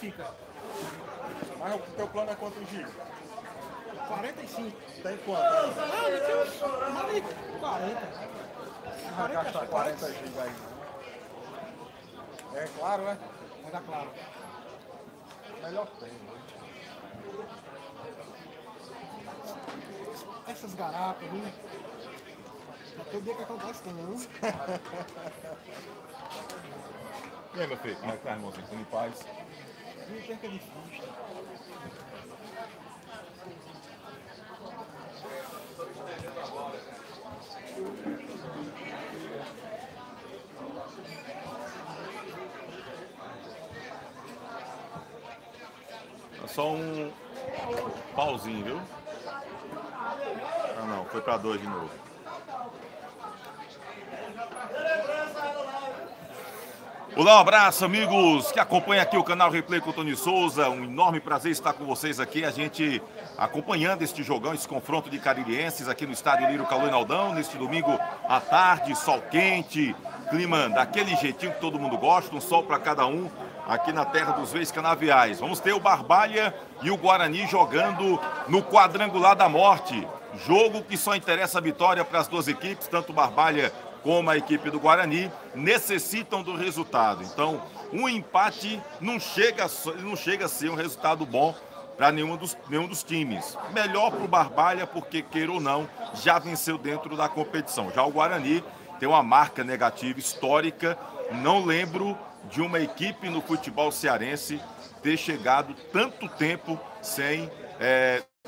fica. Mas o teu plano é quanto giga? 45. Tem quanto? Mais de 40. Não vai gastar 40 gigas aí, não. É claro, né? Vai dar claro. Melhor tem, né? Essas garapas, viu? Já todo dia que acontece, não. E aí, meu filho, como é que tá, irmãozinho? Tudo em paz? Não perca de vista. É só um pauzinho, viu? Ah, não, foi pra 2 de novo. Olá, um abraço, amigos que acompanham aqui o canal Replay com o Tony Souza. Um enorme prazer estar com vocês aqui. A gente acompanhando este jogão, esse confronto de caririenses aqui no estádio Lírio Caloi Naldão, neste domingo à tarde, sol quente, clima daquele jeitinho que todo mundo gosta, um sol para cada um aqui na terra dos Reis Canaviais. Vamos ter o Barbalha e o Guarani jogando no quadrangular da morte. Jogo que só interessa a vitória para as duas equipes, tanto o Barbalha como a equipe do Guarani, necessitam do resultado. Então, um empate não chega a ser um resultado bom para nenhum dos times. Melhor para o Barbalha, porque, queira ou não, já venceu dentro da competição. Já o Guarani tem uma marca negativa histórica. Não lembro de uma equipe no futebol cearense ter chegado tanto tempo sem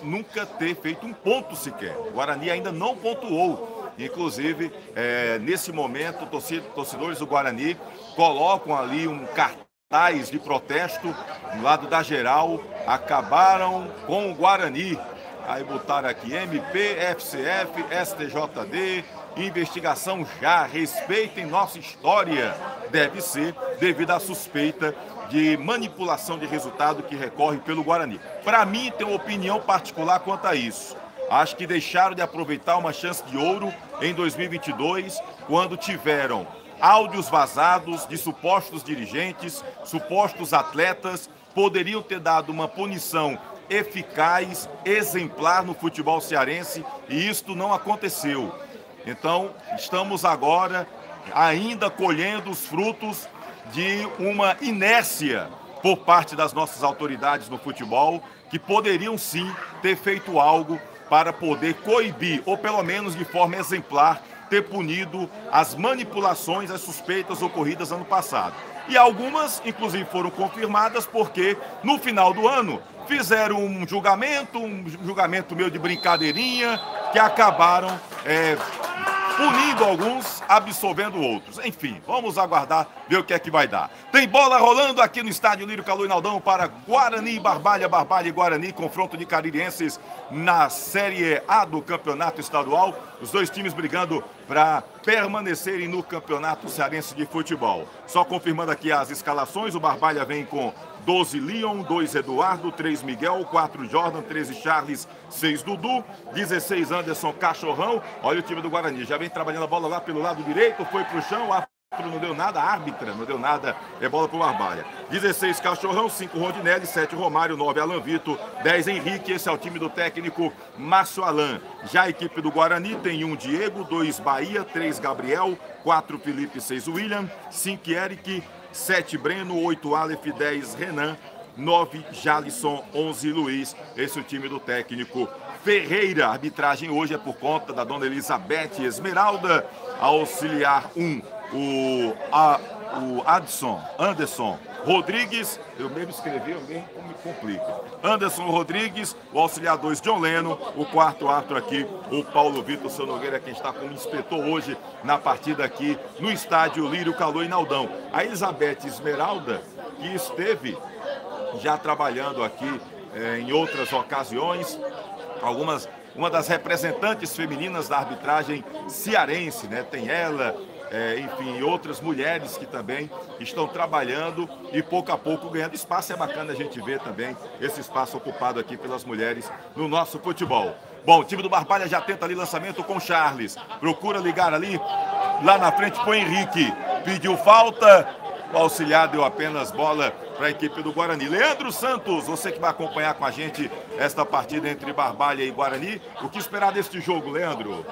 nunca ter feito um ponto sequer. O Guarani ainda não pontuou. Inclusive, nesse momento, torcedores do Guarani colocam ali um cartaz de protesto do lado da geral. Acabaram com o Guarani. Aí botaram aqui MP, FCF, STJD, investigação já, respeitem nossa história. Deve ser devido à suspeita de manipulação de resultado que recorre pelo Guarani. Para mim, tem uma opinião particular quanto a isso. Acho que deixaram de aproveitar uma chance de ouro em 2022, quando tiveram áudios vazados de supostos dirigentes, supostos atletas, poderiam ter dado uma punição eficaz, exemplar no futebol cearense, e isto não aconteceu. Então, estamos agora ainda colhendo os frutos de uma inércia por parte das nossas autoridades no futebol, que poderiam sim ter feito algo para poder coibir, ou pelo menos de forma exemplar, ter punido as manipulações, as suspeitas ocorridas ano passado. E algumas, inclusive, foram confirmadas porque, no final do ano, fizeram um julgamento meio de brincadeirinha, que acabaram punindo alguns, absolvendo outros. Enfim, vamos aguardar, ver o que é que vai dar. Tem bola rolando aqui no estádio Lírio Caloi Naldão para Guarani e Barbalha, Barbalha e Guarani, confronto de caririenses na Série A do Campeonato Estadual. Os dois times brigando para permanecerem no Campeonato Cearense de Futebol. Só confirmando aqui as escalações, o Barbalha vem com 12 Leon, 2 Eduardo, 3 Miguel, 4 Jordan, 13 Charles, 6 Dudu, 16 Anderson Cachorrão. Olha o time do Guarani, já vem trabalhando a bola lá pelo lado direito, foi pro chão, a não deu nada, a árbitra não deu nada, é bola pro Barbalha. 16 Cachorrão, 5 Rondinelli, 7 Romário, 9 Alan Vitor, 10 Henrique, esse é o time do técnico Márcio Alan. Já a equipe do Guarani tem 1 Diego, 2 Bahia, 3 Gabriel, 4 Felipe, 6 William, 5 Eric, 7 Breno, 8 Aleph, 10 Renan, 9 Jalisson, 11 Luiz. Esse é o time do técnico Ferreira. A arbitragem hoje é por conta da dona Elizabeth Esmeralda, auxiliar 1, o Anderson Rodrigues, eu mesmo escrevi, eu mesmo me complico. Anderson Rodrigues, o auxiliar 2, John Leno, o quarto árbitro aqui, o Paulo Vitor Seu Nogueira, quem está como inspetor hoje na partida aqui no estádio Lírio Caloi Naldão. A Elizabeth Esmeralda, que esteve já trabalhando aqui em outras ocasiões, uma das representantes femininas da arbitragem cearense, né? Tem ela, enfim, outras mulheres que também estão trabalhando e pouco a pouco ganhando espaço. É bacana a gente ver também esse espaço ocupado aqui pelas mulheres no nosso futebol. Bom, o time do Barbalha já tenta ali lançamento com Charles, procura ligar ali, lá na frente põe Henrique, pediu falta, O auxiliar deu apenas bola para a equipe do Guarani. Leandro Santos, você que vai acompanhar com a gente esta partida entre Barbalha e Guarani. O que esperar deste jogo, Leandro?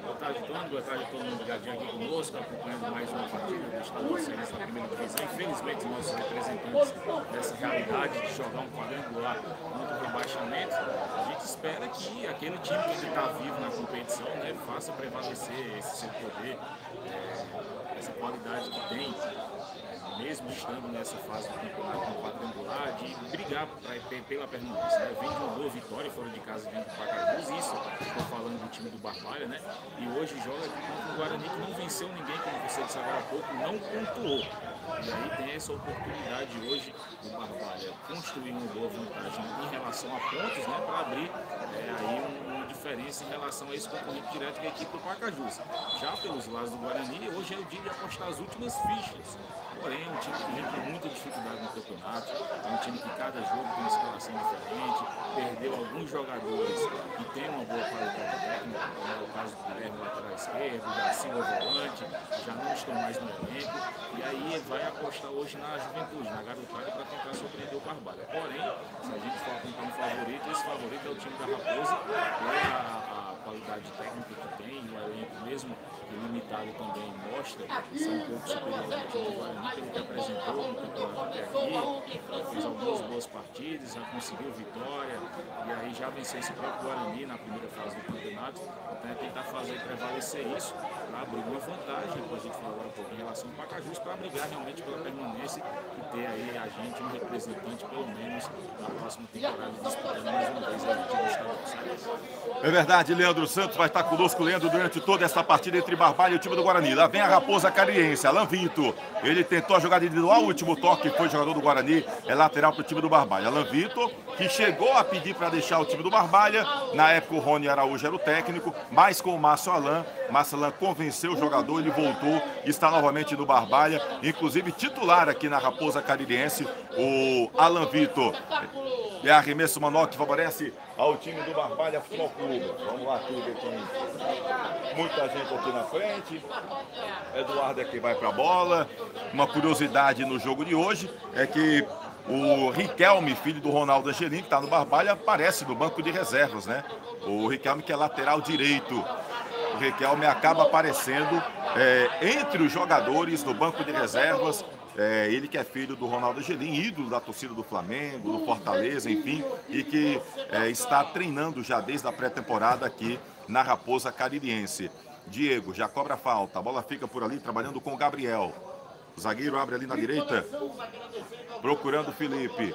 Boa tarde, Tony. Boa tarde a todo mundo ligadinho aqui conosco, acompanhando mais uma partida do Estado Cearense na primeira divisão. Infelizmente, nossos representantes dessa realidade de jogar um quadrangular contra o rebaixamento, a gente espera que aquele time que está vivo na competição, né, faça prevalecer esse seu poder, essa qualidade que tem, mesmo estando nessa fase do campeonato no quadrangular, de brigar pela permanência. Né? Vem de uma boa vitória fora de casa dentro do Pacajus, isso estou falando do time do Barbalha, né? E hoje joga aqui contra o Guarani, que não venceu ninguém, como você disse agora há pouco, não pontuou. E aí tem essa oportunidade hoje do Barbalha construir uma boa vantagem em relação a pontos, né? Para abrir aí uma diferença em relação a esse concorrente direto que é a equipe do Pacajus. Já pelos lados do Guarani, hoje é o dia de apostar as últimas fichas. Porém, é um time que vem com muita dificuldade no campeonato, é um time que cada jogo tem uma escalação diferente, perdeu alguns jogadores que têm uma boa qualidade técnica, como é o caso do Guilherme, lateral esquerdo, da Silva volante, já não estão mais no elenco, e aí ele vai apostar hoje na juventude, na garotada, para tentar surpreender o Barbalha. Porém, se a gente for apontar um favorito, esse favorito é o time da Raposa, a qualidade técnica que tem, o elenco mesmo limitado também mostra ser um pouco superior ao time do Guarani, pelo que apresentou no campeonato até aqui, fez algumas boas partidas, já conseguiu vitória, e aí já venceu esse próprio Guarani na primeira fase do campeonato. Então é tentar fazer prevalecer isso, para abrir uma vantagem, como a gente falou agora um pouco, em relação ao Pacajus, para brigar realmente pela permanência e ter aí a gente, um representante, pelo menos, na próxima temporada, disputando mais uma vez a time do Estado do Cearense. É verdade, Leandro Santos vai estar conosco, Leandro, durante toda essa partida entre Barbalha e o time do Guarani. Lá vem a Raposa Cariense, Alan Vitor. Ele tentou a jogada individual, o último toque foi jogador do Guarani, é lateral para o time do Barbalha. Alan Vitor, que chegou a pedir para deixar o time do Barbalha. Na época o Rony Araújo era o técnico, mas com o Márcio Alan convenceu o jogador, ele voltou e está novamente no Barbalha, inclusive titular aqui na Raposa Cariense, o Alan Vitor. É arremesso manual que favorece ao time do Barbalha Futebol Clube. Vamos lá, aqui ver quem. Muita gente aqui na frente. Eduardo aqui vai para a bola. Uma curiosidade no jogo de hoje é que o Riquelme, filho do Ronaldo Angelim, que está no Barbalha, aparece no banco de reservas, né? O Riquelme, que é lateral direito. O Riquelme acaba aparecendo entre os jogadores no banco de reservas. Ele que é filho do Ronaldo Angelim, ídolo da torcida do Flamengo, do Fortaleza, enfim, e que está treinando já desde a pré-temporada aqui na Raposa Caririense. Diego já cobra a falta, a bola fica por ali trabalhando com o Gabriel. O zagueiro abre ali na direita, procurando o Felipe.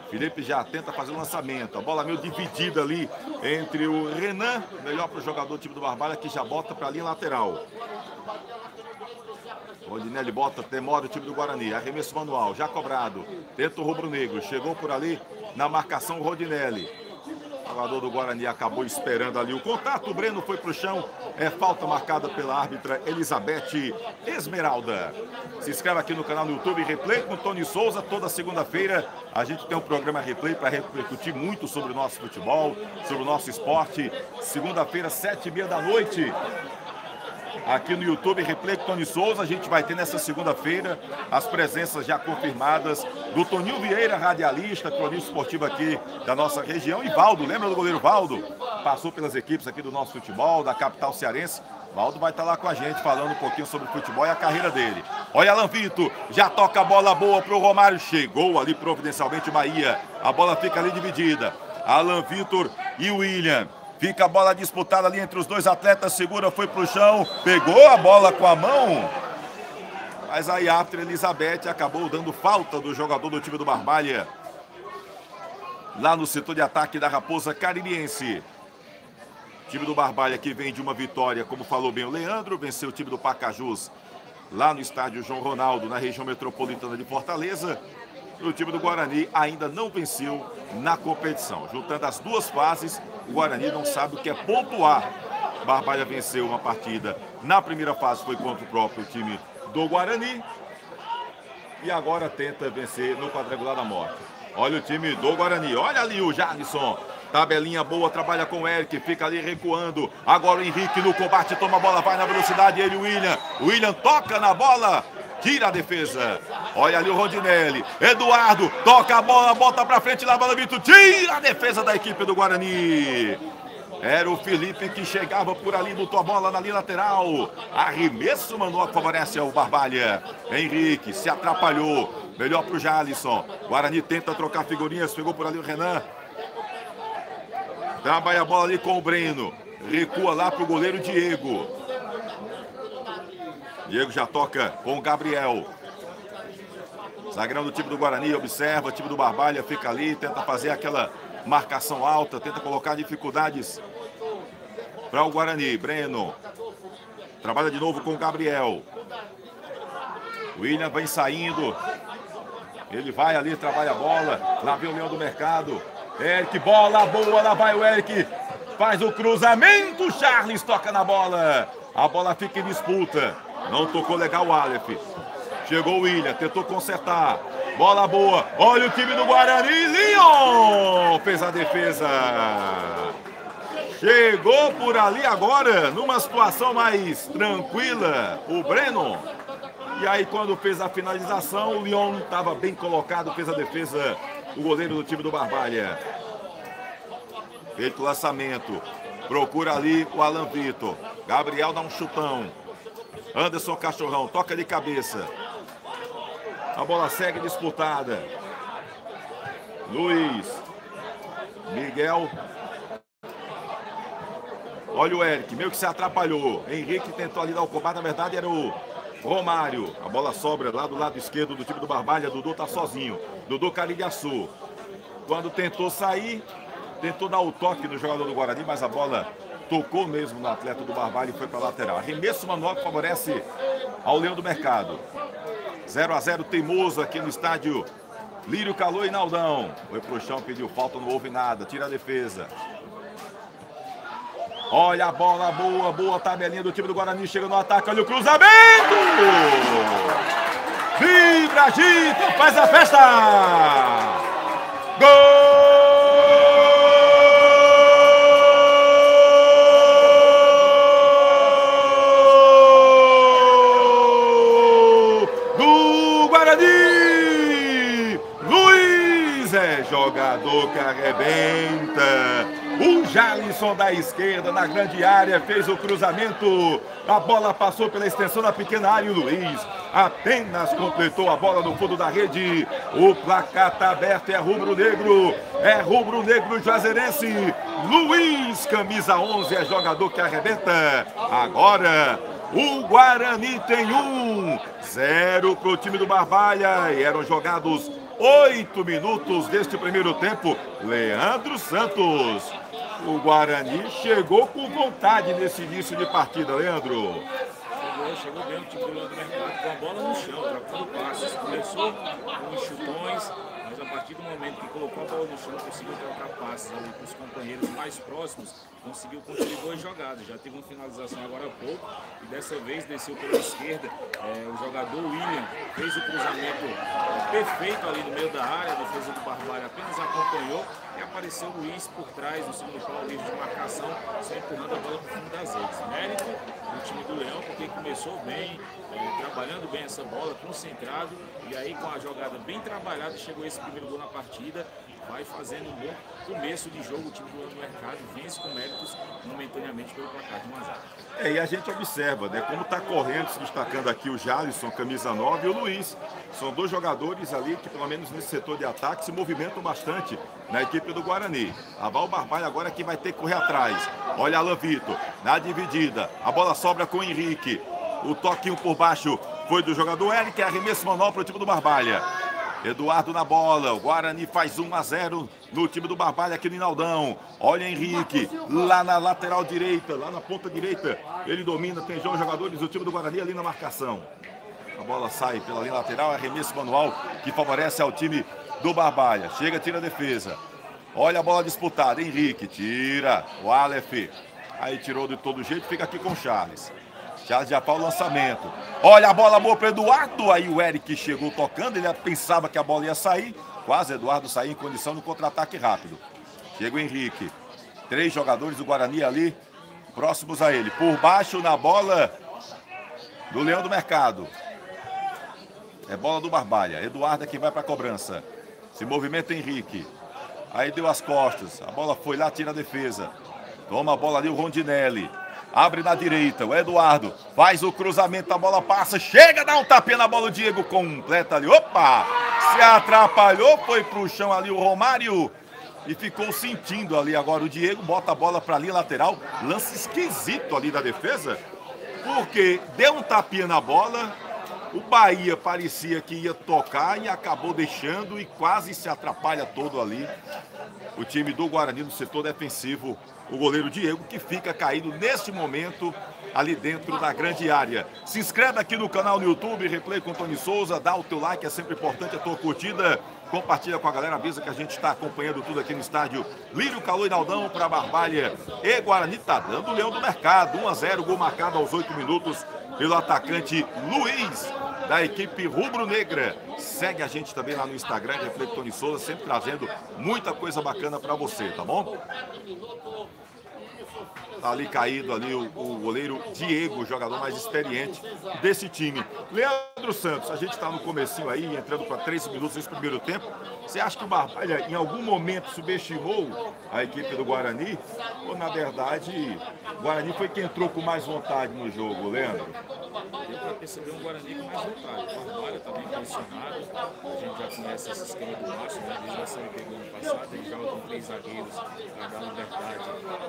Felipe já tenta fazer o lançamento, a bola meio dividida ali entre o Renan, melhor para o jogador do time do Barbalha, que já bota para a linha lateral. Rodinelli bota, demora o time do Guarani, arremesso manual, já cobrado, tenta o rubro-negro, chegou por ali na marcação o Rodinelli. O jogador do Guarani acabou esperando ali o contato, o Breno foi pro chão, falta marcada pela árbitra Elizabeth Esmeralda. Se inscreve aqui no canal no YouTube, Replay com Tony Souza, toda segunda-feira a gente tem um programa Replay para repercutir muito sobre o nosso futebol, sobre o nosso esporte. Segunda-feira, 7h30 da noite. Aqui no YouTube, Replay com Tony Souza, a gente vai ter nessa segunda-feira as presenças já confirmadas do Toninho Vieira, radialista, cronista esportivo aqui da nossa região, e Valdo, lembra do goleiro Valdo? Passou pelas equipes aqui do nosso futebol, da capital cearense. Valdo vai estar lá com a gente falando um pouquinho sobre o futebol e a carreira dele. Olha Alan Vitor, já toca a bola boa para o Romário, chegou ali providencialmente o Bahia. A bola fica ali dividida. Alan Vitor e o William. Fica a bola disputada ali entre os dois atletas, segura, foi pro chão, pegou a bola com a mão. Mas aí a árbitra Elizabeth acabou dando falta do jogador do time do Barbalha. Lá no setor de ataque da Raposa Caririense. O time do Barbalha que vem de uma vitória, como falou bem o Leandro, venceu o time do Pacajus lá no estádio João Ronaldo, na região metropolitana de Fortaleza. O time do Guarani ainda não venceu na competição. Juntando as duas fases, o Guarani não sabe o que é pontuar. Barbalha venceu uma partida na primeira fase, foi contra o próprio time do Guarani. E agora tenta vencer no quadrangular da morte. Olha o time do Guarani, olha ali o Jarlison. Tabelinha boa, trabalha com o Eric, fica ali recuando. Agora o Henrique no combate, toma a bola, vai na velocidade, ele, o William. O William toca na bola. tira a defesa. Olha ali o Rondinelli. Eduardo toca a bola, bota pra frente lá, bola Vitor, tira a defesa da equipe do Guarani. Era o Felipe que chegava por ali, botou a bola na linha lateral. Arremesso manual que favorece ao Barbalha. Henrique se atrapalhou. Melhor pro Jalisson. Guarani tenta trocar figurinhas, pegou por ali o Renan. Trabalha a bola ali com o Breno. Recua lá pro goleiro Diego. Diego já toca com o Gabriel. Zagueirão do time do Guarani, observa, o time do Barbalha fica ali, tenta fazer aquela marcação alta, tenta colocar dificuldades para o Guarani. Breno trabalha de novo com o Gabriel. William vem saindo. Ele vai ali, trabalha a bola. Lá vem o Leão do Mercado. Eric, bola boa, lá vai o Eric. Faz o cruzamento, Charles toca na bola. A bola fica em disputa. Não tocou legal o Aleph. Chegou o William, tentou consertar. Bola boa. Olha o time do Guarani. Leon fez a defesa. Chegou por ali agora, numa situação mais tranquila, o Breno. E aí quando fez a finalização, o Leon estava bem colocado, fez a defesa, o goleiro do time do Barbalha. Feito o lançamento. Procura ali o Alan Vitor. Gabriel dá um chutão. Anderson Cachorrão toca de cabeça. A bola segue disputada. Luiz. Miguel. Olha o Eric, meio que se atrapalhou. Henrique tentou ali dar o combate, na verdade era o Romário. A bola sobra lá do lado esquerdo do time do Barbalha. Dudu tá sozinho. Dudu Carilhaçu. Quando tentou sair, tentou dar o toque no jogador do Guarani, mas a bola tocou mesmo no atleta do Barbalha e foi para a lateral. Arremesso manual que favorece ao Leão do Mercado. 0-0 teimoso aqui no estádio Lírio Calô e Naldão. Foi pro chão, pediu falta, não houve nada. Tira a defesa. Olha a bola boa, boa tabelinha do time do Guarani. Chega no ataque, olha o cruzamento. Vibra, agita, faz a festa. Gol! Jogador que arrebenta. O Jalisson da esquerda na grande área fez o cruzamento. A bola passou pela extensão da pequena área e o Luiz apenas completou a bola no fundo da rede. O placar está aberto, é rubro-negro. É rubro-negro juazeirense. Luiz, camisa 11, é jogador que arrebenta. Agora o Guarani tem 1-0 para o time do Barbalha. E eram jogados 8 minutos deste primeiro tempo. Leandro Santos. O Guarani chegou com vontade nesse início de partida, Leandro. Chegou bem o time do Leão do Mercado com a bola no chão, trocando passes. Começou com os chutões, mas a partir do momento que colocou a bola no chão, conseguiu trocar passes ali com os companheiros mais próximos, conseguiu construir 2 jogadas. Já teve uma finalização agora há pouco e dessa vez desceu pela esquerda. O jogador William fez o cruzamento perfeito ali no meio da área, a defesa do Barbalha apenas acompanhou e apareceu o Luiz por trás, no segundo pau, livre de marcação, só empurrando a bola para o fundo das redes. Mérito do time do Leão, porque começou bem, trabalhando bem essa bola, concentrado, e aí com a jogada bem trabalhada, chegou esse primeiro gol na partida, vai fazendo um bom começo de jogo. O time do Leão do Mercado vence com méritos momentaneamente pelo placar de 1-0. E a gente observa, né, como está correndo, se destacando aqui o Jalisson, camisa 9, e o Luiz. São 2 jogadores ali que, pelo menos nesse setor de ataque, se movimentam bastante na equipe do Guarani. A Val Barbalha agora que vai ter que correr atrás. Olha Alan Vitor, na dividida. A bola sobra com o Henrique. O toquinho por baixo foi do jogador Eric, arremesso manual para o time do Barbalha. Eduardo na bola, o Guarani faz 1-0 no time do Barbalha aqui no Inaldão. Olha Henrique, lá na lateral direita, lá na ponta direita. Ele domina, tem já os jogadores do time do Guarani ali na marcação. A bola sai pela linha lateral, arremesso manual que favorece ao time do Barbalha. Chega, tira a defesa. Olha a bola disputada, Henrique, tira o Aleph. Aí tirou de todo jeito, fica aqui com o Charles. Charles já faz o lançamento. Olha a bola boa para Eduardo. Aí o Eric chegou tocando. Ele pensava que a bola ia sair. Quase Eduardo saiu em condição no contra-ataque rápido. Chega o Henrique. 3 jogadores do Guarani ali, próximos a ele. Por baixo na bola do Leão do Mercado. É bola do Barbalha. Eduardo é quem vai para a cobrança. Se movimenta Henrique. Aí deu as costas. A bola foi lá, tira a defesa. Toma a bola ali o Rondinelli. Abre na direita. O Eduardo faz o cruzamento. A bola passa. Chega, dá um tapinha na bola. O Diego completa ali. Opa! Se atrapalhou. Foi pro chão ali o Romário. E ficou sentindo ali agora o Diego. Bota a bola para ali, lateral. Lance esquisito ali da defesa. Porque deu um tapinha na bola. O Bahia parecia que ia tocar e acabou deixando e quase se atrapalha todo ali. O time do Guarani no setor defensivo, o goleiro Diego, que fica caído neste momento ali dentro da grande área. Se inscreve aqui no canal no YouTube, Replay com Tony Souza, dá o teu like, é sempre importante a tua curtida. Compartilha com a galera, avisa que a gente está acompanhando tudo aqui no estádio Lírio Caloi Naldão para Barbalha e Guarani. Tá dando o leão do mercado, 1-0, gol marcado aos 8 minutos pelo atacante Luiz, da equipe rubro-negra. Segue a gente também lá no Instagram, Replay com Tony Souza, sempre trazendo muita coisa bacana para você, tá bom? Tá ali caído ali o goleiro Diego, o jogador mais experiente desse time. Leandro Santos, a gente está no comecinho aí, entrando para 3 minutos nesse primeiro tempo. Você acha que o Barbalha em algum momento subestimou a equipe do Guarani? Ou na verdade, o Guarani foi quem entrou com mais vontade no jogo, Leandro? Deu para perceber um Guarani com mais vontade. O Barbalha está bem posicionado. A gente já conhece esse esquema do Márcio, né? Desde a Série B do ano passado. Ele joga com 3 zagueiros para dar liberdade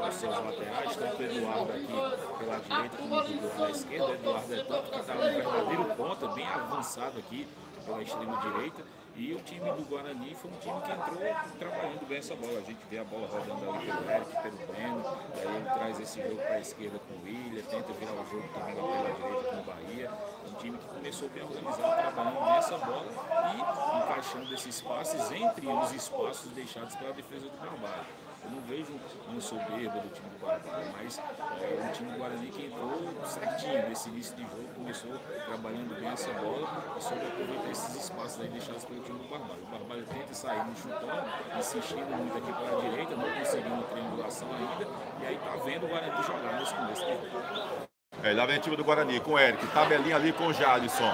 aos seus laterais. Tanto o Eduardo aqui pela direita como o Dudu pela esquerda. O Eduardo é tanto que está um verdadeiro ponta, bem avançado aqui pela extrema direita. E o time do Guarani foi um time que entrou trabalhando bem essa bola. A gente vê a bola rodando ali pelo Eric, pelo Breno. Daí ele traz esse jogo para a esquerda com o William, tenta virar o jogo também lá pela direita com o Bahia. Um time que começou bem organizado, trabalhando nessa bola e encaixando esses passes entre os espaços deixados pela defesa do Barbalha. Eu não vejo uma soberba do time do Barbalha, mas é um time do Guarani que entrou certinho nesse início de jogo, começou trabalhando bem essa bola e soube aproveitar esses espaços aí deixados pelo time do Barbalha. O Barbalha tenta sair no chutão, insistindo muito aqui pela direita, não conseguindo triangulação ainda, e aí tá vendo o Guarani jogar nesse começo de jogo. Lá vem o time do Guarani com o Eric, tabelinha ali com o Jadson.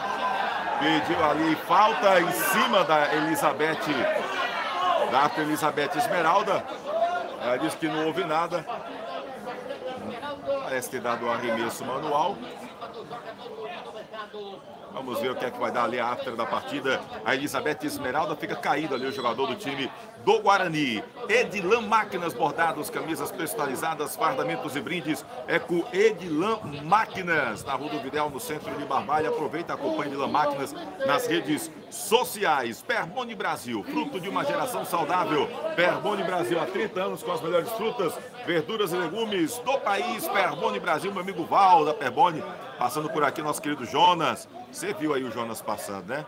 Pediu ali falta em cima da Elizabeth, da Elizabeth Esmeralda. Ela disse que não houve nada. Parece ter dado um arremesso manual. Vamos ver o que é que vai dar ali a after da partida. A Elizabeth Esmeralda fica caída ali, o jogador do time do Guarani. Edilan Máquinas Bordados, camisas personalizadas, fardamentos e brindes. É com Edilan Máquinas, na Rua do Videl, no centro de Barbalha. Aproveita, acompanha Edilan Máquinas nas redes sociais. Perboni Brasil, fruto de uma geração saudável. Perboni Brasil, há 30 anos com as melhores frutas, verduras e legumes do país. Perboni Brasil, meu amigo Val da Perboni, passando por aqui, nosso querido Jonas. Você viu aí o Jonas passando, né?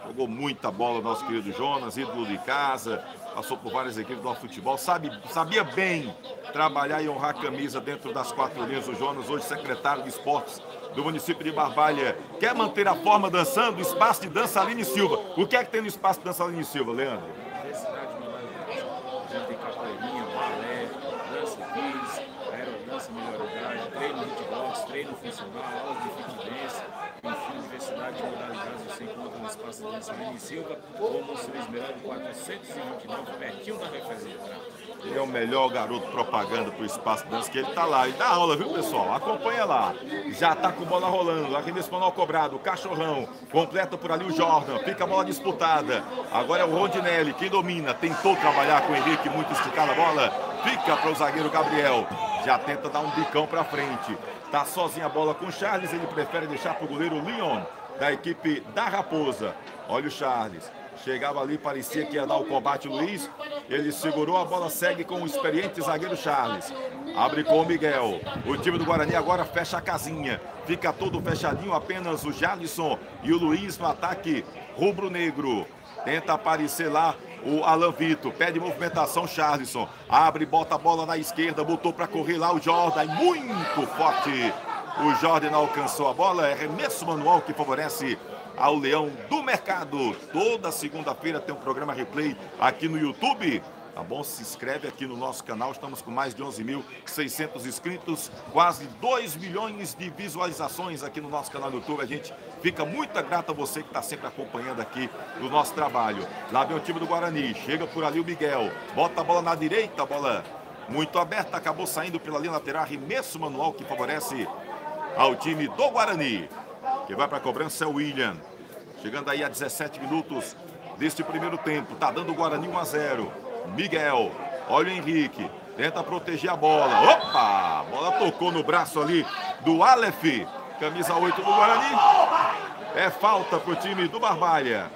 Jogou muita bola, nosso querido Jonas, ídolo de casa, passou por várias equipes do futebol, sabia bem trabalhar e honrar a camisa dentro das 4 linhas. O Jonas, hoje secretário de esportes do município de Barbalha, quer manter a forma dançando, espaço de dança Aline Silva. O que é que tem no espaço de dança Aline Silva, Leandro? Diversidade de modalidades. A gente tem capoeirinha, balé, dança kids, aerodança, melhoridade, treino hitbox, treino funcional, aulas de fit dance, enfim, diversidade de modalidades você encontra no espaço de dança Aline Silva, ou Monsenhor Esmeralda 429, pertinho da referência. Ele é o melhor garoto propaganda para o espaço de dança, que ele tá lá. E dá aula, viu, pessoal? Acompanha lá. Já tá com bola rolando. Arremesso manual cobrado. Cachorrão. Completa por ali o Jordan. Fica a bola disputada. Agora é o Rondinelli que domina. Tentou trabalhar com o Henrique, muito esticada a bola. Fica para o zagueiro Gabriel. Já tenta dar um bicão para frente. Tá sozinha a bola com o Charles. Ele prefere deixar para o goleiro Leon, da equipe da Raposa. Olha o Charles. Chegava ali, parecia que ia dar o combate o Luiz. Ele segurou, a bola segue com o experiente zagueiro Charles. Abre com o Miguel. O time do Guarani agora fecha a casinha. Fica todo fechadinho, apenas o Jadson e o Luiz no ataque rubro-negro. Tenta aparecer lá o Alan Vitor. Pede movimentação, Charleston. Abre, bota a bola na esquerda. Botou para correr lá o Jordan. Muito forte. O Jordan alcançou a bola. É arremesso manual que favorece ao Leão do Mercado. Toda segunda-feira tem um programa replay aqui no YouTube Tá bom? Se inscreve aqui no nosso canal, estamos com mais de 11.600 inscritos, quase 2 milhões de visualizações aqui no nosso canal do YouTube. A gente fica muito grato a você que está sempre acompanhando aqui o nosso trabalho. Lá vem o time do Guarani, chega por ali o Miguel, bota a bola na direita, a bola muito aberta, acabou saindo pela linha lateral, arremesso manual que favorece ao time do Guarani. Quem vai para a cobrança é o William, chegando aí a 17 minutos deste primeiro tempo, tá dando o Guarani 1 a 0. Miguel, olha o Henrique, tenta proteger a bola. Opa! A bola tocou no braço ali do Aleph, camisa 8 do Guarani. É falta pro time do Barbalha.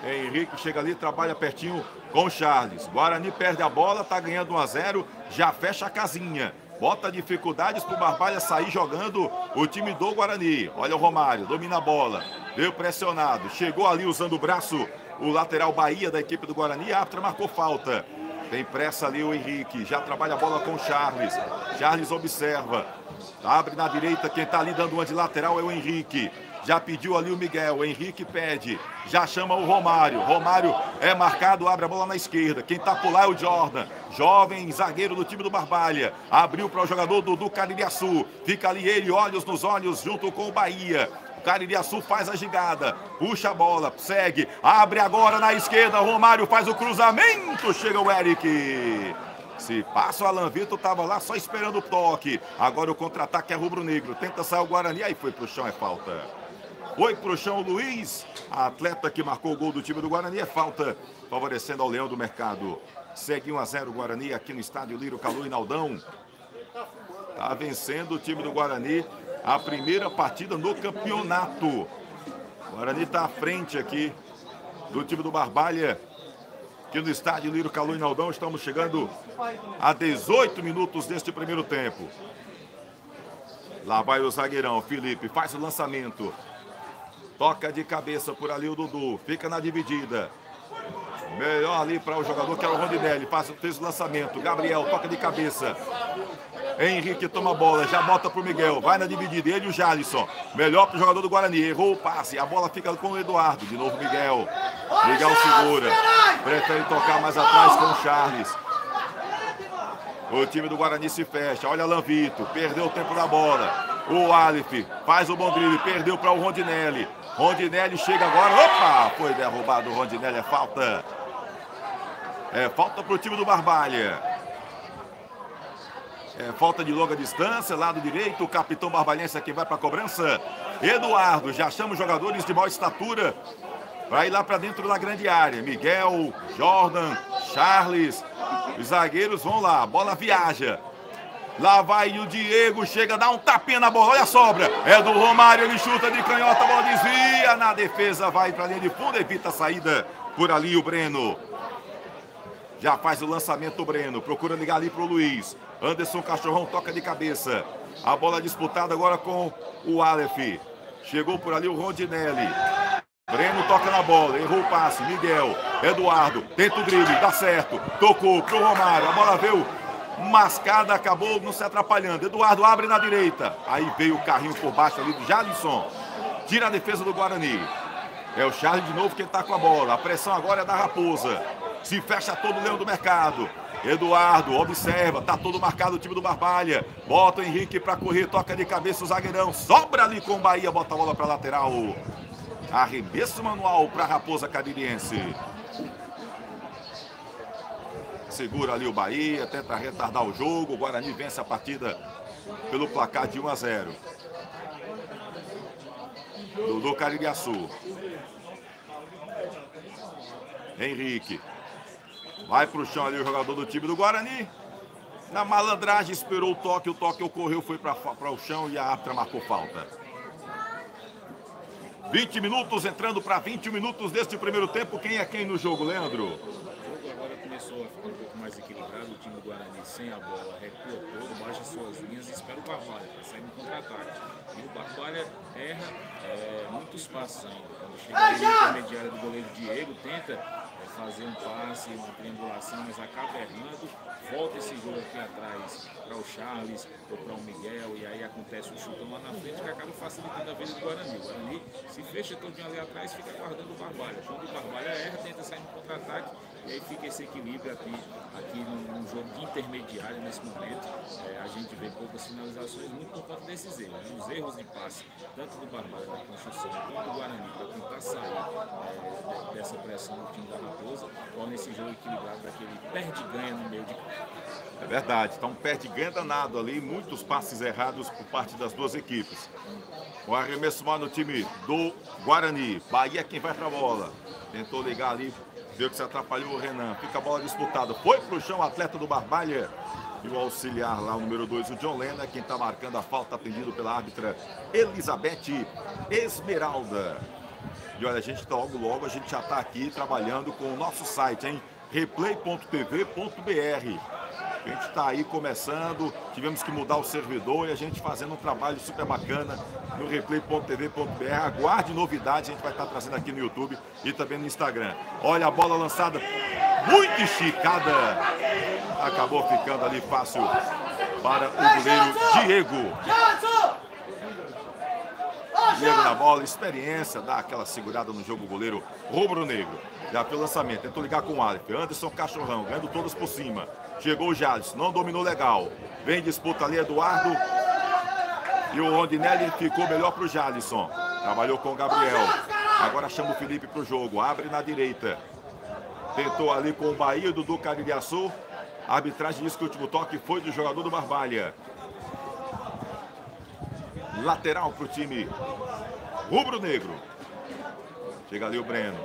Henrique chega ali, trabalha pertinho com o Charles. Guarani perde a bola, tá ganhando 1 a 0, já fecha a casinha. Bota dificuldades pro Barbalha sair jogando o time do Guarani. Olha o Romário, domina a bola, deu pressionado, chegou ali usando o braço o lateral Bahia da equipe do Guarani, a árbitra marcou falta. Tem pressa ali o Henrique, já trabalha a bola com o Charles. Charles observa, abre na direita, quem tá ali dando uma de lateral é o Henrique. Já pediu ali o Miguel, o Henrique pede, já chama o Romário. Romário é marcado, abre a bola na esquerda. Quem tá por lá é o Jordan, jovem zagueiro do time do Barbalha. Abriu para o jogador do Caririaçu. Fica ali ele, olhos nos olhos, junto com o Bahia. O Caririaçu faz a gigada, puxa a bola, segue, abre agora na esquerda. Romário faz o cruzamento, chega o Eric. Se passa o Alan Vitor, tava lá só esperando o toque. Agora o contra-ataque é rubro-negro. Tenta sair o Guarani, aí foi pro chão, é falta. Foi pro chão o Luiz, a atleta que marcou o gol do time do Guarani, é falta, favorecendo ao Leão do Mercado. Segue 1 a 0 o Guarani aqui no estádio Lírio Calui Naldão. Tá vencendo o time do Guarani a primeira partida no campeonato. O Guarani tá à frente aqui do time do Barbalha. Aqui no estádio Lírio Calui Naldão, estamos chegando a 18 minutos deste primeiro tempo. Lá vai o zagueirão, Felipe, faz o lançamento. Toca de cabeça por ali o Dudu, fica na dividida. Melhor ali para o jogador que era o Rondinelli, fez o lançamento. Gabriel toca de cabeça. Henrique toma a bola, já bota pro Miguel, vai na dividida, ele e o Jalisson. Melhor pro jogador do Guarani, errou o passe, a bola fica com o Eduardo. De novo Miguel. Miguel segura, prefere tocar mais atrás com o Charles. O time do Guarani se fecha, olha Alan Vitor, perdeu o tempo da bola. O Aleph faz o bom drible, perdeu para o Rondinelli. Rondinelli chega agora, opa, foi derrubado o Rondinelli, é falta. É falta para o time do Barbalha. É falta de longa distância, lado direito, o capitão barbalhense aqui vai para a cobrança. Eduardo, já chama os jogadores de maior estatura para ir lá para dentro da grande área. Miguel, Jordan, Charles, os zagueiros vão lá, a bola viaja. Lá vai o Diego, chega, dá um tapinha na bola, olha a sobra. É do Romário, ele chuta de canhota, a bola desvia na defesa, vai para a linha de fundo, evita a saída por ali o Breno. Já faz o lançamento o Breno, procura ligar ali para o Luiz. Anderson Cachorrão toca de cabeça. A bola disputada agora com o Aleph. Chegou por ali o Rondinelli. Breno toca na bola, errou o passe. Miguel, Eduardo, tenta o drible, dá certo. Tocou pro Romário, a bola veio mascada, acabou não se atrapalhando. Eduardo abre na direita. Aí veio o carrinho por baixo ali do Jalisson. Tira a defesa do Guarani. É o Charles de novo que está com a bola. A pressão agora é da Raposa. Se fecha todo o Leão do Mercado. Eduardo observa, tá todo marcado o time do Barbalha. Bota o Henrique para correr, toca de cabeça o zagueirão. Sobra ali com o Bahia, bota a bola para lateral. Arremesso manual para a Raposa Caririense. Segura ali o Bahia, tenta retardar o jogo. O Guarani vence a partida pelo placar de 1 a 0. Do Caririaçu. Henrique. Vai pro chão ali o jogador do time do Guarani. Na malandragem esperou o toque ocorreu, foi para o chão e a árbitra marcou falta. 20 minutos, entrando para 21 minutos deste primeiro tempo. Quem é quem no jogo, Leandro? O jogo agora começou a ficar um pouco mais equilibrado. O time do Guarani sem a bola recua todo, baixa suas linhas e espera o Barbalha para sair no contra-ataque. E o Barbalha erra muitos passos ainda. Quando chega ali na intermediária do goleiro Diego, tenta fazer um passe, uma triangulação, mas acaba errando, volta esse jogo aqui atrás para o Charles ou para o Miguel, e aí acontece um chutão lá na frente que acaba facilitando a vida do Guarani. O Guarani se fecha todinho ali atrás, fica guardando o Barbalha. Quando o Barbalha erra, tenta sair no contra-ataque, e aí fica esse equilíbrio aqui num jogo de intermediário nesse momento. A gente vê poucas finalizações, muito por conta desses erros, né? Os erros de passe, tanto do Barbalha na construção quanto do Guarani, para tentar sair dessa pressão do time da Raposa, torna esse jogo equilibrado daquele perde-ganha no meio de campo. É verdade, está um perde-ganha danado ali, muitos passes errados por parte das duas equipes. O arremesso mal no time do Guarani. Bahia quem vai para a bola. Tentou ligar ali, viu que se atrapalhou o Renan. Fica a bola disputada. Foi para o chão o atleta do Barbalha. E o auxiliar lá, o número 2, o John Lena. Quem está marcando a falta, atendido pela árbitra Elizabeth Esmeralda. E olha, a gente logo a gente já está aqui trabalhando com o nosso site, hein? replay.tv.br. A gente está aí começando, tivemos que mudar o servidor e a gente fazendo um trabalho super bacana no replay.tv.br. Aguarde novidades, a gente vai estar trazendo aqui no YouTube e também no Instagram. Olha a bola lançada, muito esticada. Acabou ficando ali fácil para o goleiro Diego. Diego na bola, experiência, dá aquela segurada no jogo, o goleiro rubro-negro. Já pelo lançamento, tentou ligar com o Aleph. Anderson Cachorrão, ganhando todos por cima. Chegou o Jadson, não dominou legal. Vem disputa ali, Eduardo. E o Rondinelli ficou melhor para o Jadson. Trabalhou com o Gabriel. Agora chama o Felipe para o jogo. Abre na direita. Tentou ali com o Bahia, Dudu Caririaçu. A arbitragem diz que o último toque foi do jogador do Barbalha. Lateral para o time rubro-negro. Chega ali o Breno.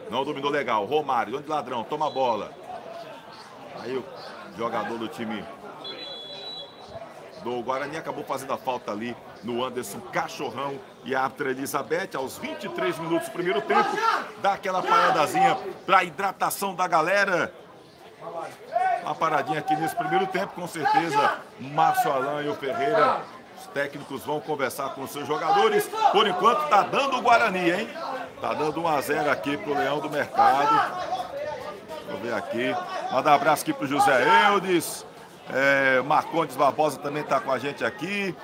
Não dominou legal. Romário, dono de ladrão, toma a bola. Aí o jogador do time do Guarani acabou fazendo a falta ali no Anderson Cachorrão. E a árbitra Elizabeth, aos 23 minutos do primeiro tempo, dá aquela paradazinha para hidratação da galera. Uma paradinha aqui nesse primeiro tempo, com certeza, Márcio Alain e o Ferreira, os técnicos vão conversar com os seus jogadores. Por enquanto tá dando o Guarani, hein? Tá dando 1-0 aqui pro Leão do Mercado. Deixa eu ver aqui. Mandar um abraço aqui pro José Eudes. Marcondes Barbosa também tá com a gente aqui.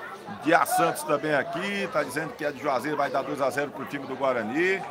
Dia Santos também aqui. Tá dizendo que é de Juazeiro, vai dar 2-0 pro time do Guarani.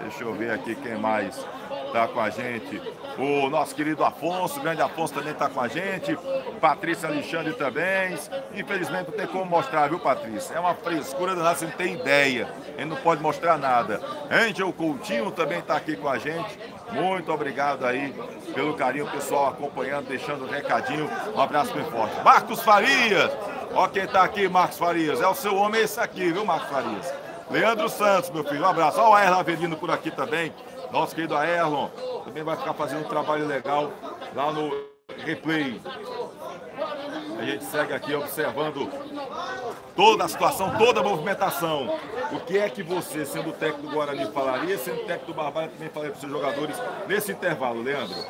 Deixa eu ver aqui quem mais tá com a gente. O nosso querido Afonso, o grande Afonso também tá com a gente. Patrícia Alexandre também. Infelizmente não tem como mostrar, viu, Patrícia? É uma frescura danada, você não tem ideia. Ele não pode mostrar nada. Angel Coutinho também tá aqui com a gente. Muito obrigado aí pelo carinho, pessoal acompanhando, deixando um recadinho. Um abraço bem forte. Marcos Farias. Ó quem tá aqui, Marcos Farias. É o seu homem esse aqui, viu, Marcos Farias? Leandro Santos, meu filho, um abraço. Olha o Erlon Avelino por aqui também. Nosso querido Erlon também vai ficar fazendo um trabalho legal lá no Replay. A gente segue aqui observando toda a situação, toda a movimentação. O que é que você, sendo técnico do Guarani, falaria, sendo técnico do Barbalha, também falaria para os seus jogadores nesse intervalo, Leandro?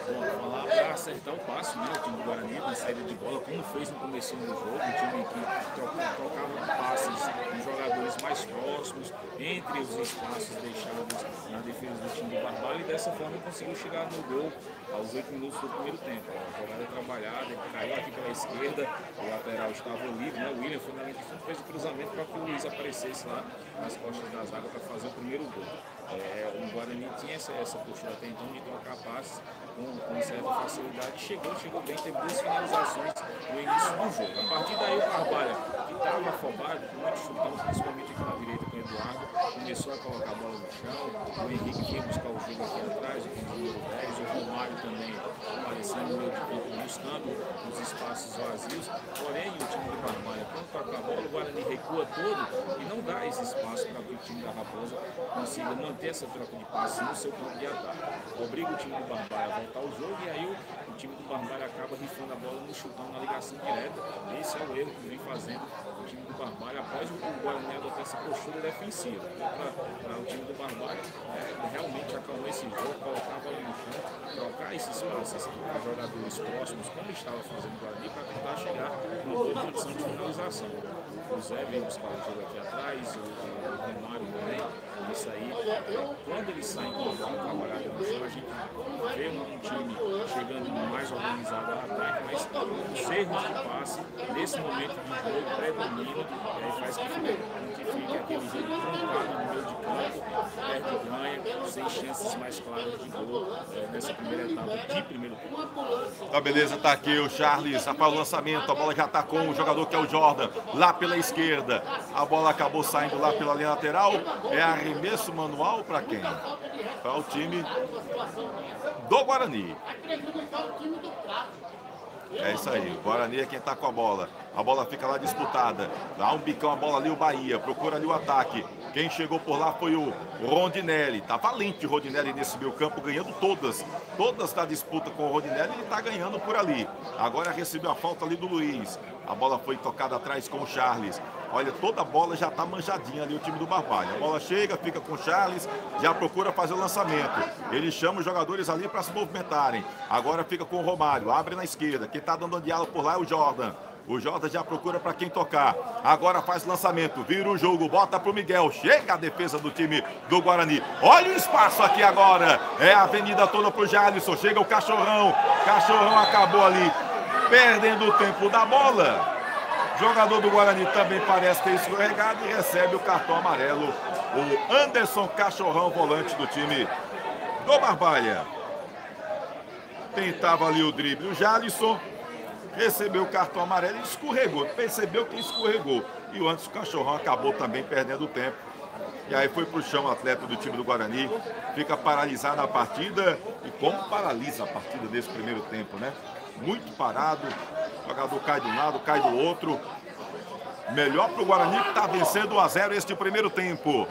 Falar para acertar o passe, né? O time do Guarani na saída de bola, como fez no começo do jogo, um time que trocava passes com jogadores mais próximos, entre os espaços deixados na defesa do time do Barbalha, e dessa forma conseguiu chegar no gol aos 8 minutos do primeiro tempo. A jogada trabalhada, ele caiu aqui pela esquerda, o lateral estava livre, né? O William foi na linha de fundo, fez o cruzamento para que o Luiz aparecesse lá nas costas da zaga para fazer o primeiro gol. O Guarani tinha essa postura até então de trocar passes com certa facilidade, chegou bem, teve 2 finalizações no início do jogo. A partir daí o Barbalha, que estava afobado, com muito chutão, principalmente aqui na direita com o Eduardo, começou a colocar a bola no chão, o Henrique veio buscar o jogo aqui atrás, com o número 10, o Romário também aparecendo no meio de campo, buscando os espaços vazios, porém o time do Barbalha, quando toca a bola, o Guarani recua todo e não dá esse espaço para que o time da Raposa consiga manter essa troca de passes no seu campo de ataque. Obriga o time do Barbalha a voltar ao jogo e aí o time do Barbalha acaba rifando a bola no chutão, na ligação direta. Esse é o erro que vem fazendo o time do Barbalha após o Guarani adotar essa postura defensiva. Para o time do Barbalha realmente acalmar esse jogo, colocar a bola no chão, trocar esses passes para jogadores próximos, como estava fazendo o Guarani, para tentar chegar numa boa condição de finalização. O Zé veio buscar o jogo aqui atrás, o Romário também. Isso aí quando eles saem com a bola trabalhada no chão, a gente vê um time chegando mais organizado ao ataque, mas os erros de passe, nesse momento de jogo, predominam, e aí faz que a gente fique aquele jogo trancado no meio de campo, perde e ganha, sem chances mais claras de gol nessa primeira etapa de primeiro tempo. Tá, beleza, tá aqui o Charles, para o lançamento, a bola já tá com o jogador que é o Jordan, lá pela esquerda, a bola acabou saindo lá pela linha lateral, é arremesso manual para quem? Para o time do Guarani. É isso aí, o Guarani é quem tá com a bola fica lá disputada, dá um bicão a bola ali o Bahia, procura ali o ataque, quem chegou por lá foi o Rondinelli, tá valente o Rondinelli nesse meio campo, ganhando todas da disputa com o Rondinelli, ele tá ganhando por ali, agora recebeu a falta ali do Luiz, a bola foi tocada atrás com o Charles, olha, toda a bola já tá manjadinha ali o time do Barbalha, a bola chega, fica com o Charles, já procura fazer o lançamento, ele chama os jogadores ali para se movimentarem, agora fica com o Romário, abre na esquerda, quem tá dando diálogo por lá é o Jordan já procura para quem tocar, agora faz lançamento, vira o jogo, bota pro Miguel, chega a defesa do time do Guarani, olha o espaço aqui agora, é a avenida toda pro Jalisson, chega o Cachorrão acabou ali, perdendo o tempo da bola, jogador do Guarani também parece ter escorregado e recebe o cartão amarelo, o Anderson Cachorrão, volante do time do Barbalha, tentava ali o drible, o Jalisson, recebeu o cartão amarelo e escorregou, percebeu que escorregou. E o Anderson Cachorrão acabou também perdendo tempo. E aí foi pro chão o atleta do time do Guarani, fica paralisado a partida. E como paralisa a partida desse primeiro tempo, né? Muito parado, o jogador cai de um lado, cai do outro. Melhor pro Guarani que tá vencendo 1-0 este primeiro tempo.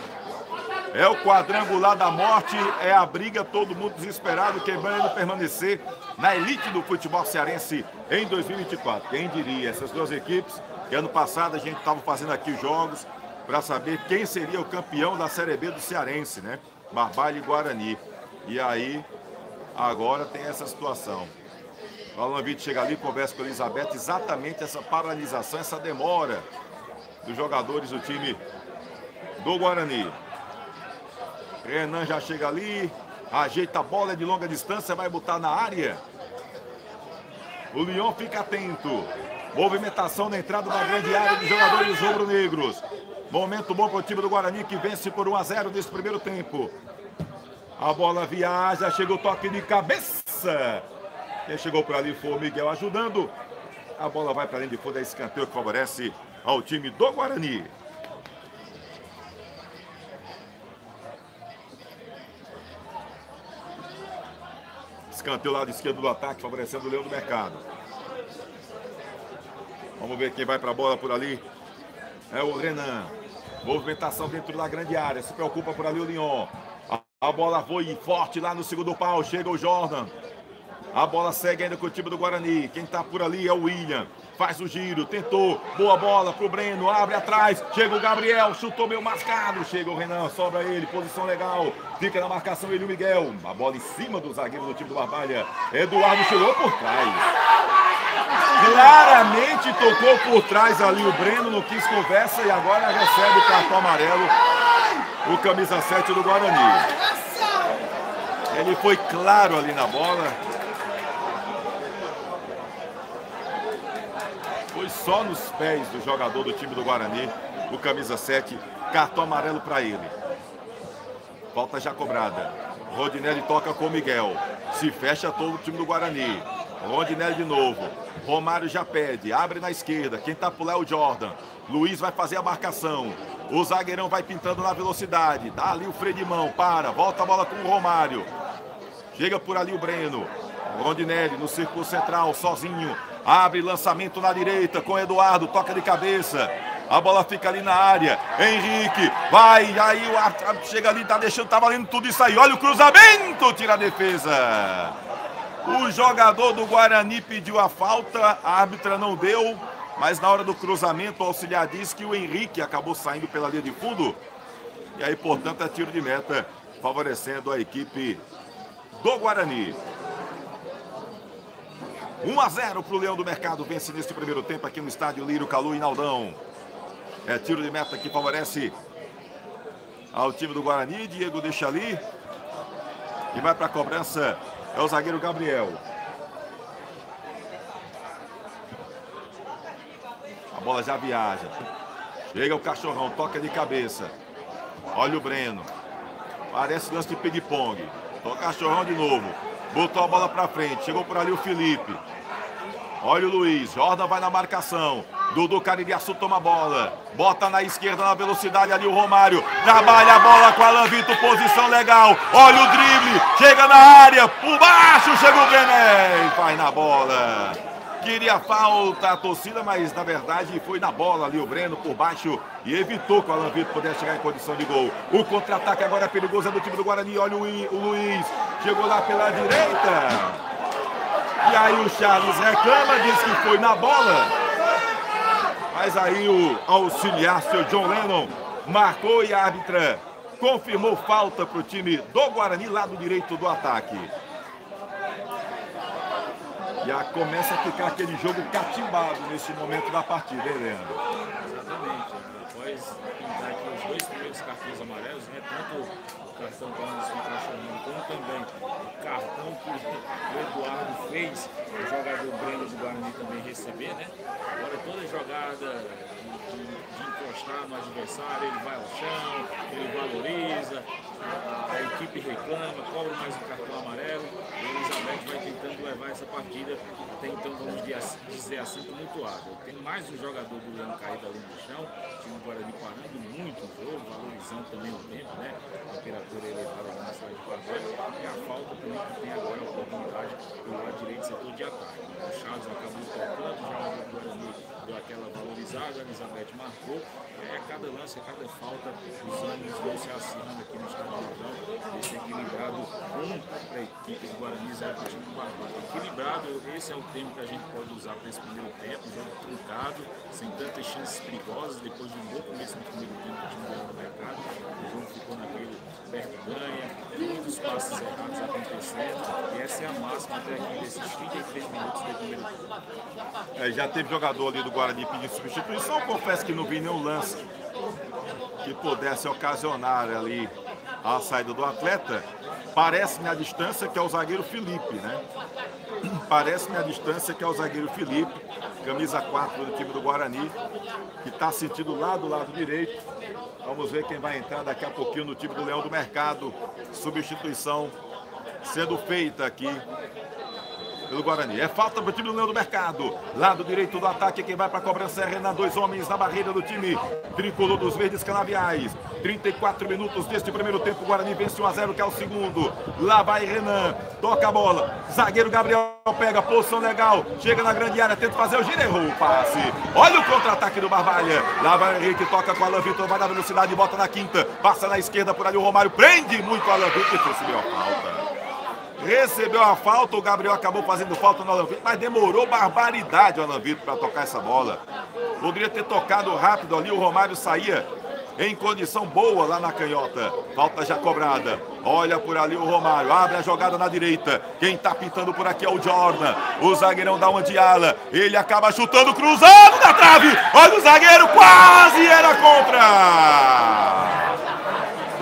É o quadrangular da morte, é a briga, todo mundo desesperado, querendo permanecer na elite do futebol cearense em 2024. Quem diria, essas duas equipes, que ano passado a gente estava fazendo aqui jogos para saber quem seria o campeão da Série B do Cearense, né? Barbalha e Guarani. E aí, agora tem essa situação. O Alan Vitor chega ali, conversa com a Elizabeth, exatamente essa paralisação, essa demora dos jogadores do time do Guarani. Renan já chega ali, ajeita a bola de longa distância, vai botar na área. O Leão fica atento. Movimentação na entrada da grande área dos jogadores rubro-negros. Momento bom para o time do Guarani que vence por 1-0 nesse primeiro tempo. A bola viaja, chega o toque de cabeça. Quem chegou por ali foi o Miguel ajudando. A bola vai para dentro de fundo, é escanteio que favorece ao time do Guarani. Escanteio lado esquerdo do ataque, favorecendo o Leão do Mercado. Vamos ver quem vai para a bola por ali. É o Renan. Movimentação dentro da grande área. Se preocupa por ali o Leão. A bola foi forte lá no segundo pau. Chega o Jordan. A bola segue ainda com o time do Guarani. Quem está por ali é o William. Faz o giro, tentou. Boa bola pro Breno. Abre atrás. Chega o Gabriel. Chutou meio mascado. Chega o Renan. Sobra ele. Posição legal. Fica na marcação ele e o Miguel. A bola em cima do zagueiro do time do Barbalha. Eduardo chegou por trás. Claramente tocou por trás ali o Breno. Não quis conversa e agora recebe o cartão amarelo. O camisa 7 do Guarani. Ele foi claro ali na bola. Foi só nos pés do jogador do time do Guarani, o camisa 7, cartão amarelo para ele. Falta já cobrada. Rondinelli toca com o Miguel. Se fecha todo o time do Guarani. Rondinelli de novo. Romário já pede, abre na esquerda. Quem tá por lá é o Jordan. Luiz vai fazer a marcação. O zagueirão vai pintando na velocidade. Dá ali o freio de mão, para. Volta a bola com o Romário. Chega por ali o Breno. Rondinelli no círculo central, sozinho. Abre lançamento na direita com Eduardo, toca de cabeça. A bola fica ali na área. Henrique, vai, aí o árbitro chega ali, tá deixando, tá valendo tudo isso aí. Olha o cruzamento, tira a defesa. O jogador do Guarani pediu a falta, a árbitra não deu, mas na hora do cruzamento o auxiliar diz que o Henrique acabou saindo pela linha de fundo. E aí, portanto, é tiro de meta, favorecendo a equipe do Guarani. 1-0 para o Leão do Mercado, vence neste primeiro tempo aqui no estádio Lírio Calu e Naldão. É tiro de meta que favorece ao time do Guarani. Diego deixa ali. E vai para a cobrança. É o zagueiro Gabriel. A bola já viaja. Chega o Cachorrão, toca de cabeça. Olha o Breno. Parece lance de ping-pong. Toca o Cachorrão de novo. Botou a bola para frente. Chegou por ali o Felipe. Olha o Luiz. Jordan vai na marcação. Dudu Caririaçu toma a bola. Bota na esquerda na velocidade ali o Romário. Trabalha a bola com Alan Vitor. Posição legal. Olha o drible. Chega na área. Por baixo chega o Brené. Vai na bola. Queria falta a torcida, mas na verdade foi na bola ali o Breno por baixo e evitou que o Alan Vitor pudesse chegar em condição de gol. O contra-ataque agora é perigoso, é do time do Guarani. Olha o Luiz, chegou lá pela direita. E aí o Charles reclama, diz que foi na bola. Mas aí o auxiliar, seu John Lennon, marcou e a árbitra confirmou falta para o time do Guarani, lado direito do ataque. Já começa a ficar aquele jogo catimbado nesse momento da partida, hein, Leandro? Exatamente. Após pintar aqui os dois primeiros cartões amarelos, né? Tanto o cartão que nós estamos chamando, como também o cartão que o Eduardo fez, o jogador Breno do Guarani também receber, né? Agora toda jogada de encostar no adversário, ele vai ao chão, ele valoriza, a equipe reclama, cobra mais um cartão amarelo, e o Elizabeth vai tentando levar essa partida, até então vamos dizer assim, tumultuada. Tem mais um jogador do Leão caído ali no chão, o time do Guarani parando muito o jogo, valorizando também o tempo, né? A temperatura elevada na cidade de Barbalho, e a falta também que tem agora a oportunidade do lado direito setor de ataque. O Charles acabou tocando, o jogador do Guarani deu aquela valorizada, a Elizabeth marcou, a cada lance, a cada falta, os ânimos vão se acirrando aqui no estado do Rio, esse equilibrado, para a equipe do Guarani, 0 para o time do Barbalho. Equilibrado, esse é o termo que a gente pode usar para esse primeiro tempo, um jogo truncado, sem tantas chances perigosas, depois de um bom começo no primeiro tempo do time do mercado, o jogo ficou naquele perto ganha, muitos passos errados acontecendo, e essa é a máxima até aqui desses 33 minutos do primeiro tempo. Já teve jogador ali do Guarani pedindo substituição, confesso que não vi nenhum lance que pudesse ocasionar ali a saída do atleta. Parece-me a distância que é o zagueiro Felipe, né? Parece-me a distância que é o zagueiro Felipe, camisa 4 do time do Guarani, que está sentido lá do lado direito. Vamos ver quem vai entrar daqui a pouquinho no time do Leão do Mercado. Substituição sendo feita aqui pelo Guarani. É falta para o time do Leão do Mercado. Lado direito do ataque, quem vai para a cobrança é Renan. 2 homens na barreira do time tricolor dos Verdes Canaviais. 34 minutos deste primeiro tempo. O Guarani vence 1-0, que é o segundo. Lá vai Renan. Toca a bola. Zagueiro Gabriel pega. Posição legal. Chega na grande área. Tenta fazer o giro. Errou o passe. Olha o contra-ataque do Barbalha. Lá vai o Henrique. Toca com o Alan Vitor. Vai na velocidade. Bota na quinta. Passa na esquerda por ali o Romário. Prende muito o Alan Vitor. E recebeu a falta. Recebeu a falta, o Gabriel acabou fazendo falta no Alan Vitor, mas demorou barbaridade o Alan Vitor para tocar essa bola. Poderia ter tocado rápido ali, o Romário saía em condição boa lá na canhota. Falta já cobrada. Olha por ali o Romário, abre a jogada na direita. Quem tá pintando por aqui é o Jordan. O zagueirão dá uma de ala. Ele acaba chutando, cruzando na trave. Olha o zagueiro, quase era contra.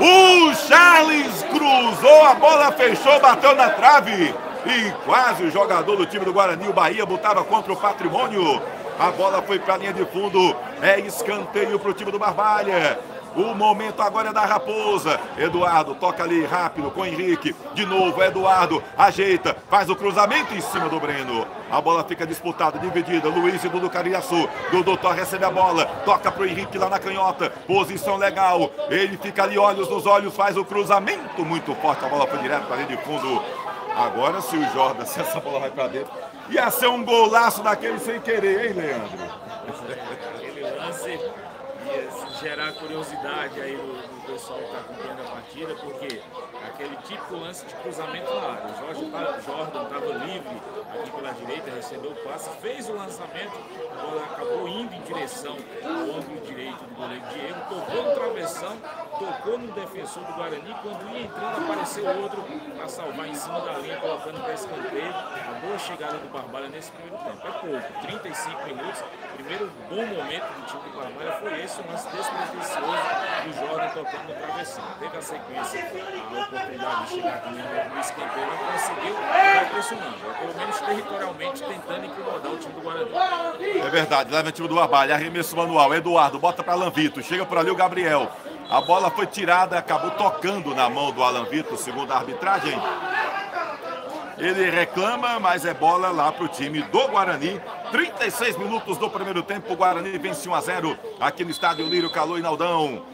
O Charles cruzou, a bola fechou, bateu na trave e quase o jogador do time do Guarani, o Bahia, botava contra o Patrimônio. A bola foi para a linha de fundo, é escanteio para o time do Barbalha. O momento agora é da Raposa. Eduardo toca ali rápido com o Henrique. De novo, Eduardo ajeita, faz o cruzamento em cima do Breno. A bola fica disputada, dividida. Luiz e Dudu Caririaçu. Dudu recebe a bola, toca pro Henrique lá na canhota. Posição legal. Ele fica ali, olhos nos olhos, faz o cruzamento muito forte. A bola foi direto para a linha de fundo. Agora, se o Jordan, se essa bola vai para dentro, ia ser um golaço daquele sem querer, hein, Leandro? Aquele lance gerar curiosidade aí do pessoal que está acompanhando a partida, porque aquele típico lance de cruzamento na área. O Jordan estava livre aqui pela direita, recebeu o passe, fez o lançamento, a bola acabou indo em direção ao ângulo direito do goleiro Diego, tocou no travessão, tocou no defensor do Guarani, quando ia entrando apareceu outro para salvar em cima da linha, colocando para escanteio. A boa chegada do Barbalha nesse primeiro tempo. É pouco, 35 minutos, primeiro bom momento do time do Barbalha foi esse, um lance despretensioso do Jordan tocando no travessão. Teve a sequência, a oportunidade de chegar também no escanteio, não conseguiu, vai pressionando. Pelo menos territorialmente tentando incomodar o time do Guarani. É verdade, leva o time do Barbalha, arremesso manual, Eduardo, bota para Alan Vitor, chega por ali o Gabriel. A bola foi tirada, acabou tocando na mão do Alan Vitor, segundo a arbitragem. Ele reclama, mas é bola lá para o time do Guarani. 36 minutos do primeiro tempo, o Guarani vence 1-0 aqui no estádio Lírio Caloinaldão.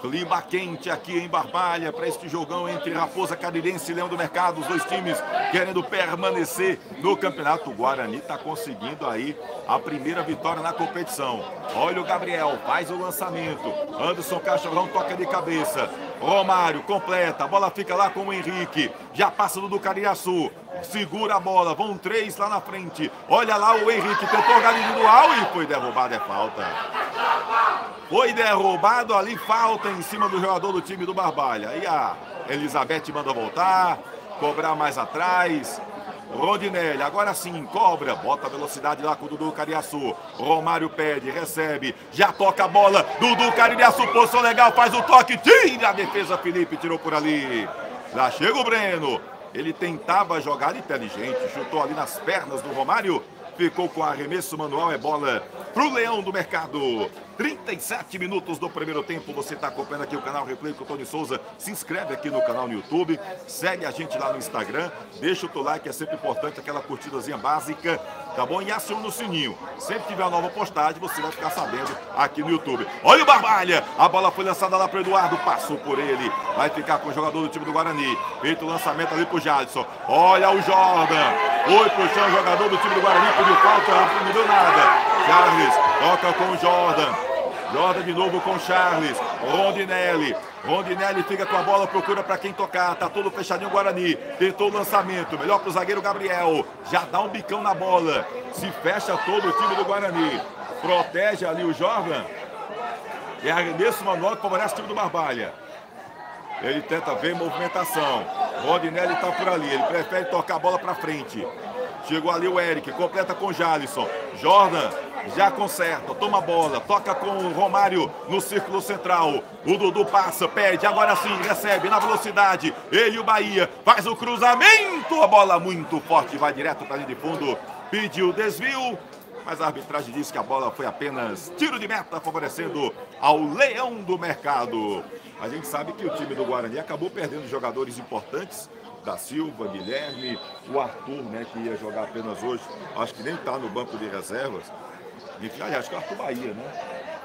Clima quente aqui em Barbalha para este jogão entre Raposa Carirense e Leão do Mercado. Os dois times querendo permanecer no campeonato. O Guarani está conseguindo aí a primeira vitória na competição. Olha o Gabriel, faz o lançamento. Anderson Cachorrão toca de cabeça. Romário completa, a bola fica lá com o Henrique. Já passa do Cariaçu. Segura a bola, vão 3 lá na frente. Olha lá o Henrique, tentou jogar individual e foi derrubado, é falta. Foi derrubado ali, falta em cima do jogador do time do Barbalha. Aí a Elizabeth manda voltar, cobrar mais atrás. Rondinelli, agora sim, cobra, bota a velocidade lá com o Dudu Cariaçu. Romário pede, recebe, já toca a bola. Dudu Cariaçu, posição legal, faz o toque, tira a defesa, Felipe tirou por ali. Já chega o Breno. Ele tentava jogar inteligente, chutou ali nas pernas do Romário. Ficou com arremesso manual, é bola pro Leão do Mercado. 37 minutos do primeiro tempo, você está acompanhando aqui o canal Replay com o Tony Souza. Se inscreve aqui no canal no YouTube, segue a gente lá no Instagram, deixa o teu like, é sempre importante, aquela curtidazinha básica, tá bom? E aciona o sininho. Sempre que tiver uma nova postagem, você vai ficar sabendo aqui no YouTube. Olha o Barbalha, a bola foi lançada lá pro Eduardo, passou por ele, vai ficar com o jogador do time do Guarani. Feito o lançamento ali pro Jadson. Olha o Jordan, foi pro chão o jogador do time do Guarani, pediu falta, não deu nada. Charles toca com o Jordan. Jordan de novo com Charles. Rondinelli. Rondinelli fica com a bola, procura para quem tocar. Tá todo fechadinho o Guarani. Tentou o lançamento. Melhor pro zagueiro Gabriel. Já dá um bicão na bola. Se fecha todo o time do Guarani. Protege ali o Jordan. É arremesso manual que favorece o time do Barbalha. Ele tenta ver movimentação. Rondinelli tá por ali. Ele prefere tocar a bola para frente. Chegou ali o Eric, completa com o Jalisson. Jordan já conserta, toma a bola, toca com o Romário no círculo central. O Dudu passa, pede, agora sim, recebe na velocidade. Ele e o Bahia faz o cruzamento. A bola muito forte, vai direto para a linha de fundo. Pediu desvio, mas a arbitragem disse que a bola foi apenas tiro de meta, favorecendo ao Leão do Mercado. A gente sabe que o time do Guarani acabou perdendo jogadores importantes. Da Silva, Guilherme, o Arthur, né, que ia jogar apenas hoje, acho que nem está no banco de reservas. Enfim, aliás, acho que é o Arthur Bahia, né?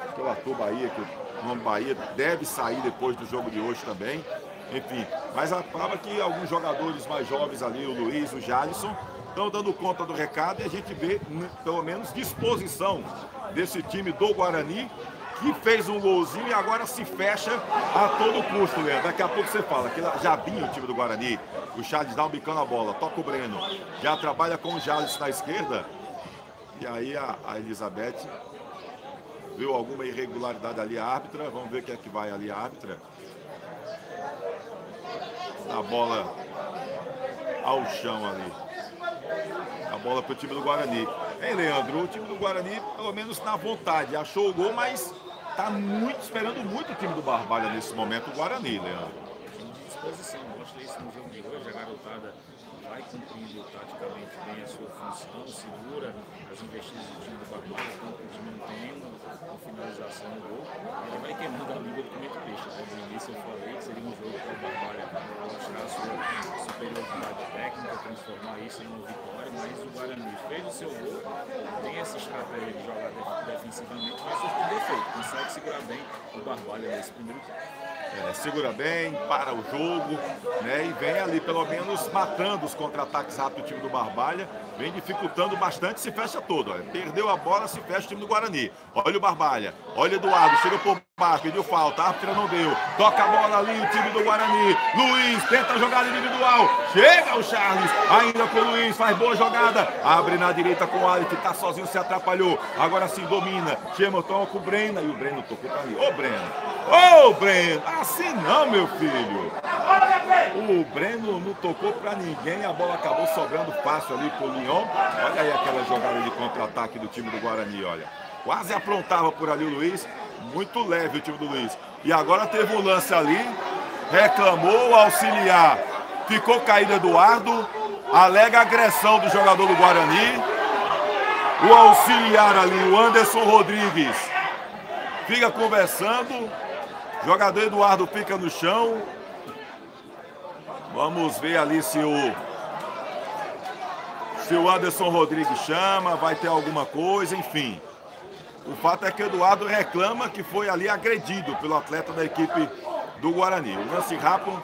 Acho que é o Arthur Bahia, que o nome Bahia deve sair depois do jogo de hoje também. Enfim, mas a prova que alguns jogadores mais jovens ali, o Luiz, o Jalisson, estão dando conta do recado e a gente vê, pelo menos, disposição desse time do Guarani, que fez um golzinho e agora se fecha a todo custo, Leandro. Daqui a pouco você fala que já vinha o time do Guarani. O Charles dá um bicão na bola, toca o Breno. Já trabalha com o Charles na esquerda. E aí a Elizabeth viu alguma irregularidade ali, a árbitra. Vamos ver o que é que vai ali a árbitra. A bola ao chão ali. A bola para o time do Guarani. Hein, Leandro? O time do Guarani, pelo menos na vontade, achou o gol, mas está esperando muito o time do Barbalha nesse momento, o Guarani, Leandro. De disposição, mostra isso no jogo de hoje. A garotada vai cumprindo taticamente bem a sua função, segura as investidas do time do Barbalha, tanto que o time não tem nenhuma finalização no gol. Ele vai queimando a língua do Cometa Peixe. No início eu falei que seria um jogo para o Barbalha mostrar a sua superioridade técnica, transformar isso em uma vitória, mas o Guarani fez o seu gol, tem essa estratégia de jogar defensivamente, mas surpreende efeito, consegue segurar bem o Barbalha nesse primeiro tempo. Segura bem, para o jogo, né? E vem ali pelo menos matando os contra-ataques rápidos do time do Barbalha, vem dificultando bastante, se fecha todo. Olha. Perdeu a bola, se fecha o time do Guarani. Olha o Barbalha, olha o Eduardo, chega por baixo, pediu falta, a árbitra não deu, toca a bola ali, o time do Guarani. Luiz tenta jogar individual, chega o Charles, ainda com o Luiz, faz boa jogada, abre na direita com o Ali, que tá sozinho, se atrapalhou, agora sim domina, chama com o Breno, e o Breno tocou pra ali. Ô Breno, assim não, meu filho. O Breno não tocou pra ninguém, a bola acabou sobrando fácil ali pro Lyon. Olha aí aquela jogada de contra-ataque do time do Guarani, olha. Quase aprontava por ali o Luiz, muito leve o time do Luiz. E agora teve um lance ali, reclamou o auxiliar, ficou caído Eduardo, alega agressão do jogador do Guarani. O auxiliar ali, o Anderson Rodrigues, fica conversando, o jogador Eduardo fica no chão. Vamos ver ali se o Anderson Rodrigues chama, vai ter alguma coisa, enfim. O fato é que o Eduardo reclama que foi ali agredido pelo atleta da equipe do Guarani. O lance rápido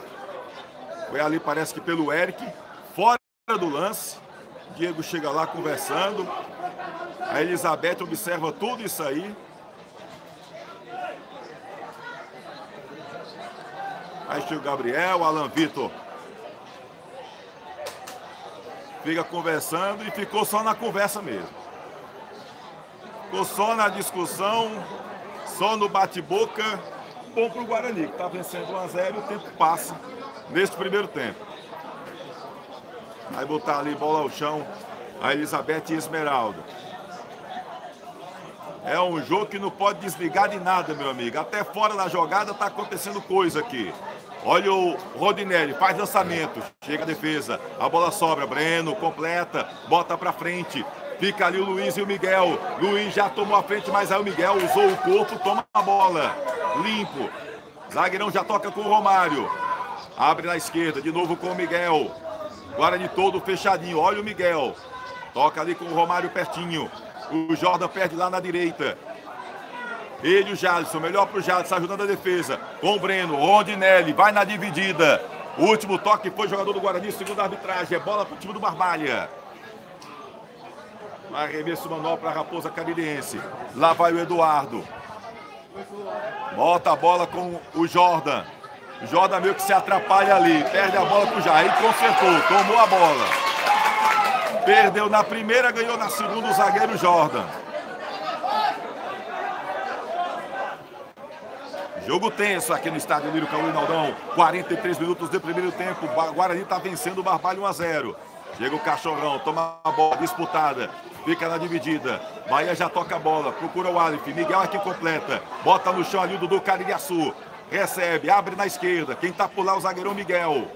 foi ali, parece que pelo Eric, fora do lance. Diego chega lá conversando. A Elizabeth observa tudo isso aí. Aí chega o Gabriel, o Alan Vitor fica conversando e ficou só na conversa mesmo. Ficou só na discussão, só no bate-boca. Bom para o Guarani, que está vencendo 1-0 e o tempo passa neste primeiro tempo. Vai botar ali bola ao chão a Elizabeth e Esmeralda. É um jogo que não pode desligar de nada, meu amigo. Até fora da jogada está acontecendo coisa aqui. Olha o Rodinelli, faz lançamento, chega a defesa, a bola sobra, Breno completa, bota pra frente, fica ali o Luiz e o Miguel. Luiz já tomou a frente, mas aí o Miguel usou o corpo, toma a bola, limpo. Zagueirão já toca com o Romário, abre na esquerda, de novo com o Miguel. Guarani todo fechadinho, olha o Miguel, toca ali com o Romário pertinho. O Jordan perde lá na direita. Ele, o Jadson, melhor pro Jadson, ajudando a defesa. Com o Breno, Rondinelli, vai na dividida. O último toque foi jogador do Guarani, segunda arbitragem. É bola pro time do Barbalha. Arremesso manual para a Raposa Caririense. Lá vai o Eduardo. Bota a bola com o Jordan. O Jordan meio que se atrapalha ali. Perde a bola pro Jair, consertou, tomou a bola. Perdeu na primeira, ganhou na segunda o zagueiro Jordan. Jogo tenso aqui no estádio Lírio Caluinaldão. 43 minutos de primeiro tempo. O Guarani está vencendo o Barbalho 1-0. Chega o Cachorrão, toma a bola disputada. Fica na dividida. Bahia já toca a bola. Procura o Alif. Miguel aqui completa. Bota no chão ali o Dudu Caririaçu. Recebe, abre na esquerda. Quem tá por lá é o zagueirão Miguel.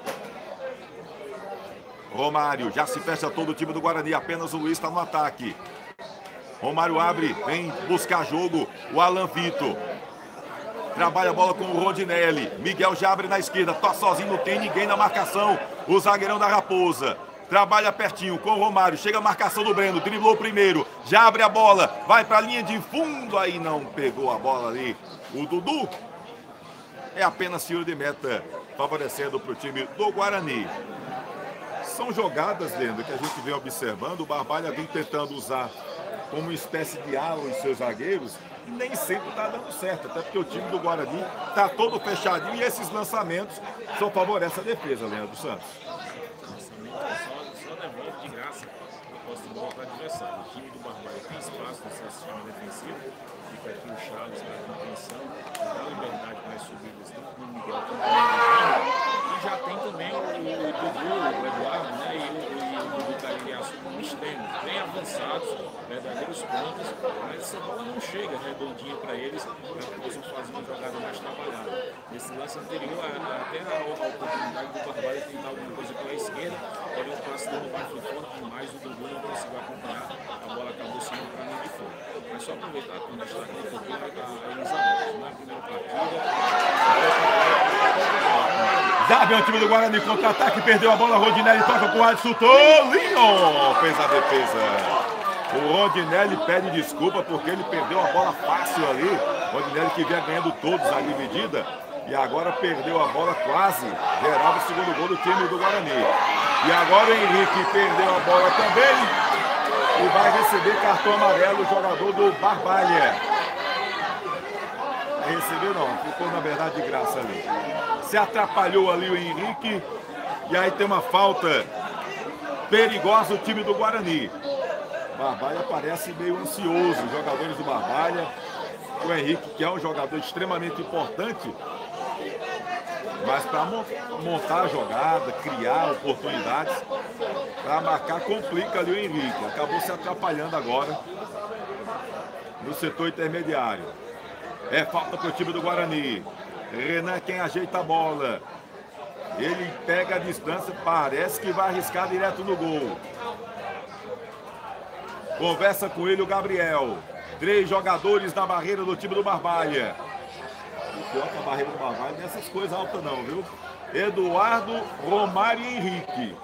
Romário, já se fecha todo o time do Guarani. Apenas o Luiz está no ataque. Romário abre, vem buscar jogo. O Alan Vitor. Trabalha a bola com o Rondinelli. Miguel já abre na esquerda. Tá sozinho, não tem ninguém na marcação. O zagueirão da Raposa. Trabalha pertinho com o Romário. Chega a marcação do Breno. Driblou primeiro. Já abre a bola. Vai para a linha de fundo. Aí não pegou a bola ali. O Dudu. É apenas tiro de meta. Favorecendo para o time do Guarani. São jogadas, Leandro, que a gente vem observando. O Barbalha vem tentando usar como uma espécie de ala os seus zagueiros. Nem sempre está dando certo, até porque o time do Guarani está todo fechadinho e esses lançamentos só favorecem a defesa, Leandro Santos. Só devolve de graça a posse de bola para o adversário. O time do Barbalha tem espaço no seu sistema defensivo, fica aqui o Charles para a contenção, dá liberdade para as subidas tanto no Miguel quanto no e já tem também o Dudu, o Eduardo, né, e o Dudu Caririaçu como extremos, bem avançados, verdadeiros pontos, mas essa bola não chega redondinha para eles, para que possam fazer uma jogada mais trabalhada. Nesse lance anterior, até a oportunidade do Barbalha tentar alguma coisa pela esquerda, ele um passe dando baixo forte demais, o Dudu não conseguiu acompanhar, a bola acabou saindo para mim de fora. Mas só aproveitar quando está aqui, porque vai estar a Elizabeth na primeira partida. Já vem o time do Guarani, contra-ataque, perdeu a bola, Rondinelli toca com o Adson, Tolinho fez a defesa. O Rondinelli pede desculpa porque ele perdeu a bola fácil ali. Rondinelli que vinha ganhando todos a dividida e agora perdeu a bola quase. Gerava o segundo gol do time do Guarani. E agora o Henrique perdeu a bola também e vai receber cartão amarelo o jogador do Barbalha. Recebeu não, ficou na verdade de graça ali. Se atrapalhou ali o Henrique e aí tem uma falta perigosa o time do Guarani. Barbalha parece meio ansioso, os jogadores do Barbalha. O Henrique, que é um jogador extremamente importante, mas para montar a jogada, criar oportunidades, para marcar complica ali o Henrique. Acabou se atrapalhando agora no setor intermediário. É falta para o time do Guarani. Renan quem ajeita a bola. Ele pega a distância, parece que vai arriscar direto no gol. Conversa com ele o Gabriel. 3 jogadores na barreira do time do Barbalha. O pior que a barreira do Barbalha não é essas coisas altas não, viu? Eduardo, Romário e Henrique.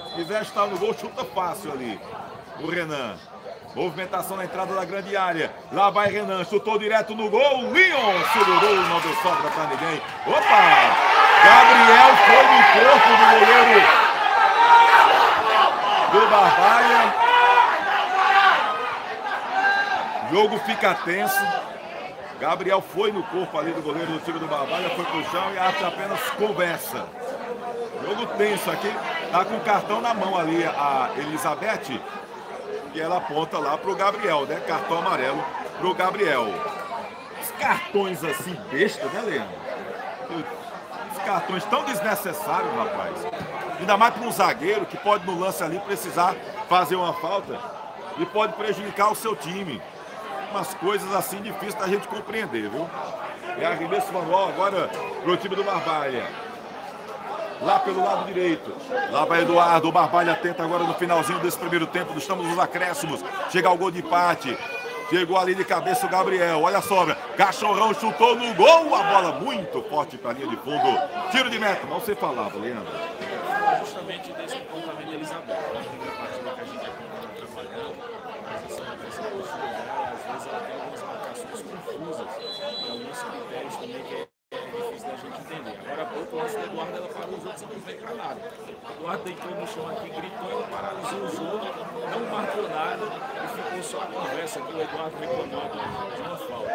Se quiser estar no gol, chuta fácil ali. O Renan. Movimentação na entrada da grande área. Lá vai Renan, chutou direto no gol. Leon segurou, não deu sobra pra ninguém. Opa! Gabriel foi no corpo do goleiro do Barbalha. O jogo fica tenso. Gabriel foi no corpo ali do goleiro do time do Barbalha, foi pro chão e a arte apenas conversa. Jogo tenso aqui. Tá com o cartão na mão ali a Elizabeth. E ela aponta lá pro Gabriel, né? Cartão amarelo pro Gabriel. Os cartões assim besta, né, Leandro? Os cartões tão desnecessários, rapaz. Ainda mais para um zagueiro que pode no lance ali precisar fazer uma falta e pode prejudicar o seu time. Umas coisas assim difíceis da gente compreender, viu? É arremesso manual agora pro time do Barbalha. Lá pelo lado direito. Lá vai Eduardo. O Barbalha tenta agora no finalzinho desse primeiro tempo. Estamos nos acréscimos. Chega o gol de empate. Chegou ali de cabeça o Gabriel. Olha a sobra. Cachorrão chutou no gol. A bola muito forte para a linha de fundo. Tiro de meta. Mal você falava, Leandro. Justamente desse comportamento de Elizabeth. Na primeira partida que a gente acompanha trabalhando, mas essa postura dela, às vezes ela tem algumas marcações confusas. E alguns critérios também que é difícil da gente entender. Agora, há pouco, o lance do Eduardo, ela parou os outros e não fez pra nada. O Eduardo deitou no chão aqui, gritou, ela paralisou o jogo, não marcou nada e ficou só a conversa que o Eduardo reclamando de uma falta.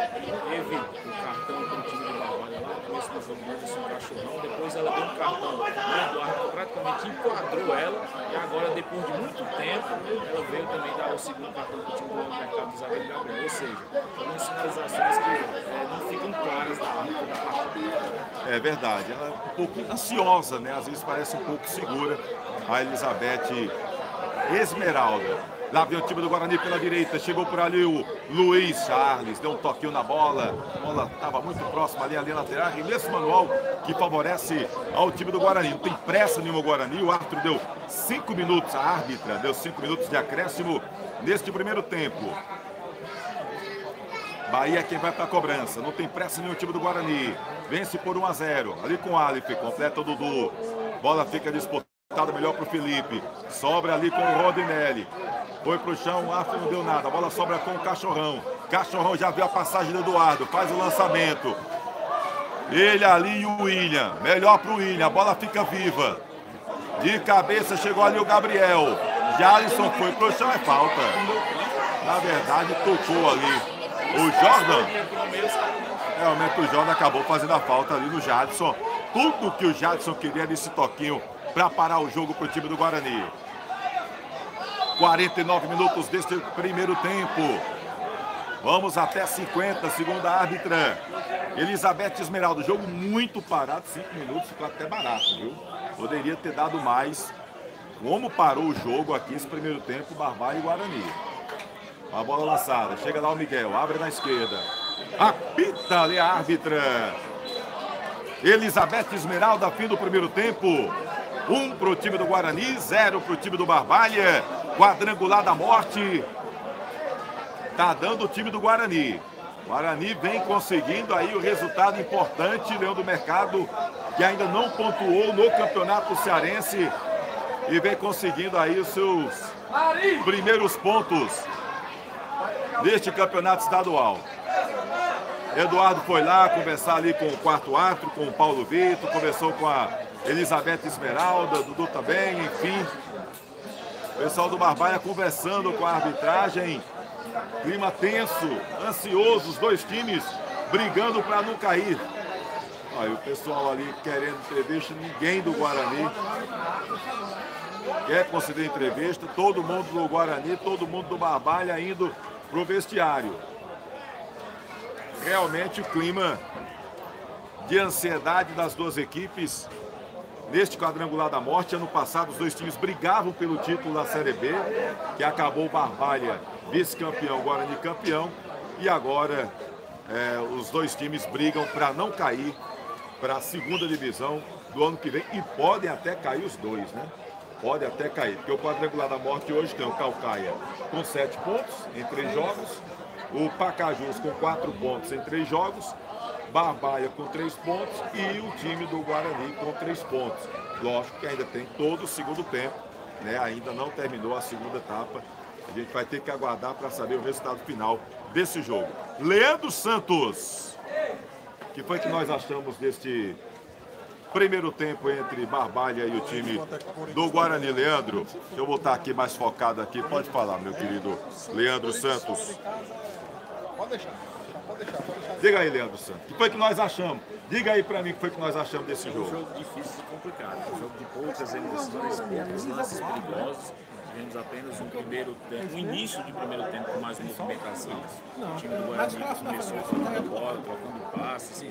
Teve o cartão para o time do Barbalha lá no começo do jogo, deu um cachorrão, depois ela deu um cartão no Eduardo, que praticamente enquadrou ela, e agora, depois de muito tempo, ela veio também dar o segundo cartão para o time do mercado do zagueiro Gabriel. Ou seja, algumas sinalizações que não ficam claras da partida. É verdade, ela é um pouco ansiosa, né? Às vezes parece um pouco segura a Elizabeth Esmeralda. Lá vem o time do Guarani pela direita, chegou por ali o Luiz Charles, deu um toquinho na bola, a bola estava muito próxima ali, lateral, arremesso manual que favorece ao time do Guarani. Não tem pressa nenhuma o Guarani, o árbitro deu 5 minutos, a árbitra deu 5 minutos de acréscimo neste primeiro tempo. Bahia é quem vai para a cobrança, não tem pressa nenhum o time do Guarani, vence por 1-0, ali com o Alif, completa o Dudu, bola fica disputada melhor para o Felipe, sobra ali com o Rodinelli, foi para o chão, o Alif não deu nada, a bola sobra com o Cachorrão, Cachorrão já viu a passagem do Eduardo, faz o lançamento, ele ali e o William, melhor para o William, a bola fica viva, de cabeça chegou ali o Gabriel, Jalisson foi para o chão, é falta, na verdade tocou ali. O Jordan, realmente o Jordan acabou fazendo a falta ali no Jadson. Tudo que o Jadson queria nesse toquinho para parar o jogo para o time do Guarani. 49 minutos deste primeiro tempo. Vamos até 50, segundo a árbitra Elizabeth Esmeralda. Jogo muito parado, 5 minutos, ficou até barato, viu? Poderia ter dado mais. Como parou o jogo aqui esse primeiro tempo, Barbalha e Guarani. A bola lançada, chega lá o Miguel, abre na esquerda. Apita ali a árbitra Elizabeth Esmeralda, fim do primeiro tempo. 1 para o time do Guarani, 0 para o time do Barbalha. Quadrangular da morte. Tá dando o time do Guarani. Guarani vem conseguindo aí o resultado importante, Leão do Mercado, que ainda não pontuou no Campeonato Cearense. E vem conseguindo aí os seus primeiros pontos neste campeonato estadual. Eduardo foi lá conversar ali com o quarto árbitro, com o Paulo Vitor, conversou com a Elizabeth Esmeralda, Dudu também, enfim. O pessoal do Barbalha conversando com a arbitragem. Clima tenso, ansioso, os dois times brigando para não cair. Olha, o pessoal ali querendo entrevista, ninguém do Guarani quer conceder entrevista, todo mundo do Guarani, todo mundo do Barbalha indo pro vestiário. Realmente o clima de ansiedade das duas equipes neste quadrangular da morte. Ano passado os dois times brigavam pelo título da Série B, que acabou o Barbalha vice-campeão, Guarani campeão, e agora os dois times brigam para não cair para a segunda divisão do ano que vem e podem até cair os dois, né? Pode até cair, porque o quadrangular da morte hoje tem o Caucaia com 7 pontos em 3 jogos, o Pacajus com 4 pontos em 3 jogos, Barbalha com 3 pontos e o time do Guarani com 3 pontos. Lógico que ainda tem todo o segundo tempo, né? Ainda não terminou a segunda etapa. A gente vai ter que aguardar para saber o resultado final desse jogo. Leandro Santos, o que foi que nós achamos deste primeiro tempo entre Barbalha e o time do Guarani? Leandro, deixa eu voltar aqui mais focado aqui. Pode falar, meu querido Leandro Santos. Pode deixar. Diga aí, Leandro Santos, o que foi que nós achamos? Diga aí pra mim o que foi que nós achamos desse Um jogo. jogo difícil e complicado, um jogo de poucas emoções, poucos lances perigosos. Tivemos apenas um início de primeiro tempo com mais movimentação. O time do Guarani começou trocando a bola, trocando passes,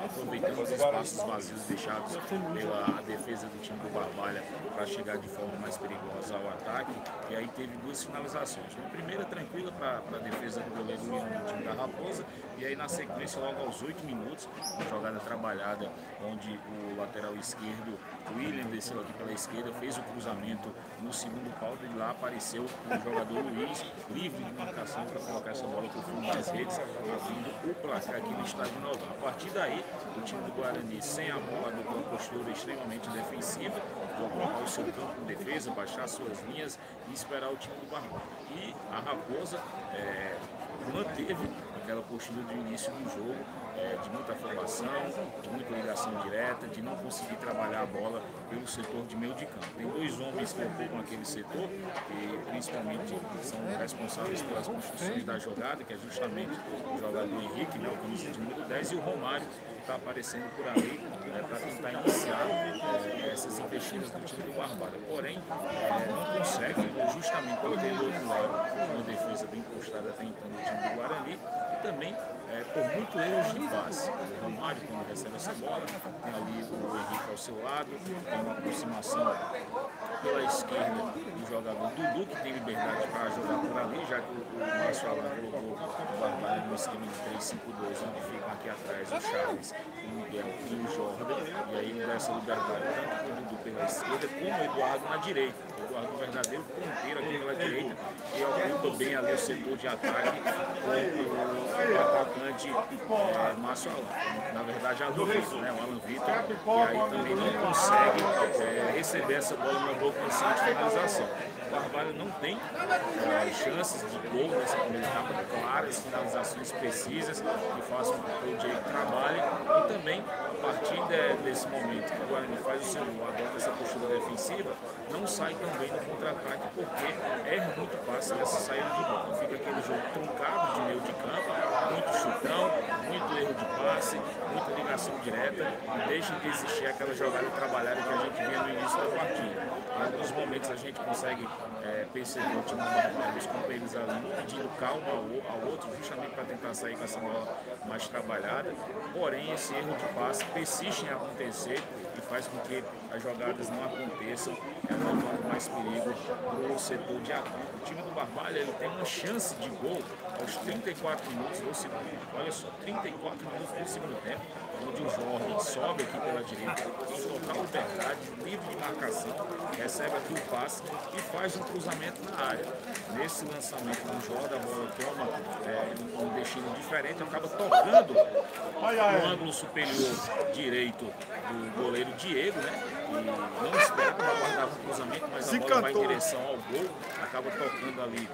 aproveitando os espaços vazios deixados pela defesa do time do Barbalha para chegar de forma mais perigosa ao ataque. E aí teve 2 finalizações. Uma primeira tranquila para a defesa do goleiro do time da Raposa, e aí na sequência, logo aos 8 minutos, uma jogada trabalhada onde o lateral esquerdo, o William, desceu aqui pela esquerda, fez o cruzamento no segundo pau, e lá apareceu o jogador Luiz, livre de marcação para colocar essa bola para o fundo das redes, abrindo o placar aqui no estádio Nova. A partir daí, o time do Guarani, sem a bola, adotou uma postura extremamente defensiva, vou colocar o seu campo em defesa, baixar suas linhas e esperar o time do Barbalha. E a Raposa manteve aquela postura do início do jogo, de muita formação, de muita ligação direta, de não conseguir trabalhar a bola pelo setor de meio de campo. Tem 2 homens que ocupam aquele setor e principalmente são responsáveis pelas construções da jogada, que é justamente o jogador Henrique, né, o camisa de número 10, e o Romário, que está aparecendo por ali para tentar iniciar essas investidas do time do Barbalha. Porém, não consegue, justamente por ter do outro lado uma defesa bem postada tentando o time do Guarani, e também por muito erros de passe. O Romário, quando recebe essa bola, tem ali o Henrique ao seu lado, tem uma aproximação pela esquerda do jogador Dudu, que tem liberdade para jogar por ali, já que o Márcio Alan colocou o Barbalha no esquema de 3-5-2, onde ficam aqui atrás o Charles, o Miguel e o Jordan, e aí ele dá essa liberdade tanto para o Dudu pela esquerda, como o Eduardo na direita. O Eduardo, um verdadeiro ponteiro aqui pela direita, e ocupa bem ali o setor de ataque com o atacante Márcio Alan. Na verdade, Alan Vitor, né? O Alan Vitor, que aí também não consegue receber essa bola numa boa condição de finalização. O Barbalha não tem chances de gol nessa primeira etapa, claras, finalizações precisas que façam com que o Diego trabalhe, e também a partir desse momento que o Guarani faz o seu gol, adota essa postura defensiva, não sai também no contra-ataque porque erra muito passe nessa saída de bola. Fica aquele jogo truncado de meio de campo, muito chutão, muito erro de passe, muita ligação direta, e deixa de existir aquela jogada trabalhada que a gente via no início da partida. Em alguns momentos a gente consegue perceber o time do Barbalha, os companheiros ali pedindo calma ao outro, justamente para tentar sair com essa bola mais trabalhada. Porém, esse erro de passe persiste em acontecer e faz com que as jogadas não aconteçam, levando mais perigo para o setor de ataque. O time do Barbalha ele tem uma chance de gol aos 34 minutos do segundo tempo. Olha só, 34 minutos do segundo tempo, onde o Jorge sobe aqui pela direita, em total liberdade, livre de marcação, recebe aqui o passe e faz um cruzamento na área. Nesse lançamento do Jorge, a bola toma um destino diferente, acaba tocando no ângulo superior direito do goleiro Diego, né? E não esperava guardar o cruzamento, mas a bola vai em direção ao gol, acaba tocando ali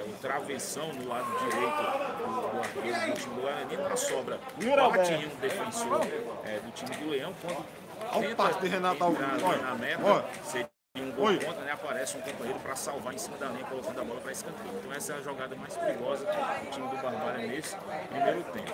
o travessão no lado direito do arqueiro do time do Guarani, para sobra bate em um defensor do time do Leão, quando tenta entrar na meta, seria um gol contra, né? Aparece um companheiro para salvar em cima da linha, colocando a bola para escanteio. Então essa é a jogada mais perigosa do time do Barbalha nesse primeiro tempo.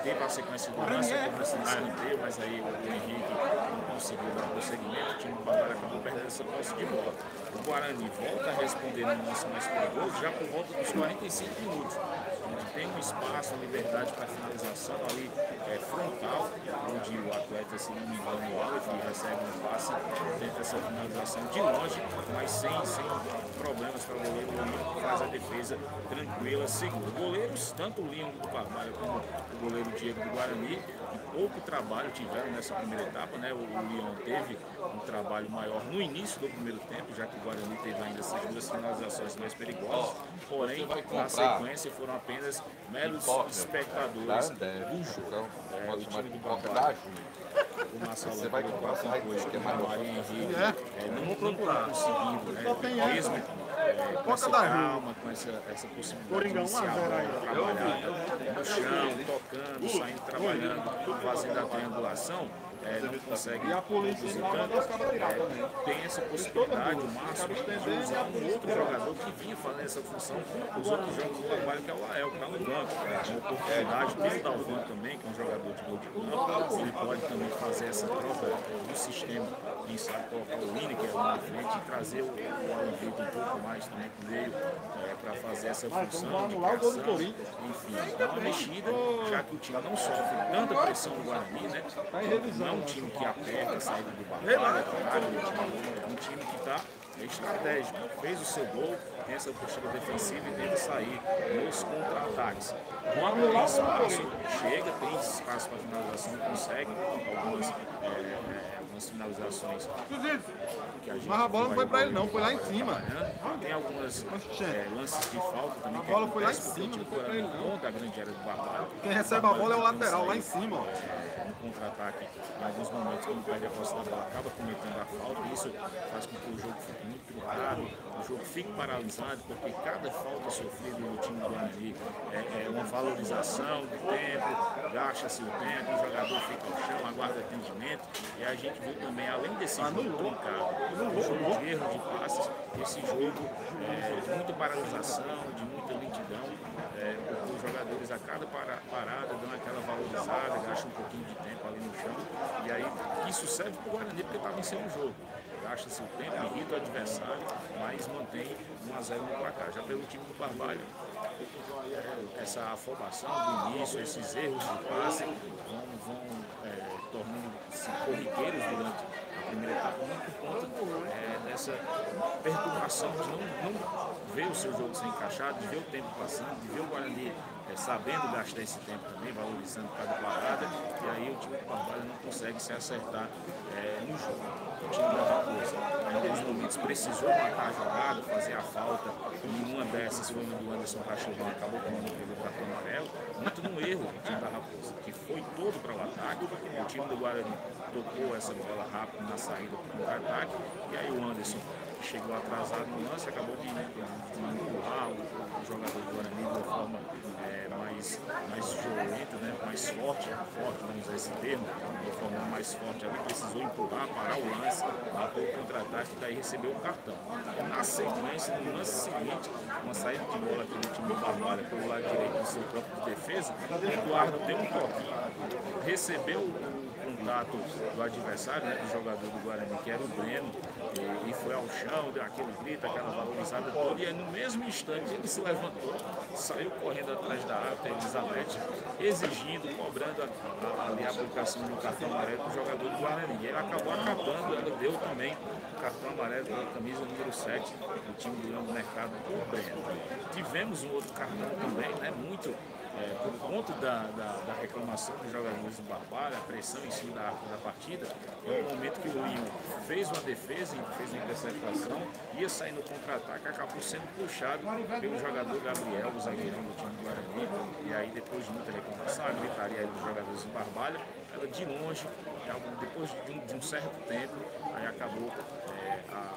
Teve a sequência do lance, a cobrança de escanteio, mas aí o Henrique não conseguiu dar prosseguimento, o time do Barbalha acabou perdendo essa posse de bola. O Guarani volta a responder no lance mais perigoso já por volta dos 45 minutos, onde tem um espaço, uma liberdade para finalização ali frontal, onde o atleta, se não me engano, o Aleph recebe um passe dentro dessa finalização de longe, mas sem problemas para o goleiro. O Leão faz a defesa tranquila, segura. Goleiros, tanto o Leão do Barbalha como o goleiro Diego do Guarani, pouco trabalho tiveram nessa primeira etapa, né? O Leão teve um trabalho maior no início do primeiro tempo, já que o Guarani teve ainda essas duas finalizações mais perigosas, porém, na sequência foram apenas meros espectadores do jogo. O time do Barbalha, o Marcelo Você vai comprar essa coisa que o Maria Henrique não conseguindo, né? Mesmo com essa calma, com essa possibilidade de iniciar trabalhada no chão, tocando, saindo trabalhando, fazendo a triangulação, não consegue produzir tanto, tem essa possibilidade, o máximo, de usar um outro jogador que vinha fazendo essa função nos outros jogos do trabalho, que é o Lael, que está no banco. É uma oportunidade, tem o Dalvan também, que é um jogador de gol de campo, ele pode também fazer essa troca do sistema, quem sabe colocar o Lineker lá na frente e trazer o Alenvito um pouco mais também que veio para fazer essa função de criação, enfim, dá uma mexida, já que o time não sofre tanta pressão do Guarani, né? Não é um time que aperta a saída do Barbalha, é um time que está estratégico, fez o seu gol, tem essa postura defensiva e tenta sair nos contra-ataques. Quando tem espaço, chega, tem espaço para finalização, consegue algumas finalizações que a gente. Mas a bola não foi para ele não, foi lá em cima. Tem algumas lances de falta também. A bola foi lá em cima, não foi para ele não. Da grande área do Barbalha. Quem recebe a bola é o lateral, lá em cima. No contra-ataque, em alguns momentos, quando perde a posse da bola, acaba cometendo a falta, e isso faz com que o jogo fique muito truncado, o jogo fique paralisado, porque cada falta sofrida no time do Guarani é uma valorização do tempo, gasta-se o tempo, o jogador fica ao chão, aguarda atendimento, e a gente viu também, além desse jogo truncado, um jogo de erro de passes, esse jogo de muita paralisação, de muita lentidão, porque os jogadores a cada parada dão aquela valorizada, gastam um pouquinho de tempo ali no chão, e aí isso serve para o Guarani porque está vencendo o jogo. Gasta-se o tempo, irrita o adversário, mas mantém 1 a 0 no placar. Já pelo time do Barbalha, essa afobação do início, esses erros de passe vão tornando-se corriqueiros durante a primeira etapa, muito por conta dessa perturbação de não ver o seu jogo ser encaixado, de ver o tempo passando, de ver o Guarani sabendo gastar esse tempo também, valorizando cada parada, e aí o time do Barbalha não consegue se acertar no jogo. O time da Raposa, em alguns momentos, precisou matar a jogada, fazer a falta, e uma dessas foi uma do Anderson Cachorrão, acabou tomando pelo cartão amarelo, muito no erro do time da Raposa, que foi todo para o ataque. O time do Guarani tocou essa bola rápido na saída para o contra-ataque, e aí o Anderson chegou atrasado no lance, acabou de empurrar o jogador do Guarani de uma forma mais violenta, né? Mais forte, vamos usar esse termo, de uma forma mais forte. Ali precisou empurrar, parar o lance, matou o contra-ataque e daí recebeu o cartão. Na sequência, no lance seguinte, uma saída de bola aqui do time do Barbalha pelo lado direito do seu campo de defesa, o Eduardo deu um toque, recebeu o contato do adversário, né, do jogador do Guarani, que era o Breno, e foi ao chão, deu aquele grito, aquela valorizada toda, e aí, no mesmo instante ele se levantou, saiu correndo atrás da árbitra Elizabeth, exigindo, cobrando ali a aplicação do cartão amarelo do jogador do Guarani. E ele acabou acabando, ela deu também o cartão amarelo pela camisa número 7 do time do Leão do Mercado, o Breno. Tivemos um outro cartão também, né, muito por conta da reclamação dos jogadores do Barbalha, a pressão em cima da partida, em um momento que o Leão fez uma defesa, fez uma interceptação, ia sair no contra-ataque, acabou sendo puxado pelo jogador Gabriel, o zagueirão do time do Guarani, e aí depois de muita reclamação, a gritaria aí dos jogadores do Barbalha, ela de longe, depois de um certo tempo, aí acabou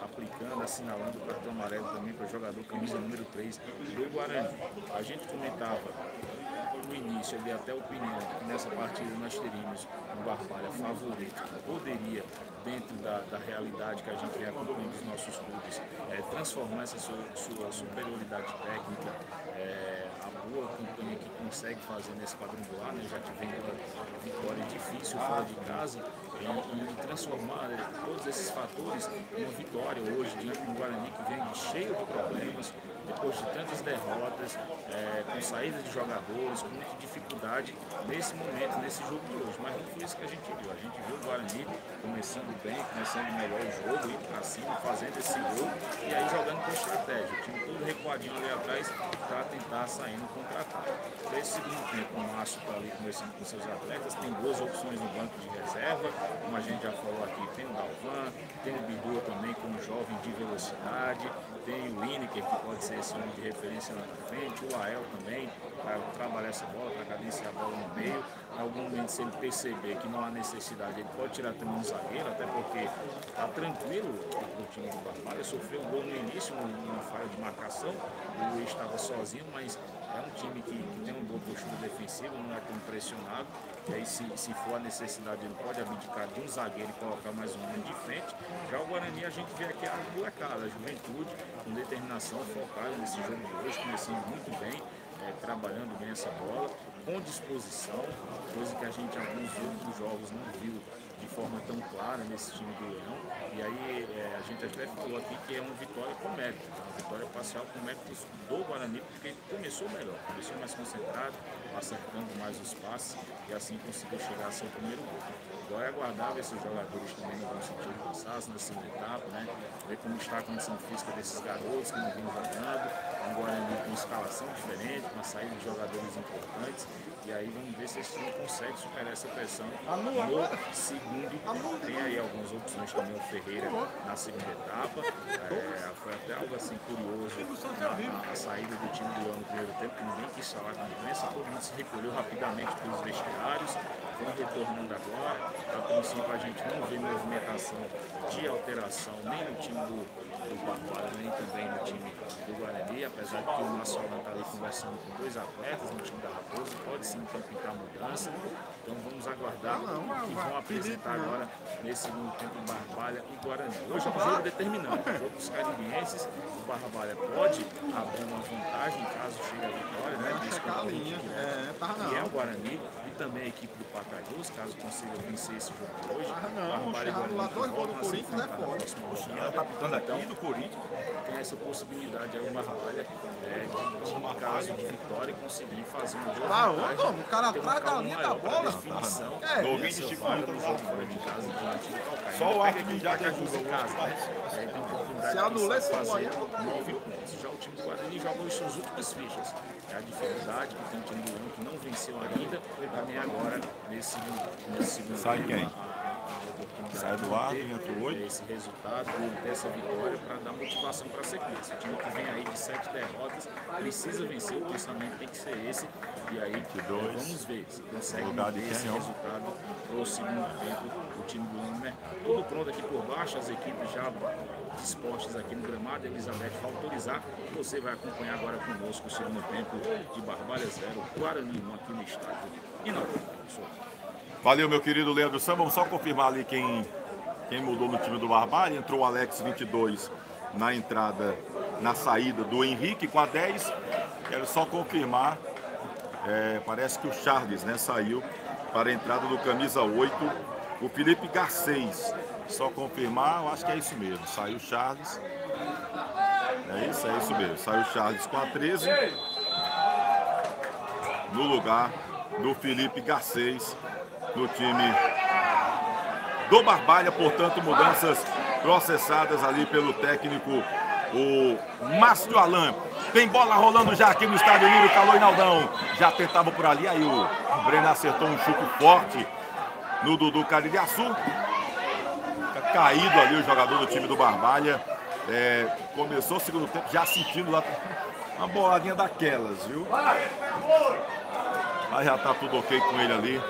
aplicando, assinalando o cartão amarelo também para o jogador camisa número 3 do Guarani. A gente comentava no início, ali até a opinião, que nessa partida nós teríamos um Barbalha favorito, que poderia, dentro da realidade que a gente vem acompanhando dos nossos clubes, transformar essa sua superioridade técnica, a boa campanha que consegue fazer nesse quadrangular, né, já que vem uma vitória difícil fora de casa, em transformar todos esses fatores em uma vitória hoje diante do Guarani, que vem cheio de problemas, depois de tantas derrotas, com saída de jogadores, com muita dificuldade nesse momento, nesse jogo de hoje. Mas não foi isso que a gente viu. A gente viu o Guarani começando bem, começando melhor o jogo, indo para cima, fazendo esse gol e aí jogando com estratégia. O time todo recuadinho ali atrás para tentar sair no contra-ataque. Nesse segundo tempo, o Márcio está ali conversando com seus atletas, tem boas opções no banco de reserva, como a gente já falou aqui, tem o Galvão, tem o Bidu também como jovem de velocidade, tem o Lineker, que pode ser esse homem de referência lá na frente, o Lael também, para trabalhar essa bola, para cadenciar a bola no meio. Em algum momento, se ele perceber que não há necessidade, ele pode tirar também um zagueiro, até porque está tranquilo o time do Barbalha, sofreu um gol no início, uma falha de marcação, o Luiz estava sozinho, mas é um time que tem uma boa postura defensiva, não é tão pressionado, e aí se for a necessidade, ele pode abdicar de um zagueiro e colocar mais um homem de frente. Já o Guarani, a gente vê aqui a molecada, a juventude, com determinação, focada nesse jogo de hoje, começando muito bem, trabalhando bem essa bola, com disposição, coisa que a gente em alguns outros jogos não viu de forma tão clara nesse time do Leão. E aí a gente até falou aqui que é uma vitória com mérito, uma vitória parcial com méritos do Guarani, porque começou melhor, começou mais concentrado, acertando mais os passes e assim conseguiu chegar ao seu primeiro gol. Agora é aguardável esses jogadores também não vão sentir o cansaço na segunda etapa, né? Ver como está a condição física desses garotos que não vinham jogando, um Guarani com escalação diferente, com a saída de jogadores importantes. E aí vamos ver se esse time consegue superar essa pressão no segundo. Tem aí algumas opções também, o Ferreira na segunda etapa. Foi até algo assim curioso a saída do time do Leão no primeiro tempo, que ninguém quis falar com a imprensa, todo mundo se recolheu rapidamente para os vestiários, foram retornando agora. A princípio a gente não vê movimentação de alteração nem no time do Barbalha, nem também no time do Guarani, apesar de que o Nacional está ali conversando com dois atletas no time da Raposa, pode sim pintar mudança. Então vamos aguardar o que vão apresentar agora nesse segundo tempo Barbalha e Guarani. Hoje é um jogo determinante, o jogo dos caribenses. O Barbalha pode abrir uma vantagem caso chegue a vitória, né? Que é o Guarani, e também a equipe do Pacajus, caso consiga vencer esse jogo de hoje. Barbalha e Guarani voltam a se enfrentar na próxima rodada. Capitão daqui do Corinthians. Tem essa possibilidade aí, o Barbalha, de caso de vitória, conseguir fazer um jogo. O cara atrás da linha da bola. Definição. Novinho de Chico Fora do jogo fora de casa diante do Calcaia. Só o Pega árbitro já que Pacajus ajuda em casa, né? Aí tem oportunidade Se anula esse de gol aí, fazer 9 pontos. Já o time do Guarani jogou as suas últimas fichas. É a dificuldade que tem o time do Leão, que não venceu ainda, também agora nesse segundo Sai quem? Sai Eduardo, entra o 8. esse resultado, ter essa vitória para dar motivação para a sequência. O time que vem aí de 7 derrotas precisa vencer, o pensamento tem que ser esse. E aí vamos ver se consegue manter esse resultado para o segundo tempo. O time do Leão, né? Tudo pronto aqui por baixo, as equipes já dispostas aqui no gramado. Elizabeth vai autorizar. Você vai acompanhar agora conosco o segundo tempo de Barbalha 0, Guarani 1 aqui no estádio. E não, Valeu, meu querido Leandro Sam. Vamos só confirmar ali quem mudou no time do Barbalha. Entrou o Alex 22 na entrada, na saída do Henrique com a 10. Quero só confirmar. Parece que o Charles, né, saiu para a entrada do camisa 8. O Felipe Garcês. Só confirmar, eu acho que é isso mesmo. Saiu o Charles. É isso mesmo. Saiu o Charles com a 13. No lugar do Felipe Garcês. No time do Barbalha, portanto, mudanças processadas ali pelo técnico, o Márcio Alain. Tem bola rolando já aqui no estádio Lírio Caloinaldão. Já tentava por ali, aí o Breno acertou um chute forte no Dudu Caririaçu. Fica caído ali o jogador do time do Barbalha. Começou o segundo tempo já sentindo lá uma boladinha daquelas, viu? Mas já tá tudo ok com ele ali.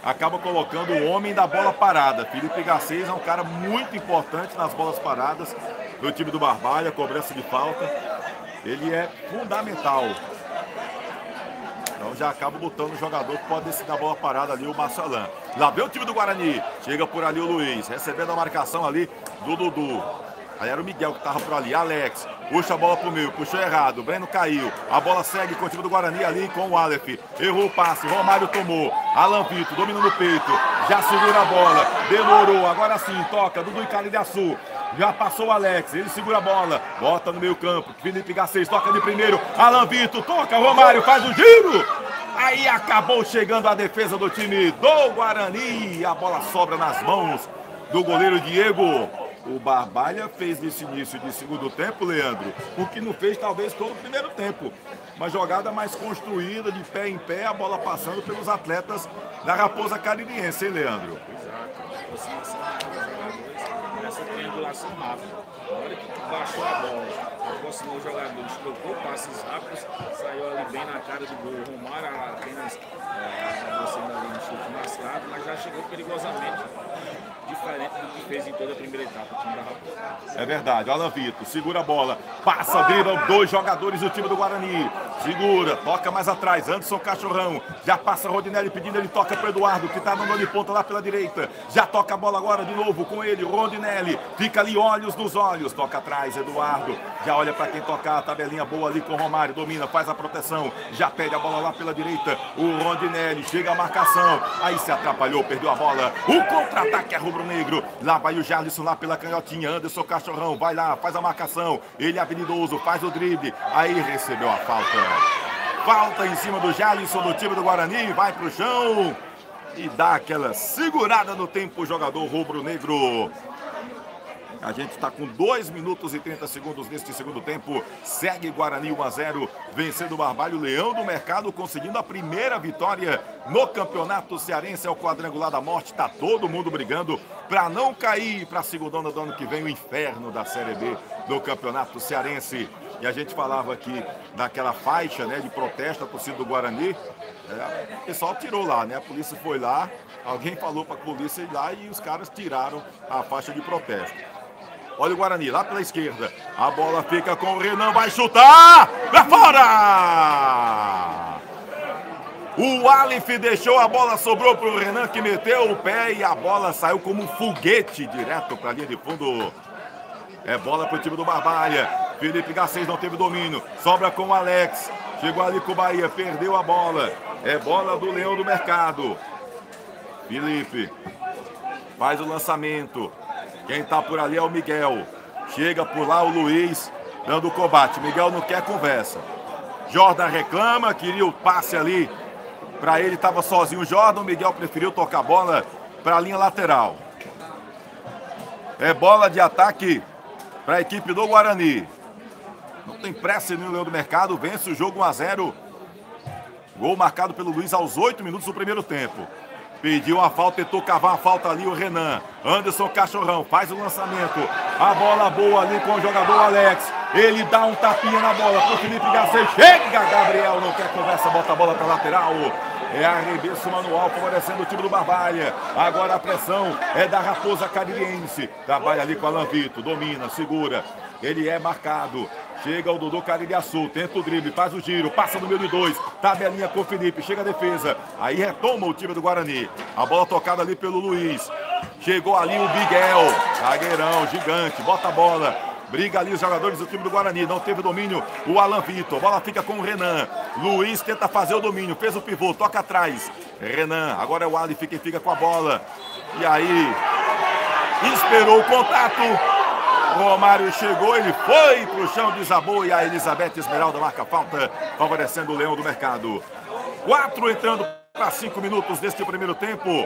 Acaba colocando o homem da bola parada. Felipe Garcês é um cara muito importante nas bolas paradas do time do Barbalha, cobrança de falta. Ele é fundamental. Então já acaba botando o jogador que pode decidir a bola parada ali, o Marcelan. Lá vem o time do Guarani. Chega por ali o Luiz, recebendo a marcação ali do Dudu. Aí era o Miguel que estava por ali. Alex puxa a bola pro meio, puxou errado. O Breno caiu. A bola segue com o time do Guarani ali com o Aleph. Errou o passe. Romário tomou. Alan Vitor domina no peito. Já segura a bola. Demorou. Agora sim, toca. Dudu e Caridiaçu. Já passou o Alex. Ele segura a bola. Bota no meio campo. Felipe Garcês toca de primeiro. Alan Vitor toca. Romário faz o giro. Aí acabou chegando a defesa do time do Guarani. A bola sobra nas mãos do goleiro Diego. O Barbalha fez nesse início de segundo tempo, Leandro, o que não fez talvez todo o primeiro tempo. Uma jogada mais construída, de pé em pé, a bola passando pelos atletas da Raposa Caririense, hein, Leandro? Exato. Essa triangulação rápida. Na hora que baixou a bola, aproximou os jogadores, trocou passes rápidos, saiu ali bem na cara do gol. O Romário apenas sendo ali no chute mascado, mas já chegou perigosamente. Diferente do que fez em toda a primeira etapa o time da Raposa. É verdade, Alan Vitor segura a bola, passa, dribla dois jogadores do time do Guarani, segura, toca mais atrás, Anderson Cachorrão, já passa Rodinelli pedindo, ele toca para o Eduardo, que está dando de ponta lá pela direita, já toca a bola agora de novo com ele, Rodinelli, fica ali olhos nos olhos, toca atrás, Eduardo, já olha para quem tocar, a tabelinha boa ali com o Romário, domina, faz a proteção, já pede a bola lá pela direita, o Rodinelli, chega a marcação, aí se atrapalhou, perdeu a bola, o contra-ataque é rubro-negro, lá vai o Jarlisson lá pela canhotinha, Anderson Cachorrão, vai lá, faz a marcação, ele é habilidoso, faz o drible, aí recebeu a falta em cima do Jarlisson do time do Guarani, vai pro chão e dá aquela segurada no tempo o jogador rubro-negro. A gente está com 2 minutos e 30 segundos neste segundo tempo. Segue Guarani 1-0, vencendo o Barbalho. Leão do Mercado conseguindo a primeira vitória no Campeonato Cearense. É o quadrangular da morte. Está todo mundo brigando para não cair para a segundona do ano que vem, o inferno da Série B do Campeonato Cearense. E a gente falava aqui daquela faixa, né, de protesto à torcida do Guarani. O pessoal tirou lá, né? A polícia foi lá, alguém falou para a polícia ir lá e os caras tiraram a faixa de protesto. Olha o Guarani lá pela esquerda. A bola fica com o Renan, vai chutar! Pra fora! O Aleph deixou a bola, sobrou pro Renan que meteu o pé e a bola saiu como um foguete direto pra linha de fundo. É bola pro time do Barbalha. Felipe Garcês não teve domínio. Sobra com o Alex. Chegou ali com o Bahia, perdeu a bola. É bola do Leão do Mercado. Felipe faz o lançamento. Quem tá por ali é o Miguel. Chega por lá o Luiz, dando o combate. Miguel não quer conversa. Jordan reclama, queria o passe ali. Para ele, estava sozinho o Jordan. O Miguel preferiu tocar a bola para a linha lateral. É bola de ataque para a equipe do Guarani. Não tem pressa no Leão do Mercado. Vence o jogo 1-0. Gol marcado pelo Luiz aos 8 minutos do primeiro tempo. Pediu uma falta, tentou cavar a falta ali o Renan. Anderson Cachorrão faz o lançamento. A bola boa ali com o jogador Alex. Ele dá um tapinha na bola pro Felipe Garcês. Chega, Gabriel, não quer conversa, bota a bola para lateral. É arremesso manual favorecendo o time do Barbalha. Agora a pressão é da Raposa Caririense. Trabalha ali com o Alan Vitor, domina, segura. Ele é marcado. Chega o Dudu Caridiaçu, tenta o drible, faz o giro, passa no meio de 2, tabelinha com o Felipe, chega a defesa, aí retoma o time do Guarani. A bola tocada ali pelo Luiz. Chegou ali o Miguel, zagueirão, gigante, bota a bola. Briga ali os jogadores do time do Guarani, não teve domínio o Alan Vitor, bola fica com o Renan. Luiz tenta fazer o domínio, fez o pivô, toca atrás. Renan, agora é o Aleph quem fica com a bola. E aí, esperou o contato. Romário chegou, ele foi pro chão, desabou e a Elizabeth Esmeralda marca falta, favorecendo o Leão do Mercado. 4 entrando para 5 minutos deste primeiro tempo.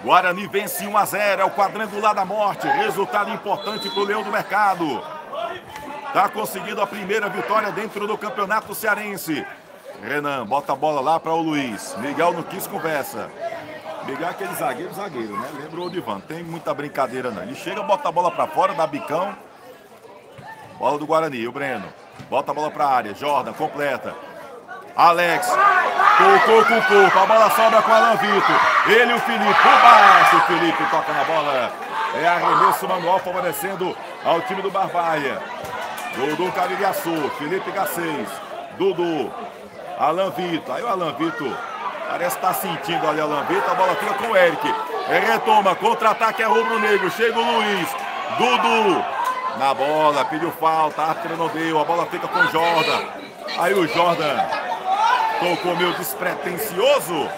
Guarani vence 1-0, é o quadrangular da morte, resultado importante para o Leão do Mercado. Está conseguindo a primeira vitória dentro do Campeonato Cearense. Renan bota a bola lá para o Luiz, Miguel não quis conversa. Miguel é aquele zagueiro, né? Lembrou o Divan, tem muita brincadeira não. Ele chega, bota a bola pra fora, dá bicão. Bola do Guarani, o Breno. Bota a bola pra área, Jordan, completa. Alex, tocou com o corpo, a bola sobra com o Alan Vitor. Ele e o Felipe, por baixo, o Felipe toca na bola. É arremesso manual favorecendo ao time do Barbalha. Dudu Caridiaçu, Felipe Garcês, Dudu, Alan Vitor. Aí o Alan Vitor parece estar sentindo ali a Alan Vitor, a bola fica com o Eric. Retoma, contra-ataque é rubro-negro, chega o Luiz, Dudu, na bola, pediu falta, a árbitra não deu, a bola fica com o Jordan. Aí o Jordan tocou meio despretensioso.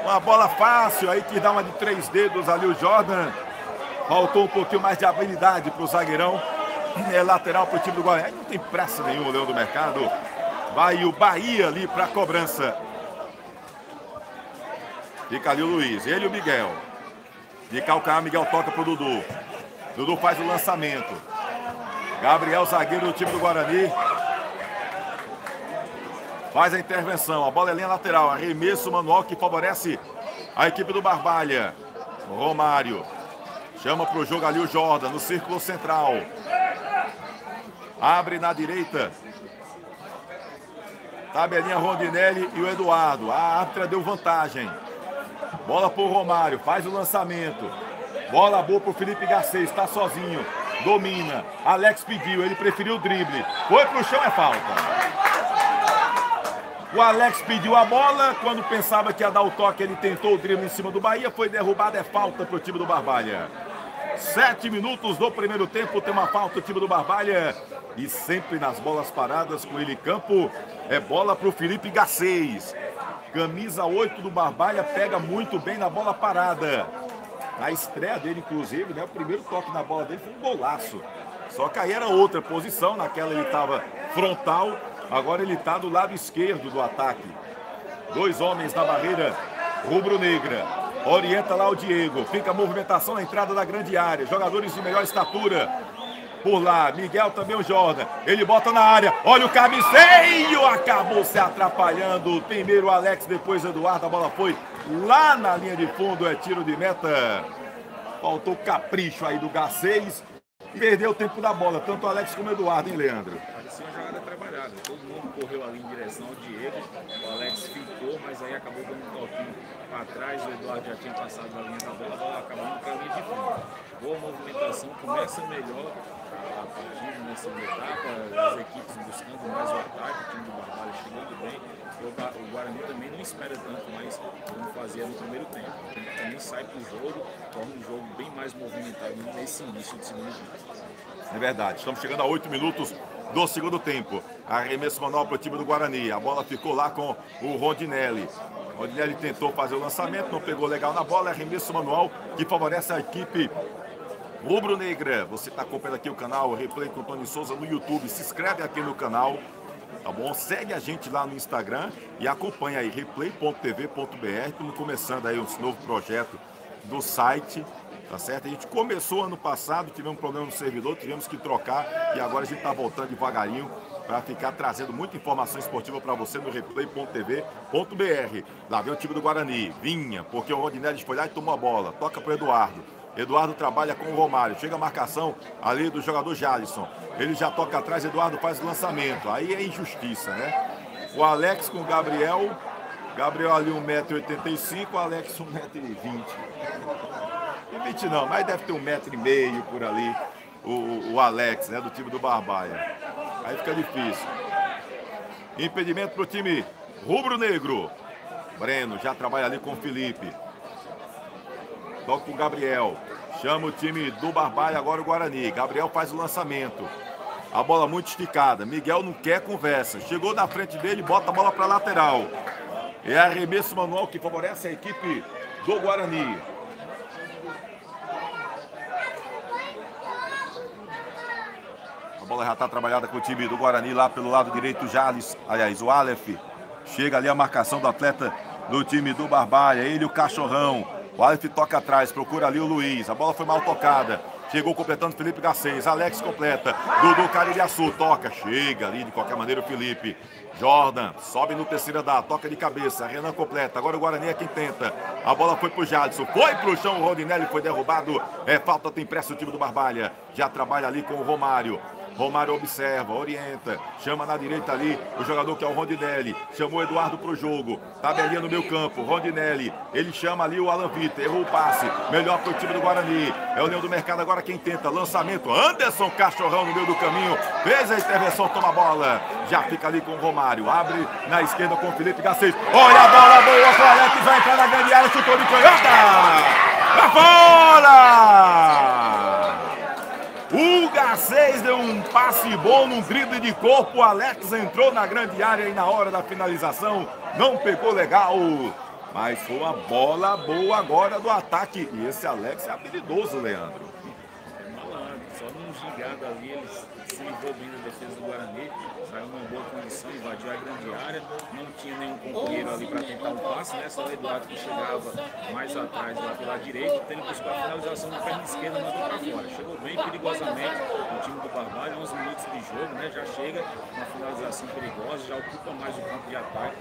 Uma bola fácil, aí que dá uma de 3 dedos ali o Jordan. Faltou um pouquinho mais de habilidade para o zagueirão. É lateral para o time do Guarani. Não tem pressa nenhuma, o Leão do Mercado. Vai o Bahia ali para a cobrança. Fica ali o Luiz, ele e o Miguel. De calcanhar, Miguel toca para o Dudu. Dudu faz o lançamento. Gabriel, zagueiro do time do Guarani. Faz a intervenção. A bola é linha lateral. Arremesso manual que favorece a equipe do Barbalha. Romário. Chama para o jogo ali o Jordan no círculo central. Abre na direita. Tabelinha Rondinelli e o Eduardo. A árbitra deu vantagem. Bola para o Romário. Faz o lançamento. Bola boa para o Felipe Garcês. Está sozinho. Domina. Alex pediu. Ele preferiu o drible. Foi para o chão, é falta. O Alex pediu a bola. Quando pensava que ia dar o toque, ele tentou o drible em cima do Bahia. Foi derrubado. É falta para o time do Barbalha. 7 minutos do primeiro tempo, tem uma falta o time do Barbalha. E sempre nas bolas paradas com ele em campo. É bola para o Felipe Garcês. Camisa 8 do Barbalha pega muito bem na bola parada. Na estreia dele, inclusive, né, o primeiro toque na bola dele foi um golaço. Só que aí era outra posição, naquela ele estava frontal. Agora ele está do lado esquerdo do ataque. 2 homens na barreira rubro-negra. Orienta lá o Diego. Fica a movimentação na entrada da grande área. Jogadores de melhor estatura. Por lá, Miguel também o Jordan. Ele bota na área. Olha o cabeceio. Acabou se atrapalhando. Primeiro o Alex, depois o Eduardo. A bola foi lá na linha de fundo. É tiro de meta. Faltou capricho aí do Garcês. Perdeu o tempo da bola. Tanto o Alex como o Eduardo, hein, Leandro? Parecia uma jogada trabalhada. Todo mundo correu ali em direção ao Diego. O Alex ficou, mas aí acabou dando um toquinho para trás. O Eduardo já tinha passado na linha da bola. A bola acabou indo para a linha de fundo. Boa movimentação. Começa melhor a partida nessa etapa. As equipes buscando mais o ataque. O time do Barbalha chegando bem. O Guarani também não espera tanto mais como fazia no primeiro tempo. Ele também sai para o jogo, torna um jogo bem mais movimentado nesse início de segundo tempo. É verdade, estamos chegando a 8 minutos do segundo tempo. Arremesso manual para o time do Guarani. A bola ficou lá com o Rondinelli. O Rondinelli tentou fazer o lançamento, não pegou legal na bola. Arremesso manual que favorece a equipe rubro-negra. Você está acompanhando aqui o canal Replay com Tony Souza no YouTube. Se inscreve aqui no canal. Tá bom? Segue a gente lá no Instagram e acompanha aí replay.tv.br. Estamos começando aí um novo projeto do site, tá certo? A gente começou ano passado, tivemos um problema no servidor, tivemos que trocar e agora a gente está voltando devagarinho para ficar trazendo muita informação esportiva para você no replay.tv.br. Lá vem o time do Guarani, vinha, porque o Rondinelli foi lá e tomou a bola, toca para o Eduardo. Eduardo trabalha com o Romário. Chega a marcação ali do jogador Jalisson. Ele já toca atrás, Eduardo faz o lançamento. Aí é injustiça, né? O Alex com o Gabriel. Gabriel ali 1,85 m, o Alex 1,20 m. 20 não, mas deve ter 1,5 m por ali. O Alex, né? Do time do Barbalha. Aí fica difícil. Impedimento para o time rubro-negro. Breno já trabalha ali com o Felipe. Toca com o Gabriel. Chama o time do Barbalha, agora o Guarani. Gabriel faz o lançamento. A bola muito esticada. Miguel não quer conversa. Chegou na frente dele, bota a bola para a lateral. É arremesso manual que favorece a equipe do Guarani. A bola já está trabalhada com o time do Guarani lá pelo lado direito. Jales, aliás, o Aleph. Chega ali a marcação do atleta do time do Barbalha. Ele, o Cachorrão. O Aleph toca atrás, procura ali o Luiz. A bola foi mal tocada. Chegou completando Felipe Garcês. Alex completa. Dudu Caririaçu toca. Chega ali de qualquer maneira o Felipe. Jordan sobe no terceiro andar. Toca de cabeça. Renan completa. Agora o Guarani é quem tenta. A bola foi pro Jadson. Foi pro chão. O Rondinelli foi derrubado. É falta, tem pressa o time do Barbalha. Já trabalha ali com o Romário. Romário observa, orienta, chama na direita ali o jogador que é o Rondinelli, chamou o Eduardo pro jogo, tabelinha no meio campo, Rondinelli, ele chama ali o Alan Vitor, errou o passe, melhor pro time do Guarani, é o Leão do Mercado agora quem tenta, lançamento, Anderson Cachorrão no meio do caminho, fez a intervenção, toma a bola, já fica ali com o Romário, abre na esquerda com o Felipe Garcês, olha a bola boa, o Alex vai entrar na grande área, chutou de canhota, pra fora! Garcês deu um passe bom num drible de corpo. O Alex entrou na grande área e na hora da finalização não pegou legal. Mas foi uma bola boa agora do ataque. E esse Alex é habilidoso, Leandro. É malandro, só num gigado ali, ele se livrou bem da defesa do Guarani, saiu numa boa condição, invadiu a grande área, não tinha nenhum companheiro ali para tentar um passe, né? Só o Eduardo que chegava mais atrás lá pela direita, tendo que buscar a finalização na perna esquerda, mandou para fora. Chegou bem perigosamente o time do Barbalho, 11 minutos de jogo, né? Já chega uma finalização perigosa, já ocupa mais o campo de ataque.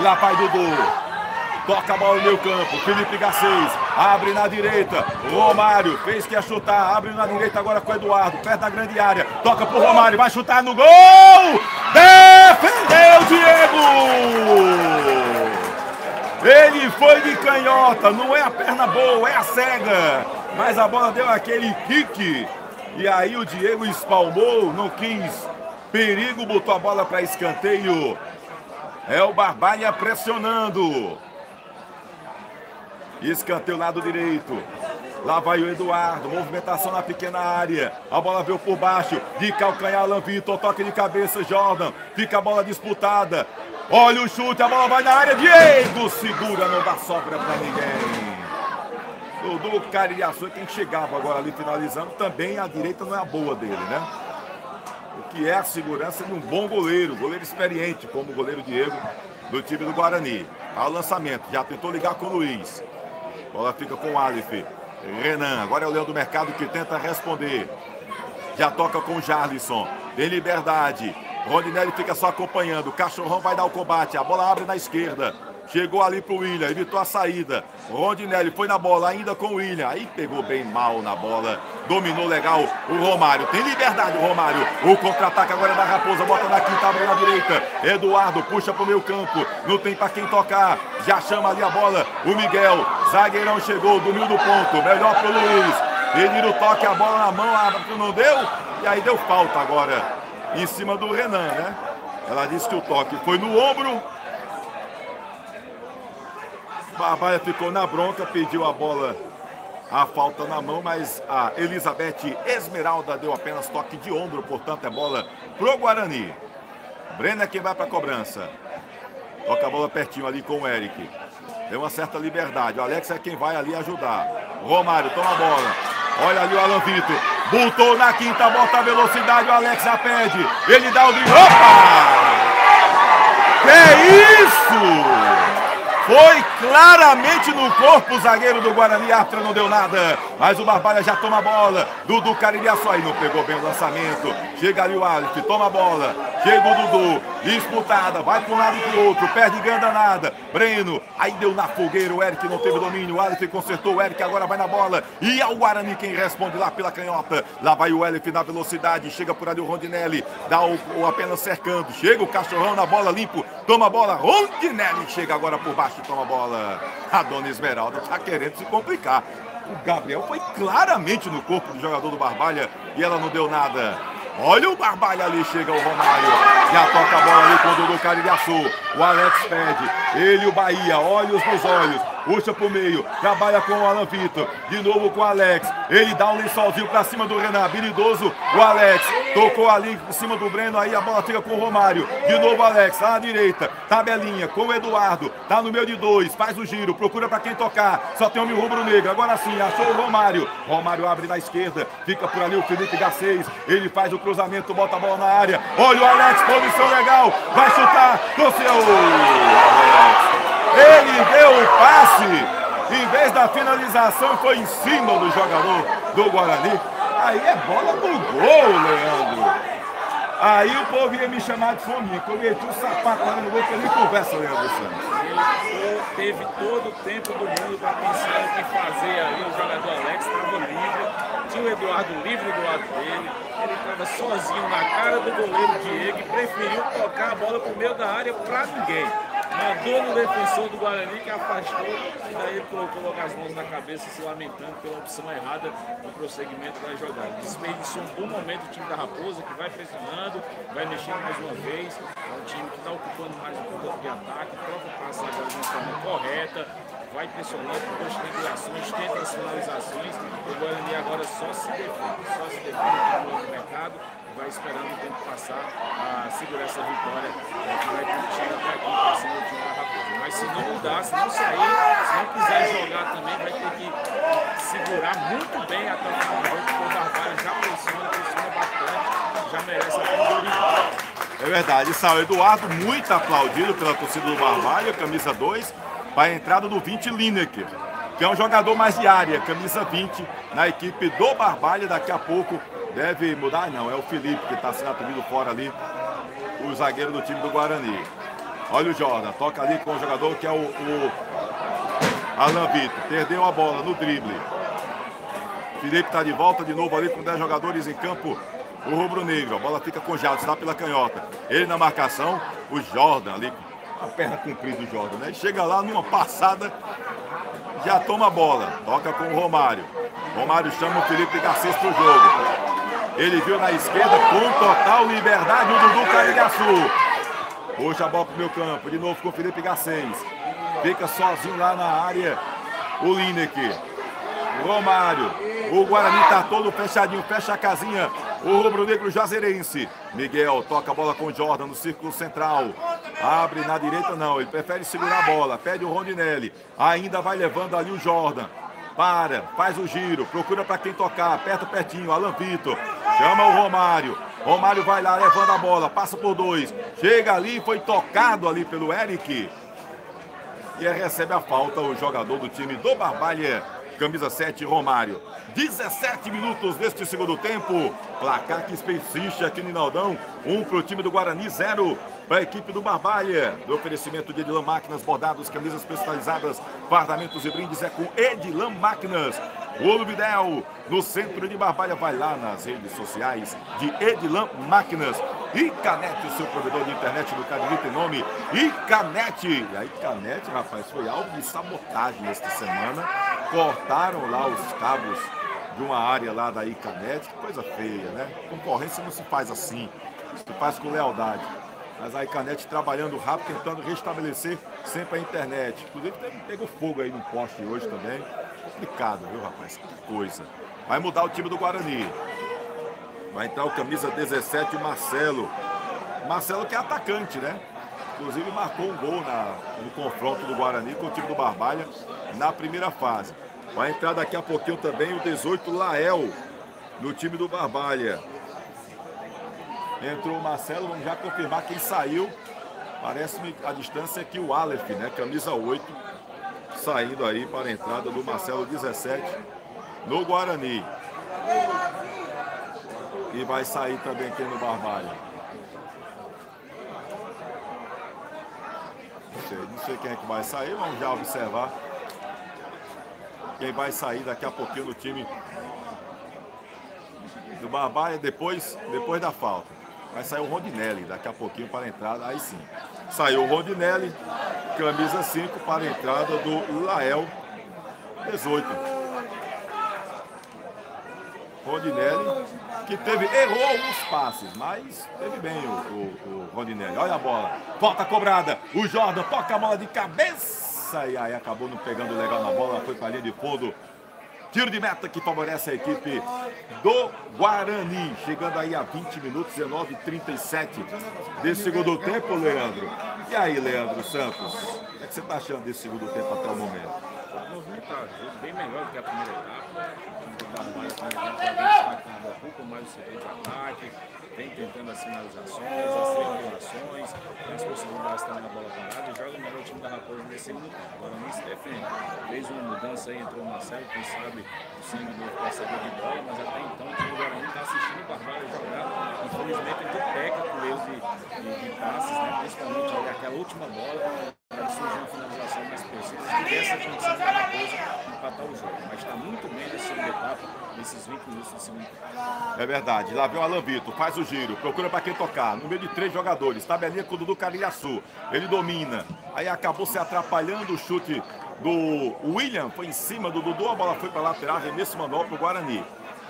Lá vai Dudu. Toca a bola no meio campo, Felipe Garcês, abre na direita, Romário, fez que ia chutar, abre na direita agora com o Eduardo, perto da grande área, toca pro Romário, vai chutar no gol, defendeu o Diego! Ele foi de canhota, não é a perna boa, é a cega, mas a bola deu aquele kick, e aí o Diego espalmou, não quis, perigo, botou a bola para escanteio, é o Barbalha pressionando. Escanteio lado direito. Lá vai o Eduardo. Movimentação na pequena área. A bola veio por baixo. De calcanhar, Alan Vitor. Toque de cabeça, Jordan. Fica a bola disputada. Olha o chute. A bola vai na área. Diego segura. Não dá sobra pra ninguém. Dudu Caririaçu é quem chegava agora ali finalizando. Também a direita não é a boa dele, né? O que é a segurança de um bom goleiro. Goleiro experiente, como o goleiro Diego do time do Guarani. Ao lançamento. Já tentou ligar com o Luiz. Bola fica com o Aleph. Renan, agora é o Leão do Mercado que tenta responder. Já toca com o Jarlisson. Tem liberdade. Rondinelli fica só acompanhando. O Cachorrão vai dar o combate. A bola abre na esquerda. Chegou ali pro William. Evitou a saída. Rondinelli foi na bola ainda com o William. Aí pegou bem mal na bola. Dominou legal o Romário. Tem liberdade o Romário. O contra-ataque agora é da Raposa. Bota na quinta, abre na direita. Eduardo puxa pro meio campo. Não tem pra quem tocar. Já chama ali a bola. O Miguel. Zagueirão chegou. Dormiu do ponto. Melhor pro Luiz. Pedir o toque, a bola na mão. Não deu. E aí deu falta agora. Em cima do Renan, né? Ela disse que o toque foi no ombro. Barbalha ficou na bronca, pediu a bola, a falta na mão, mas a Elizabeth Esmeralda deu apenas toque de ombro, portanto é bola pro Guarani. Breno é quem vai para a cobrança. Toca a bola pertinho ali com o Eric. Deu uma certa liberdade. O Alex é quem vai ali ajudar. Romário toma a bola. Olha ali o Alan Vitor. Botou na quinta, bota a velocidade. O Alex já pede. Ele dá o drible. Opa! Que isso? Foi claramente no corpo o zagueiro do Guarani, Afra não deu nada, mas o Barbalha já toma a bola, Dudu Caririaçu aí não pegou bem o lançamento, chega ali o Aleph, toma a bola, chega o Dudu, disputada, vai para um lado e para o outro, perde ganda nada, Breno, aí deu na fogueira, o Eric não teve domínio, o Aleph consertou, o Eric agora vai na bola, e é o Guarani quem responde lá pela canhota, lá vai o Aleph na velocidade, chega por ali o Rondinelli, dá o apenas cercando, chega o Cachorrão na bola limpo, toma a bola, Rondinelli chega agora por baixo, toma a bola, a dona Esmeralda está querendo se complicar. O Gabriel foi claramente no corpo do jogador do Barbalha e ela não deu nada. Olha o Barbalha ali, chega o Romário, já toca a bola ali com o Dudu Caririaçu, o Alex pede, ele o Bahia, olhos nos olhos, puxa pro meio, trabalha com o Alan Vitor, de novo com o Alex, ele dá um lençolzinho pra cima do Renan, habilidoso, o Alex, tocou ali em cima do Breno, aí a bola fica com o Romário, de novo o Alex, tá na direita, tabelinha, com o Eduardo, tá no meio de dois, faz o giro, procura pra quem tocar, só tem homem rubro-negro, agora sim, achou o Romário, Romário abre na esquerda, fica por ali o Felipe Garcês, ele faz o cruzamento, bota a bola na área, olha o Alex, posição legal, vai chutar, torceu, ele deu o passe, em vez da finalização foi em cima do jogador do Guarani, aí é bola no gol, Leandro. Aí o povo ia me chamar de fominha, que eu meti o sapato lá no gol, que ele conversa, Leandro Santos. Ele teve todo o tempo do mundo para pensar o que fazer ali, o jogador Alex estava livre, tinha o Eduardo livre do lado dele, ele estava sozinho na cara do goleiro Diego e preferiu tocar a bola pro meio da área para ninguém. Mandou no defensor do Guarani que afastou e daí ele colocou as mãos na cabeça se lamentando pela opção errada no prosseguimento da jogada. Desperdiçou um bom momento o time da Raposa que vai pressionando, vai mexendo mais uma vez. É um time que está ocupando mais o campo de ataque, troca o passe agora de uma forma correta. vai pressionando, busca triangulações, tenta as finalizações. O Guarani agora só se defende no mercado, vai esperando o tempo passar a segurar essa vitória, que vai chegar até aqui para cima do time da Raposa. Mas se não mudar, se não sair, se não quiser jogar também, vai ter que segurar muito bem até o final do jogo, porque o Barbalha já pressiona bastante, já merece a prioridade. É verdade, Sal Eduardo, muito aplaudido pela torcida do Barbalha, camisa 2, para a entrada do 20 Lineker, que é um jogador mais de área, camisa 20, na equipe do Barbalha. Daqui a pouco deve mudar, não, é o Felipe que está sendo atendido fora ali, o zagueiro do time do Guarani. Olha o Jordan, toca ali com o jogador que é o Alan Vitor, perdeu a bola no drible. Felipe está de volta de novo ali com 10 jogadores em campo. O rubro-negro, a bola fica com o Jadson, está pela canhota. Ele na marcação, o Jordan ali, a perna comprida do Jordan, né? Chega lá numa passada, já toma a bola, toca com o Romário. Romário chama o Felipe Garcês para o jogo. Ele viu na esquerda com total liberdade o Dudu Carigaçu. Puxa a bola para o meu campo, de novo com o Felipe Garcês. Fica sozinho lá na área o Lineker. Romário, o Guarani está todo fechadinho, fecha a casinha. O rubro-negro Jazeirense. Miguel toca a bola com o Jordan no círculo central. Abre na direita, não. Ele prefere segurar a bola. Pede o Rondinelli. Ainda vai levando ali o Jordan. Para, faz o giro. Procura para quem tocar. Aperta pertinho. Alan Vitor. Chama o Romário. Romário vai lá levando a bola. Passa por 2. Chega ali. Foi tocado ali pelo Eric. E recebe a falta o jogador do time do Barbalha. Camisa 7, Romário. 17 minutos deste segundo tempo. Placar que persiste aqui no Inaldão. 1 para o time do Guarani, 0 para a equipe do Barbalha. Do oferecimento de Edilan Máquinas, bordados, camisas personalizadas, fardamentos e brindes é com Edilan Máquinas. O Olubidel, no centro de Barbalha. Vai lá nas redes sociais de Edilan Máquinas. Icanete, o seu provedor de internet do Cariri tem nome Icanete. E a Icanete, rapaz, foi alvo de sabotagem esta semana. Cortaram lá os cabos de uma área lá da Icanete. Que coisa feia, né? Concorrência não se faz assim, se faz com lealdade. Mas a Icanete trabalhando rápido, tentando restabelecer sempre a internet. Inclusive pegou fogo aí no poste hoje também. Complicado, viu, rapaz? Que coisa. Vai mudar o time do Guarani. Vai entrar o camisa 17, o Marcelo. Marcelo que é atacante, né? Inclusive marcou um gol no confronto do Guarani com o time do Barbalha na primeira fase. Vai entrar daqui a pouquinho também o 18, Lael, no time do Barbalha. Entrou o Marcelo, vamos já confirmar quem saiu. Parece-me a distância que o Aleph, né? Camisa 8, saindo aí para a entrada do Marcelo 17 no Guarani. E vai sair também aqui no Barbalha. Não sei quem é que vai sair, vamos já observar quem vai sair daqui a pouquinho no time do Barbalha depois da falta. Vai sair o Rondinelli daqui a pouquinho para a entrada, aí sim. Saiu o Rondinelli, camisa 5 para a entrada do Lael 18. Rondinelli, que errou alguns passes, mas teve bem o Rondinelli. Olha a bola, volta cobrada, o Jordan toca a bola de cabeça e aí acabou não pegando legal na bola, foi para a linha de fundo. Tiro de meta que favorece a equipe do Guarani, chegando aí a 20 minutos, 19h37 desse segundo tempo, Leandro. E aí, Leandro Santos, o que você está achando desse segundo tempo até o momento? Movimentado, bem melhor do que a primeira etapa. O Barbalha vem destacando um pouco mais o setor de ataque, vem tentando as finalizações, as triangulações, tem as possibilidades também na bola parada e joga melhor o time da Raposa nesse segundo tempo. Agora nem se defende. Fez uma mudança aí, entrou o Marcelo, quem sabe o sangue do passador de bola, mas até então o time do Guarani está assistindo o Barbalha jogar. Infelizmente ele peca com erros de passes, né? Principalmente ali, aquela última bola. Surgiu uma finalização mais precisa e dessa condição da Raposa empatar o jogo. Mas está muito bem nessa segunda etapa, nesses 20 minutos do segundo tempo. É verdade. Lá vem o Alan Vitor, faz o giro, procura para quem tocar. No meio de 3 jogadores, tabelinha com o Dudu Cariaçu. Ele domina. Aí acabou se atrapalhando o chute do William. Foi em cima do Dudu, a bola foi para a lateral, arremesso manual para o Guarani.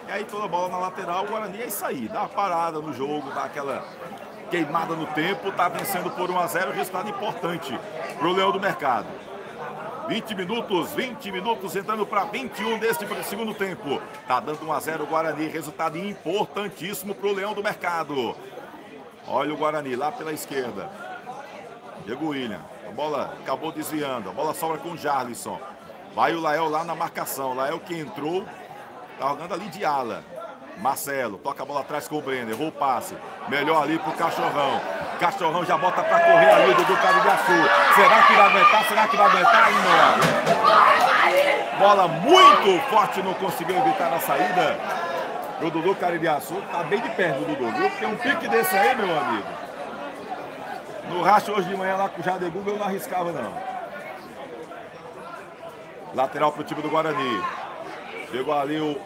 E aí toda a bola na lateral, o Guarani é isso aí. Dá uma parada no jogo, dá aquela queimada no tempo, está vencendo por 1 a 0, resultado importante para o Leão do Mercado. 20 minutos entrando para 21 deste segundo tempo. Tá dando 1 a 0 o Guarani, resultado importantíssimo para o Leão do Mercado. Olha o Guarani lá pela esquerda. Diego William, a bola acabou desviando, a bola sobra com o Jarlisson. Vai o Lael lá na marcação, Lael que entrou, tá jogando ali de ala. Marcelo, toca a bola atrás com o Brenner, errou o passe. Melhor ali pro Cachorrão. Cachorrão já bota pra correr ali do Caridiaçu. Será que vai aguentar? Será que vai aguentar? Não. Bola muito forte, não conseguiu evitar a saída. O Dudu Caridiaçu tá bem de perto do Dudu, viu? Porque um pique desse aí, meu amigo. No racho hoje de manhã lá com o Jadeguga eu não arriscava não. Lateral pro time do Guarani. Chegou ali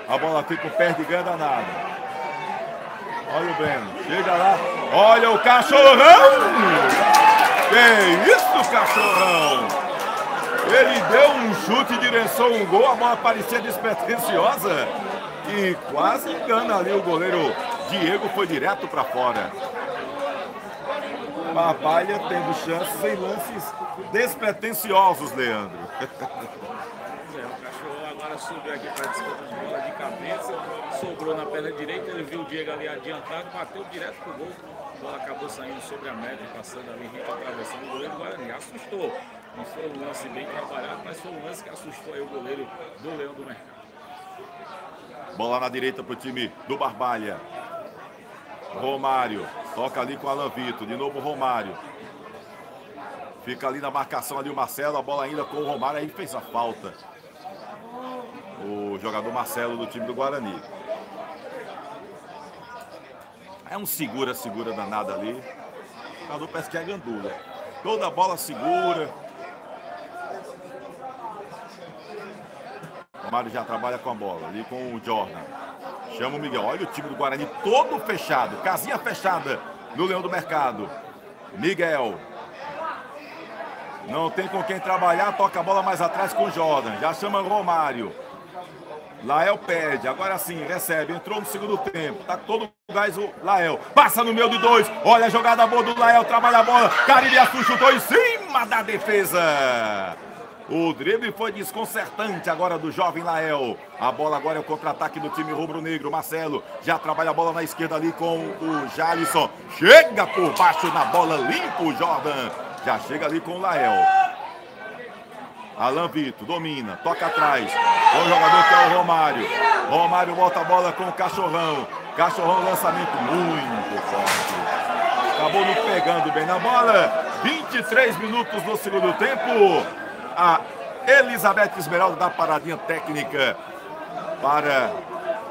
a bola fica com o pé de ganha danado. Olha o Breno. Chega lá. Olha o Cachorrão. Que isso, Cachorrão. Ele deu um chute em direção a um gol. A bola parecia despretensiosa. E quase engana ali o goleiro Diego. Foi direto para fora. Barbalha tendo chances em lances despretensiosos, Leandro. O Cachorro agora subiu aqui para disputa de bola de cabeça, sobrou na perna direita, ele viu o Diego ali adiantado, bateu direto pro gol. A bola acabou saindo sobre a meta, passando ali, atravessando o goleiro do Guarani. Assustou. Não foi um lance bem trabalhado, mas foi um lance que assustou aí o goleiro do Leão do Mercado. Bola na direita pro time do Barbalha. Romário, toca ali com o Alan Vitor, de novo Romário. Fica ali na marcação ali o Marcelo, a bola ainda com o Romário, aí fez a falta. O jogador Marcelo do time do Guarani. É um segura danado ali. O jogador parece que é gandula. Toda a bola segura. O Romário já trabalha com a bola, ali com o Jordan. Chama o Miguel. Olha o time do Guarani todo fechado. Casinha fechada no Leão do Mercado. Miguel. Não tem com quem trabalhar. Toca a bola mais atrás com o Jordan. Já chama o Romário. Lael pede. Agora sim, recebe. Entrou no segundo tempo. Tá todo o gás o Lael. Passa no meio de dois. Olha a jogada boa do Lael. Trabalha a bola. Caridiaçu chutou em cima da defesa. O drible foi desconcertante agora do jovem Lael. A bola agora é o contra-ataque do time rubro-negro. Marcelo já trabalha a bola na esquerda ali com o Jalisson. Chega por baixo na bola, limpa o Jordan. Já chega ali com o Lael. Alan Vitor domina, toca atrás. O jogador que é o Romário. Romário volta a bola com o Cachorrão. Cachorrão, lançamento muito forte. Acabou não pegando bem na bola. 23 minutos no segundo tempo. A Elizabeth Esmeralda dá paradinha técnica para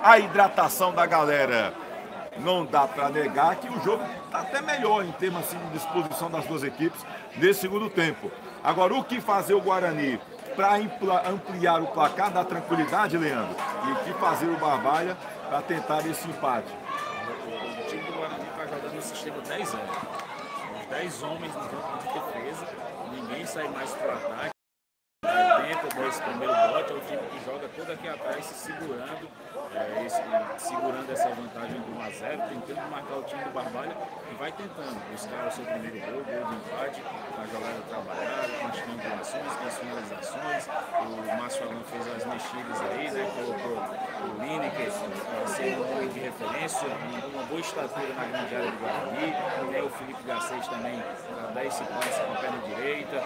a hidratação da galera. Não dá para negar que o jogo está até melhor em termos assim, de disposição das duas equipes nesse segundo tempo. Agora, o que fazer o Guarani para ampliar o placar da tranquilidade, Leandro? E o que fazer o Barbalha para tentar esse empate? O time do Guarani está jogando no sistema 10 anos. 10 homens no campo de defesa, ninguém sai mais para o ataque. Tenta dar esse primeiro bote, é o time que joga todo aqui atrás se segurando, segurando essa vantagem do 1 a 0, tentando marcar o time do Barbalha e vai tentando buscar o seu primeiro gol de empate, a jogada trabalhada, com as triangulações, com as finalizações. O Márcio Alan fez as mexidas aí, né? Colocou o Lineker sendo um homem de referência, uma boa estatura na grande área do Guarani, né? O Felipe Garcês também dá esse passe com a perna direita,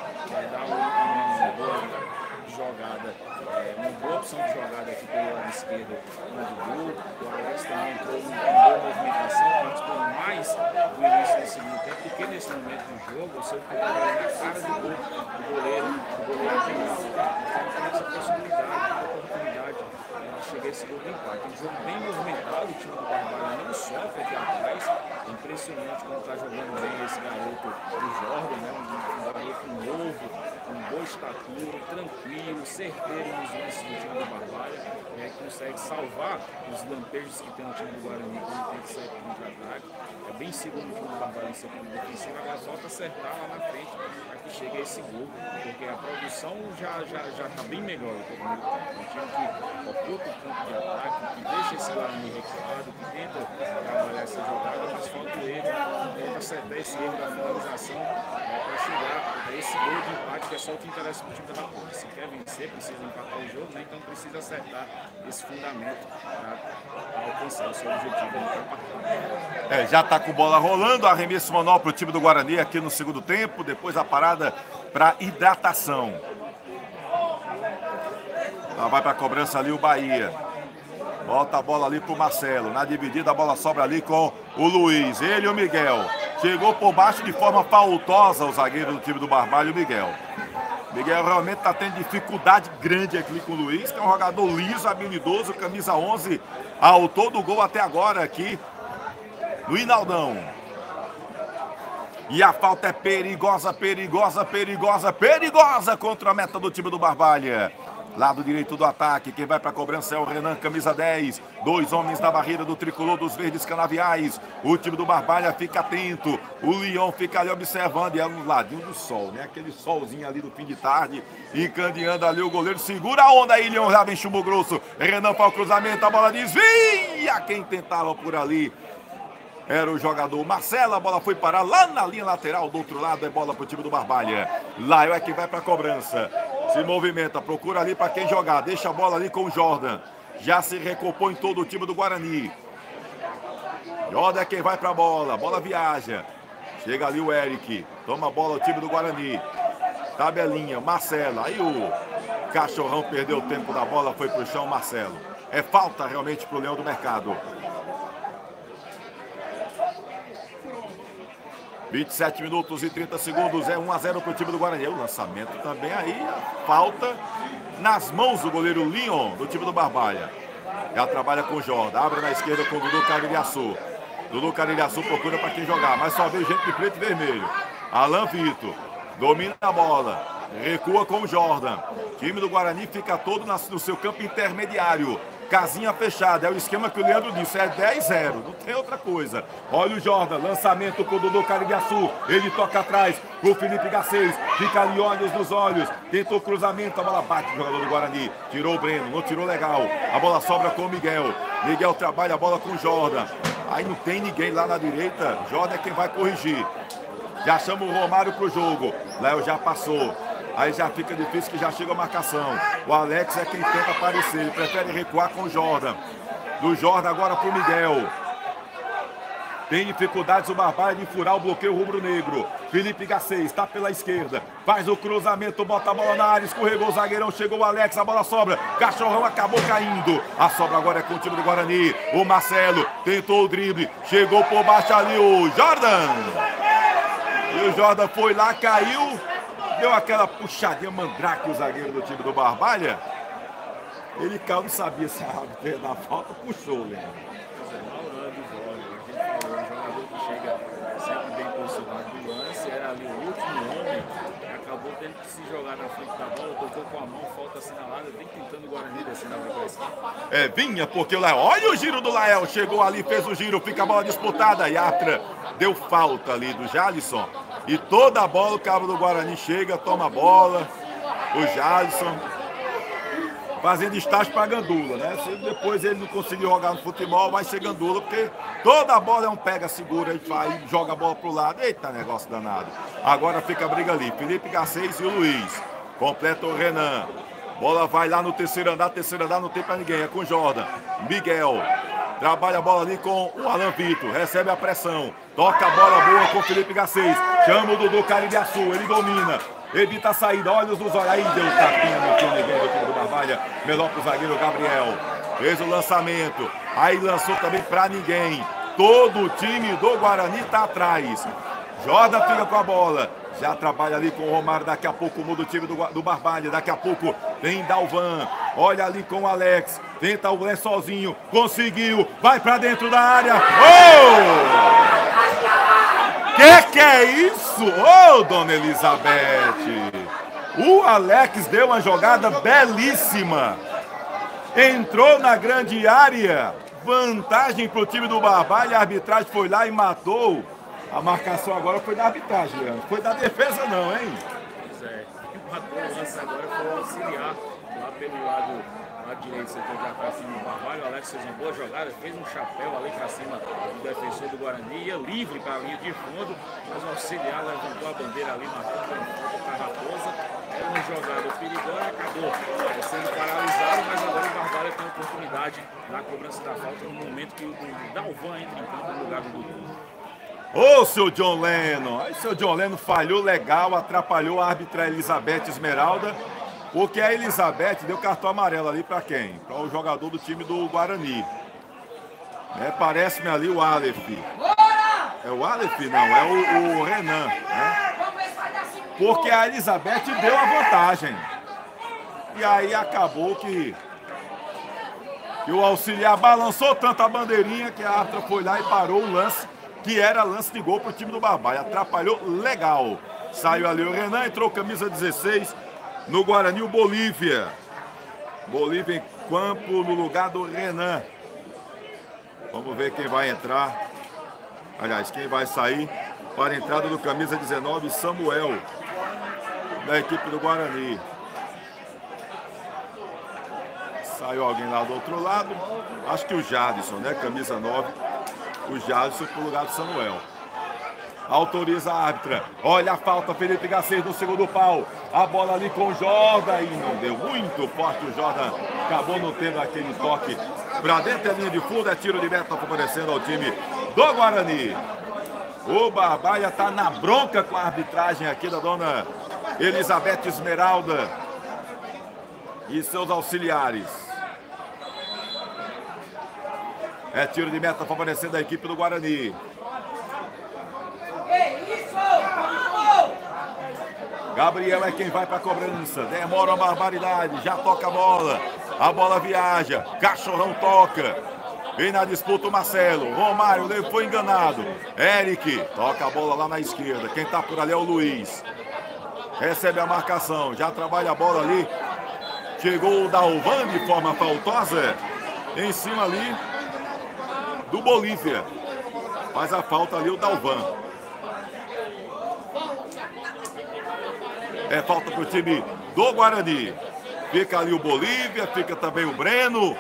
dá uma boa jogada, uma boa opção de jogada aqui pelo lado esquerdo no Dudu. O Alex também entrou em boa movimentação, participou mais do início do segundo tempo, porque nesse momento do jogo o seu goleiro na cara do gol, o goleiro tem essa possibilidade, a oportunidade de chegar a esse gol de empate. Um jogo bem movimentado, o time do Barbalha não sofre aqui atrás. É impressionante como está jogando bem esse garoto do Jordan, né? Um garoto novo, com boa estatura, tranquilo, certeiro nos lances do time do Barbalha, consegue salvar os lampejos que tem no time do Guarani quando tem que sair para o contra-ataque. É bem seguro o time do Barbalha em segundo defensivo, agora falta acertar lá na frente para que chegue a esse gol, porque a produção já está bem melhor. É um time que ocupa o campo de ataque, que deixa deixa esse Guarani recuado, que tenta trabalhar essa jogada, mas falta ele, tenta acertar esse erro da finalização para chegar a esse gol de empate, que é só o que interessa para o time da Ponte. Se quer vencer, precisa empatar o jogo, né? Então precisa acertar esse fundamento para alcançar o seu objetivo no campeonato. Já está com bola rolando, arremesso manual para o time do Guarani aqui no segundo tempo, depois a parada para hidratação. Lá vai para a cobrança ali o Bahia. Bota a bola ali pro Marcelo. Na dividida a bola sobra ali com o Luiz. Ele e o Miguel. Chegou por baixo de forma faltosa o zagueiro do time do Barbalho, o Miguel. Miguel realmente está tendo dificuldade grande aqui com o Luiz, que é um jogador liso, habilidoso, camisa 11, autor do gol até agora aqui no Hinaldão. E a falta é perigosa, perigosa, perigosa, perigosa contra a meta do time do Barbalha. Lado direito do ataque, quem vai para a cobrança é o Renan, camisa 10. 2 homens na barreira do tricolor dos verdes canaviais. O time do Barbalha fica atento. O Leão fica ali observando. E é no ladinho do sol, né? Aquele solzinho ali do fim de tarde. Encandeando ali o goleiro. Segura a onda aí, Leão. Já vem chumbo grosso. Renan para o cruzamento. A bola desvia. Quem tentava por ali era o jogador Marcelo. A bola foi parar lá na linha lateral. Do outro lado é bola para o time do Barbalha. Laio é quem vai para a cobrança. Se movimenta, procura ali para quem jogar. Deixa a bola ali com o Jordan. Já se recompõe todo o time do Guarani. Jordan é quem vai para a bola. Bola viaja. Chega ali o Eric. Toma a bola o time do Guarani. Tabelinha, Marcelo. Aí o Cachorrão perdeu o tempo da bola. Foi pro chão, Marcelo. É falta realmente pro Leão do Mercado. 27 minutos e 30 segundos, é 1-0 para o time do Guarani. O lançamento também aí, falta nas mãos do goleiro Leon, do time do Barbalha. Já trabalha com o Jordan, abre na esquerda com o Dudu Carilhaçu. Dudu Carilhaçu procura para quem jogar, mas só veio gente de preto e vermelho. Alan Vitor, domina a bola, recua com o Jordan. O time do Guarani fica todo no seu campo intermediário. Casinha fechada, é o esquema que o Leandro disse, é 10-0, não tem outra coisa. Olha o Jordan, lançamento com o Dudu Carilhaçu, ele toca atrás, o Felipe Garcês, fica ali olhos nos olhos, tentou cruzamento, a bola bate o jogador do Guarani, tirou o Breno, não tirou legal, a bola sobra com o Miguel, Miguel trabalha a bola com o Jordan, aí não tem ninguém lá na direita, Jordan é quem vai corrigir, já chama o Romário pro jogo, Léo já passou. Aí já fica difícil que já chega a marcação. O Alex é quem tenta aparecer. Ele prefere recuar com o Jordan. Do Jordan agora para o Miguel. Tem dificuldades o Barbalha de furar o bloqueio rubro-negro. Felipe Garcês está pela esquerda. Faz o cruzamento, bota a bola na área. Escorregou o zagueirão, chegou o Alex. A bola sobra. Cachorrão acabou caindo. A sobra agora é com o time do Guarani. O Marcelo tentou o drible. Chegou por baixo ali o Jordan. E o Jordan foi lá, caiu. Deu aquela puxadinha mandrake o zagueiro do time do Barbalha. Ele caiu, não sabia se a árbitra ia dar falta, puxou, né? O jogador que chega sempre bem posicionado do lance, era ali o último homem, acabou tendo que se jogar na frente da bola, tocou com a mão, falta assinalada, vem tentando o Guarani descer na frequência. Vinha, porque o Lael, olha o giro do Lael, chegou ali, fez o giro, fica a bola disputada, e a árbitra deu falta ali do Jalisson. E toda a bola, o cabo do Guarani chega, toma a bola. O Jalisson fazendo estágio para Gandula, né? Se depois ele não conseguir jogar no futebol, vai ser Gandula, porque toda a bola é um pega, segura e vai, joga a bola pro lado. Eita, negócio danado. Agora fica a briga ali. Felipe Garcês e o Luiz. Completa o Renan. Bola vai lá no terceiro andar não tem para ninguém, é com o Jordan. Miguel. Trabalha a bola ali com o Alan Vitor. Recebe a pressão. Toca a bola boa com o Felipe Garcês. Chama o Dudu Carilhaçu. Ele domina. Evita a saída. Olhos nos olhos. Aí deu tapinha no time do time do Barbalha. Melhor pro zagueiro Gabriel. Fez o lançamento. Aí lançou também pra ninguém. Todo o time do Guarani tá atrás. Jordan fica com a bola. Já trabalha ali com o Romário. Daqui a pouco muda o time do Barbalha. Daqui a pouco tem Dalvan. Olha ali com o Alex. Tenta o Lé sozinho. Conseguiu. Vai pra dentro da área. Oh! Que é isso? Ô, dona Elizabeth! O Alex deu uma jogada belíssima. Entrou na grande área. Vantagem pro time do Barbalha. A arbitragem foi lá e matou. A marcação agora foi da arbitragem, Leandro. Foi da defesa não, hein? Pois é. Quem matou o lance agora foi o auxiliar lá pelo lado lado direito, setor de ataque no Barbalho. O Alex fez uma boa jogada, fez um chapéu ali para cima do defensor do Guarani, ia livre para a linha de fundo, mas o auxiliar levantou a bandeira ali, marcou para a Raposa. Era uma jogada perigosa, acabou sendo paralisado, mas agora o Barbalho tem a oportunidade da cobrança da falta no momento que o Dalvan entra em campo no lugar do Dudu. Ô, seu John Lennon! Aí, seu John Lennon falhou legal, atrapalhou a árbitra Elizabeth Esmeralda, porque a Elizabeth deu cartão amarelo ali para quem? Para o jogador do time do Guarani. Parece-me ali o Aleph. É o Aleph? Não, é o Renan. Né? Porque a Elizabeth deu a vantagem. E aí acabou que o auxiliar balançou tanto a bandeirinha que a árbitra foi lá e parou o lance, que era lance de gol para o time do Barbalho. Atrapalhou legal. Saiu ali o Renan, entrou camisa 16 no Guarani, o Bolívia. Bolívia em campo no lugar do Renan. Vamos ver quem vai entrar. Aliás, quem vai sair para a entrada do camisa 19, Samuel, da equipe do Guarani. Saiu alguém lá do outro lado. Acho que o Jadson, né? Camisa 9. O Jadson para o lugar do Samuel. Autoriza a árbitra. Olha a falta, Felipe Garcês no segundo pau. A bola ali com o Jordan. E não deu muito forte o Jordan. Acabou não tendo aquele toque para dentro da linha de fundo. É tiro de meta favorecendo ao time do Guarani. O Barbalha está na bronca com a arbitragem aqui da dona Elizabeth Esmeralda e seus auxiliares. É tiro de meta favorecendo a equipe do Guarani. Gabriel é quem vai para a cobrança. Demora uma barbaridade. Já toca a bola. A bola viaja. Cachorrão toca. Vem na disputa o Marcelo. Romário foi enganado. Eric toca a bola lá na esquerda. Quem está por ali é o Luiz. Recebe a marcação. Já trabalha a bola ali. Chegou o Dalvan de forma faltosa. Em cima ali do Bolívia. Faz a falta ali o Dalvan. É falta para o time do Guarani. Fica ali o Bolívia, fica também o Breno.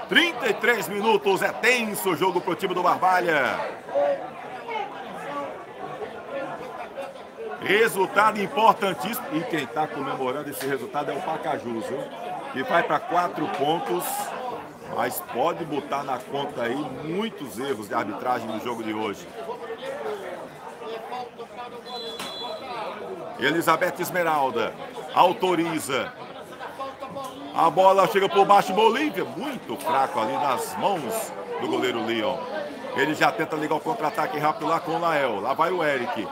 33 minutos, é tenso o jogo para o time do Barbalha. Resultado importantíssimo. E quem está comemorando esse resultado é o Pacajus, viu? Que vai para 4 pontos. Mas pode botar na conta aí muitos erros de arbitragem no jogo de hoje. Elizabeth Esmeralda autoriza. A bola chega por baixo, Bolívia, muito fraco ali nas mãos do goleiro Leon. Ele já tenta ligar o contra-ataque rápido lá com o Lael. Lá vai o Eric.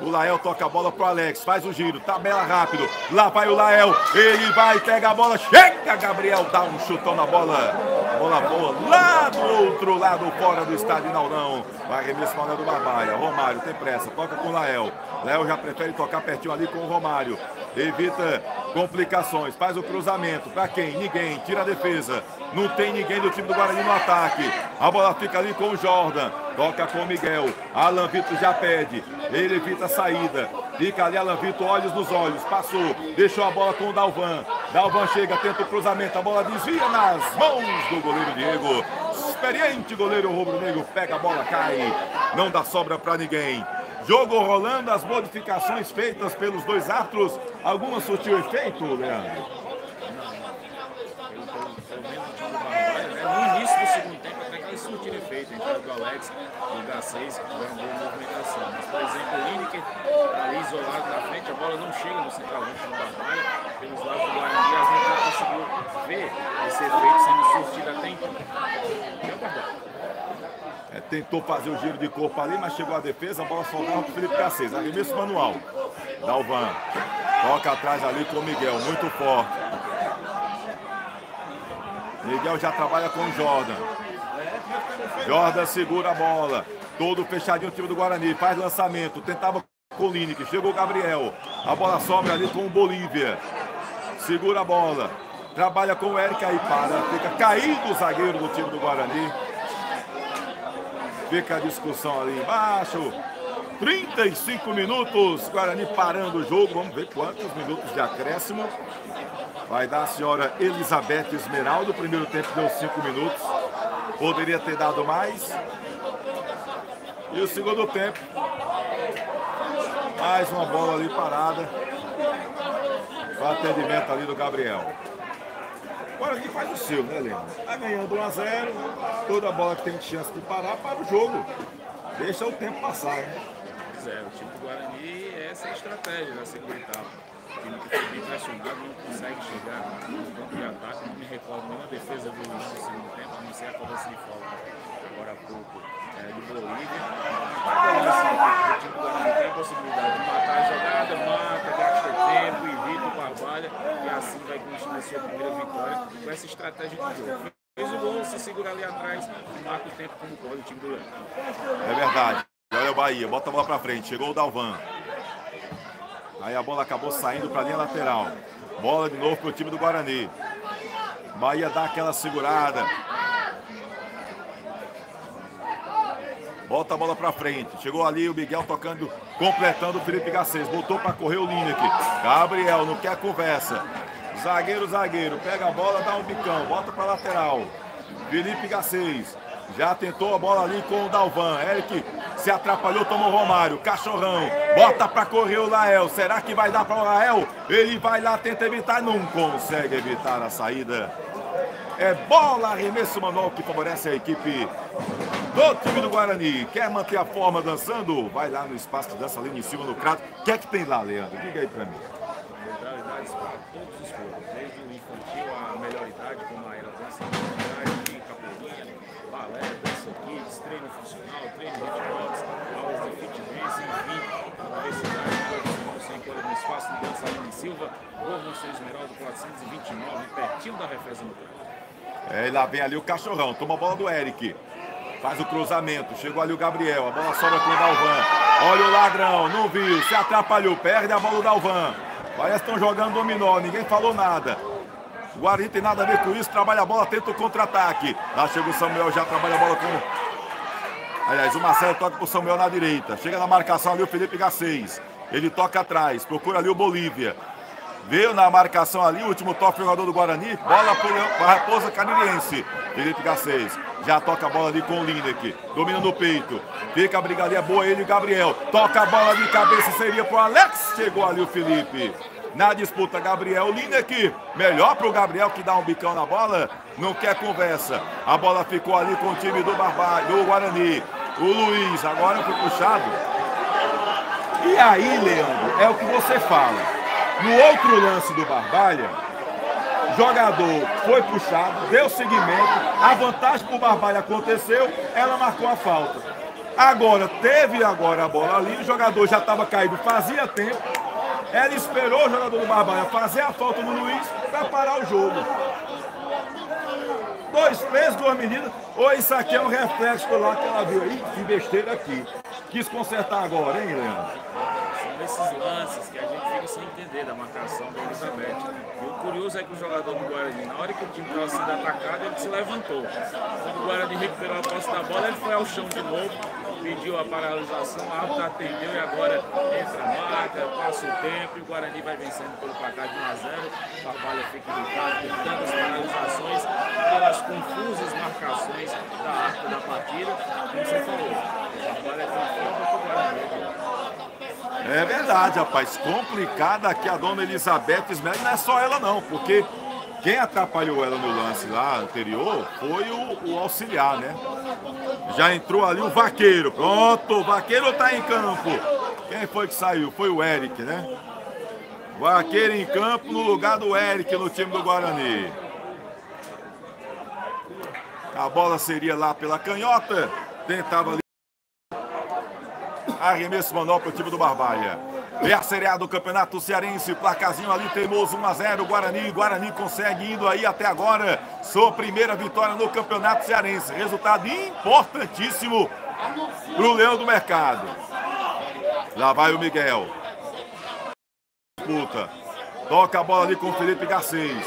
O Lael toca a bola pro Alex, faz o giro, tabela rápido. Lá vai o Lael, ele vai, pega a bola, chega Gabriel, dá um chutão na bola. Bola boa, lá do outro lado, fora do estádio, não. Vai arremesso para do Barbalha. Romário tem pressa, toca com o Lael. Lael já prefere tocar pertinho ali com o Romário. Evita complicações, faz o cruzamento. Para quem? Ninguém, tira a defesa. Não tem ninguém do time do Guarani no ataque. A bola fica ali com o Jordan. Toca com o Miguel. Alan Vitor já pede. Ele evita a saída. Fica ali Alan Vitor, olhos nos olhos. Passou. Deixou a bola com o Dalvan. Dalvan chega, tenta o cruzamento. A bola desvia nas mãos do goleiro Diego. Experiente goleiro rubro-negro. Pega a bola, cai. Não dá sobra para ninguém. Jogo rolando, as modificações feitas pelos dois árbitros. Alguma surtiu efeito, Leandro? No início do segundo tempo, até que elas surtiram efeito. Entrada do Alex e o Garcês, que deu uma boa movimentação. Mas, por exemplo, o Lineker ali isolado na frente, a bola não chega no centralmente do Barbalha. Pelos lados do Guarani, a gente não conseguiu ver esse efeito sendo surtido até então. Deu Barbalha. Tentou fazer o giro de corpo ali, mas chegou a defesa, a bola soltava para o Felipe Garcês. Arremesso manual. Dalvan toca atrás ali com o Miguel, muito forte. Miguel já trabalha com o Jordan. Jordan segura a bola. Todo fechadinho o time do Guarani. Faz lançamento. Tentava com o Lineker. Chegou o Gabriel. A bola sobra ali com o Bolívia. Segura a bola. Trabalha com o Eric aí para. Fica caído o zagueiro do time do Guarani. Fica a discussão ali embaixo. 35 minutos. Guarani parando o jogo. Vamos ver quantos minutos de acréscimo. Vai dar a senhora Elizabeth Esmeralda. O primeiro tempo deu 5 minutos. Poderia ter dado mais. E o segundo tempo, mais uma bola ali parada. O atendimento ali do Gabriel. Agora aqui faz o seu, né, Leandro? Tá ganhando 1 a 0. Toda bola que tem chance de parar para o jogo. Deixa o tempo passar, né? O time do Guarani, essa é a estratégia da segunda etapa. O time que foi bem pressionado não consegue chegar no campo de ataque. Não me recordo nenhuma defesa do segundo tempo, a não ser a cobrança de falta agora há pouco do Bolívia. O time do Guarani tem a possibilidade de matar a jogada, mata, gasta tempo, evita o Barbalha e assim vai construir a sua primeira vitória com essa estratégia de jogo. Fez o gol, se segura ali atrás e marca o tempo como pode o time do Leão. É verdade. Olha o Bahia, bota a bola pra frente, chegou o Dalvan. Aí a bola acabou saindo pra linha lateral. Bola de novo pro time do Guarani. Bahia dá aquela segurada. Bota a bola pra frente. Chegou ali o Miguel tocando, completando o Felipe Garcês. Botou pra correr o Lineker. Gabriel não quer conversa. Zagueiro. Pega a bola, dá um bicão. Bota pra lateral. Felipe Garcês. Já tentou a bola ali com o Dalvan. Eric se atrapalhou, tomou o Romário. Cachorrão. Bota pra correr o Lael. Será que vai dar para o Lael? Ele vai lá, tenta evitar. Não consegue evitar a saída. É bola, arremesso manual que favorece a equipe do time do Guarani. Quer manter a forma dançando? Vai lá no espaço de dança ali em cima no crato. O que é que tem lá, Leandro? Diga aí pra mim. Modalidades para todos os povos, desde o infantil à melhor idade, como a aerodança, capoeira, balé, dança kids, treino funcional, treino de hitbox, aulas de fitness, enfim, universidade, você encontra no espaço de dança Aline Silva, Rua Monsenhor Esmeralda 429, pertinho da Refesa no Crato. E lá vem ali o Cachorrão, toma a bola do Eric. Faz o cruzamento, chegou ali o Gabriel, a bola sobra com o Dalvan. Olha o ladrão, não viu, se atrapalhou, perde a bola do Dalvan. Parece que estão jogando dominó, ninguém falou nada. O Guarani tem nada a ver com isso, trabalha a bola, tenta o contra-ataque. Lá chega o Samuel, já trabalha a bola com... Aliás, o Marcelo toca pro Samuel na direita. Chega na marcação ali o Felipe Garcês. Ele toca atrás, procura ali o Bolívia. Veio na marcação ali, o último toque jogador do Guarani. Bola para a Raposa Caririense. Felipe Garcês. Já toca a bola ali com o Lineker. Domina no peito. Fica a brigadeira boa ele e Gabriel. Toca a bola de cabeça, seria pro Alex. Chegou ali o Felipe. Na disputa, Gabriel Lineker. Melhor pro Gabriel que dá um bicão na bola. Não quer conversa. A bola ficou ali com o time do Guarani. O Luiz agora foi puxado. E aí, Leandro, é o que você fala. No outro lance do Barbalha, jogador foi puxado, deu seguimento, a vantagem para o Barbalha aconteceu, ela marcou a falta. Agora, teve a bola ali, o jogador já estava caído fazia tempo, ela esperou o jogador do Barbalha fazer a falta no Luiz para parar o jogo. 2 pesos, 2 medidas, ou isso aqui é um reflexo lá que ela viu aí, que besteira aqui. Quis consertar agora, hein, Leandro? São esses lances que a gente fica sem entender da marcação da Elizabeth. E o curioso é que o jogador do Guarani, na hora que o time estava sendo atacado, ele se levantou. Quando o Guarani recuperou a posse da bola, ele foi ao chão de novo, pediu a paralisação, a árbitra atendeu e agora entra a marca, passa o tempo e o Guarani vai vencendo pelo placar de 1 a 0. Barbalha fica irritado por tantas paralisações, pelas confusas marcações da árbitra da partida. Como você falou, o Barbalha tem falta para o Guarani. É verdade, rapaz. Complicada aqui a dona Elizabeth Esmeralda. Não é só ela não, porque quem atrapalhou ela no lance lá anterior foi o auxiliar, né? Já entrou ali o Vaqueiro. Pronto, o Vaqueiro tá em campo. Quem foi que saiu? Foi o Eric, né? Vaqueiro em campo no lugar do Eric no time do Guarani. A bola seria lá pela canhota. Tentava ali. Arremesso manual para o time do Barbalha. É a Série A do Campeonato Cearense. Placazinho ali teimoso, 1 a 0. Guarani consegue indo aí até agora. Sua primeira vitória no Campeonato Cearense. Resultado importantíssimo para o Leão do Mercado. Lá vai o Miguel. Disputa. Toca a bola ali com o Felipe Garcês.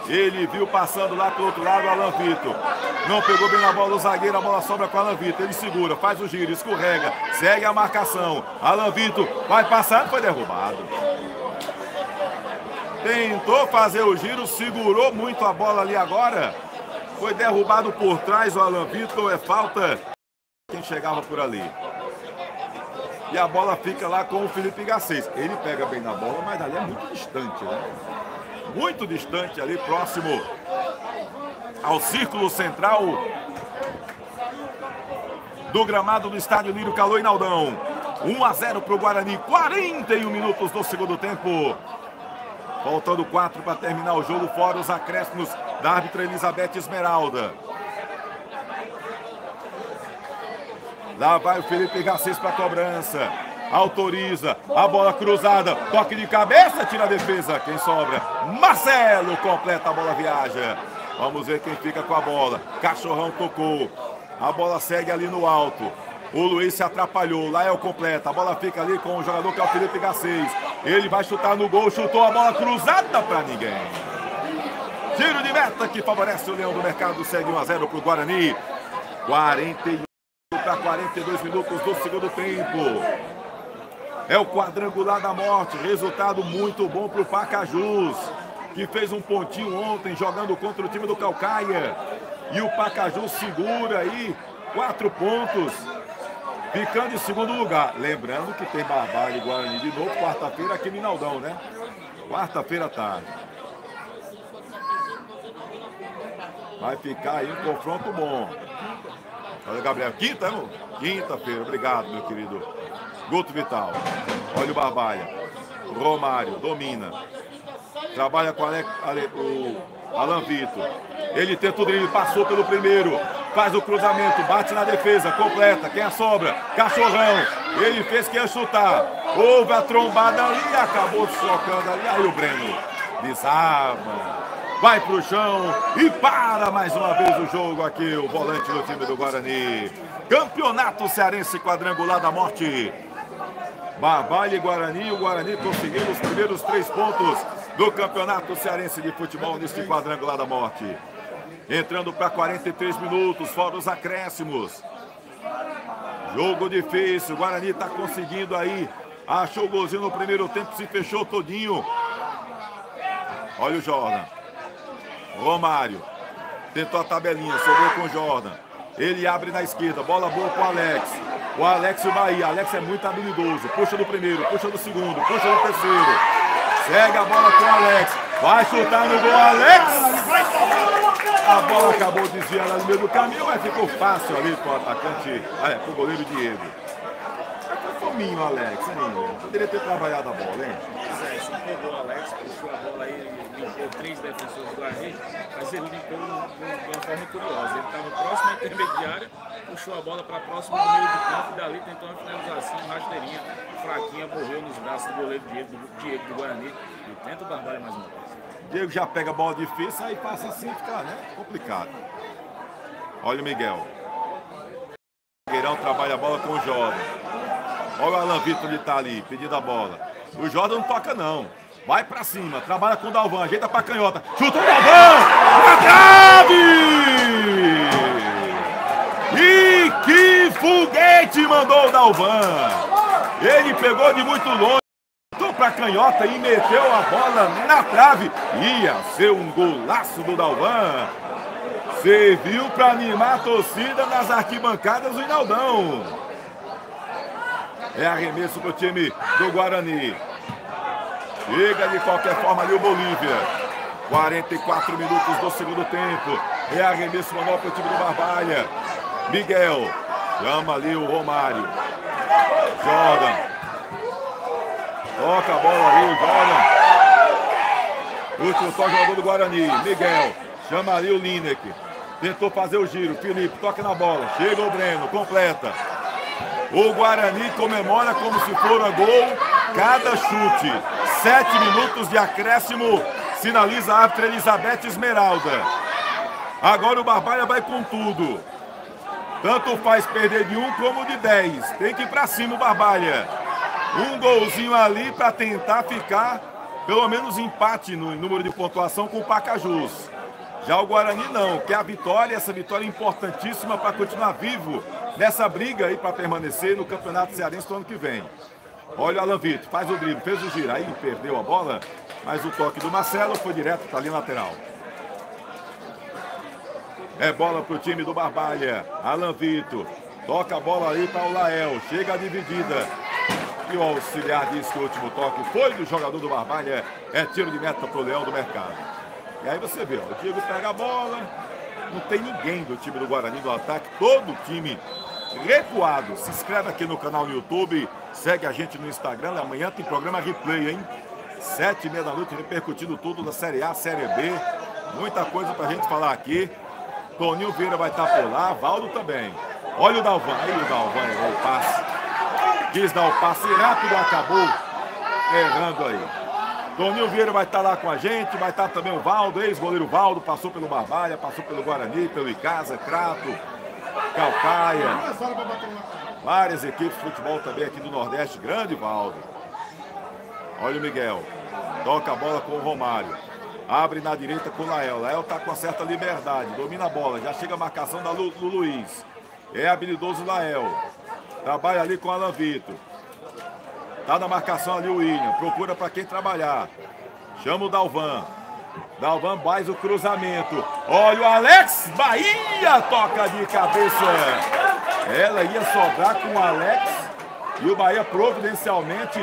Ele viu passando lá pro outro lado o Alan Vitor. Não pegou bem na bola o zagueiro, a bola sobra com o Alan Vitor. Ele segura, faz o giro, escorrega, segue a marcação. Alan Vitor vai passar, foi derrubado. Tentou fazer o giro, segurou muito a bola ali agora. Foi derrubado por trás o Alan Vitor, é falta quem chegava por ali. E a bola fica lá com o Felipe Garcês. Ele pega bem na bola, mas ali é muito distante, né? Muito distante ali, próximo ao círculo central do gramado do estádio Lírio Caloi Naldão. 1-0 para o Guarani, 41 minutos do segundo tempo. Faltando 4 para terminar o jogo, fora os acréscimos da árbitra Elizabeth Esmeralda. Lá vai o Felipe Garcês para a cobrança. Autoriza, a bola cruzada, toque de cabeça, tira a defesa. Quem sobra? Marcelo completa, a bola viaja. Vamos ver quem fica com a bola. Cachorrão tocou. A bola segue ali no alto. O Luiz se atrapalhou. Lá é o completa. A bola fica ali com o jogador que é o Felipe Garcês. Ele vai chutar no gol. Chutou a bola cruzada para ninguém. Tiro de meta que favorece o Leão do Mercado. Segue 1-0 para o Guarani. 41 para 42 minutos do segundo tempo. É o quadrangular da morte. Resultado muito bom para o Pacajus, que fez um pontinho ontem jogando contra o time do Caucaia. E o Pacajus segura aí 4 pontos, ficando em segundo lugar. Lembrando que tem Barbalha e Guarani de novo, quarta-feira aqui no Naldão, né? Quarta-feira à tarde. Vai ficar aí um confronto bom. Olha, Gabriel, quinta, irmão? Quinta-feira, obrigado, meu querido Guto Vital. Olha o Barbalha. Romário, domina. Trabalha com o Alan Vitor. Ele tenta o drible, passou pelo primeiro. Faz o cruzamento, bate na defesa, completa. Quem a sobra? Cachorrão. Ele fez que ia chutar. Houve a trombada ali e acabou socando ali. Aí o Breno desarma. Vai pro chão e para mais uma vez o jogo aqui, o volante do time do Guarani. Campeonato Cearense Quadrangular da Morte. Barbalha e Guarani, o Guarani conseguindo os primeiros 3 pontos do Campeonato Cearense de Futebol neste Quadrangular da Morte. Entrando para 43 minutos, fora os acréscimos. Jogo difícil, o Guarani está conseguindo aí. Achou o golzinho no primeiro tempo, se fechou todinho. Olha o Jordan. Romário. Tentou a tabelinha, sobrou com o Jordan. Ele abre na esquerda, bola boa com o Alex. O Alex e o Bahia. Alex é muito habilidoso. Puxa do primeiro, puxa do segundo, puxa do terceiro. Segue a bola com o Alex. Vai chutar no gol, Alex. A bola acabou desviando ali no meio do caminho, mas ficou fácil ali para o atacante, para o goleiro Diego. Foi fominho, Alex, hein? Poderia ter trabalhado a bola, hein? Se pegou o Alex, puxou a bola aí, limpou 3 defensores do Guarani, mas ele limpou de uma forma curiosa. Ele estava próximo à intermediária, puxou a bola para próximo do meio do campo e dali tentou uma finalização, rasteirinha, fraquinha, morreu nos braços do goleiro Diego do Guarani. E tenta o Barbalha mais uma vez. Diego já pega a bola difícil, aí passa assim, fica, né? Complicado. Olha o Miguel. O Gueirão trabalha a bola com o Jordan. Olha o Alan Vitor que tá ali, pedindo a bola. O Jordan não toca não. Vai pra cima, trabalha com o Dalvan, ajeita pra canhota. Chuta o Dalvan! Na trave! E que foguete mandou o Dalvan! Ele pegou de muito longe. Para canhota e meteu a bola na trave. Ia ser um golaço do Dalvan. Serviu para animar a torcida nas arquibancadas do Naldão. É arremesso para o time do Guarani. Chega de qualquer forma ali o Bolívia. 44 minutos do segundo tempo. É arremesso manual para o time do Barbalha. Miguel chama ali o Romário. Jordan. Toca a bola ali, o Jordan. Último toque, jogador do Guarani. Miguel. Chama ali o Lineker. Tentou fazer o giro. Felipe toca na bola. Chega o Breno. Completa. O Guarani comemora como se fora gol cada chute. 7 minutos de acréscimo. Sinaliza a árbitra Elizabeth Esmeralda. Agora o Barbalha vai com tudo. Tanto faz perder de 1 como de 10. Tem que ir pra cima o Barbalha. Um golzinho ali para tentar ficar, pelo menos empate no número de pontuação com o Pacajus. Já o Guarani não, quer a vitória, essa vitória é importantíssima para continuar vivo nessa briga aí para permanecer no Campeonato Cearense do ano que vem. Olha o Alan Vitor, faz o drible, fez o giro, aí perdeu a bola Mas o toque do Marcelo foi direto para a linha lateral. É bola para o time do Barbalha. Alan Vitor. Toca a bola aí para o Lael. Chega a dividida. E o auxiliar diz que o último toque foi do jogador do Barbalha. É tiro de meta para o Leão do Mercado. E aí você vê, ó, o Diego pega a bola. Não tem ninguém do time do Guarani no ataque. Todo o time recuado. Se inscreve aqui no canal no YouTube. Segue a gente no Instagram. Amanhã tem programa replay, hein? 7h30 da noite, repercutindo tudo da Série A, Série B. Muita coisa pra gente falar aqui. Toninho Vieira vai estar por lá, Valdo também. Olha o Dalvan, aí o Dalvan errou o passe. Quis dar o passe rápido, acabou errando aí. Toninho Vieira vai estar lá com a gente, vai estar também o Valdo, ex-goleiro Valdo, passou pelo Barbalha, passou pelo Guarani, pelo Icasa, Crato, Calcaia. Várias equipes de futebol também aqui do Nordeste, grande Valdo. Olha o Miguel, toca a bola com o Romário. Abre na direita com o Lael. Lael tá com uma certa liberdade. Domina a bola. Já chega a marcação do Luiz. É habilidoso o Lael. Trabalha ali com o Alan Vitor. Tá na marcação ali o William. Procura para quem trabalhar. Chama o Dalvan. Dalvan faz o cruzamento. Olha o Alex Bahia. Toca de cabeça. Ela ia sobrar com o Alex. E o Bahia providencialmente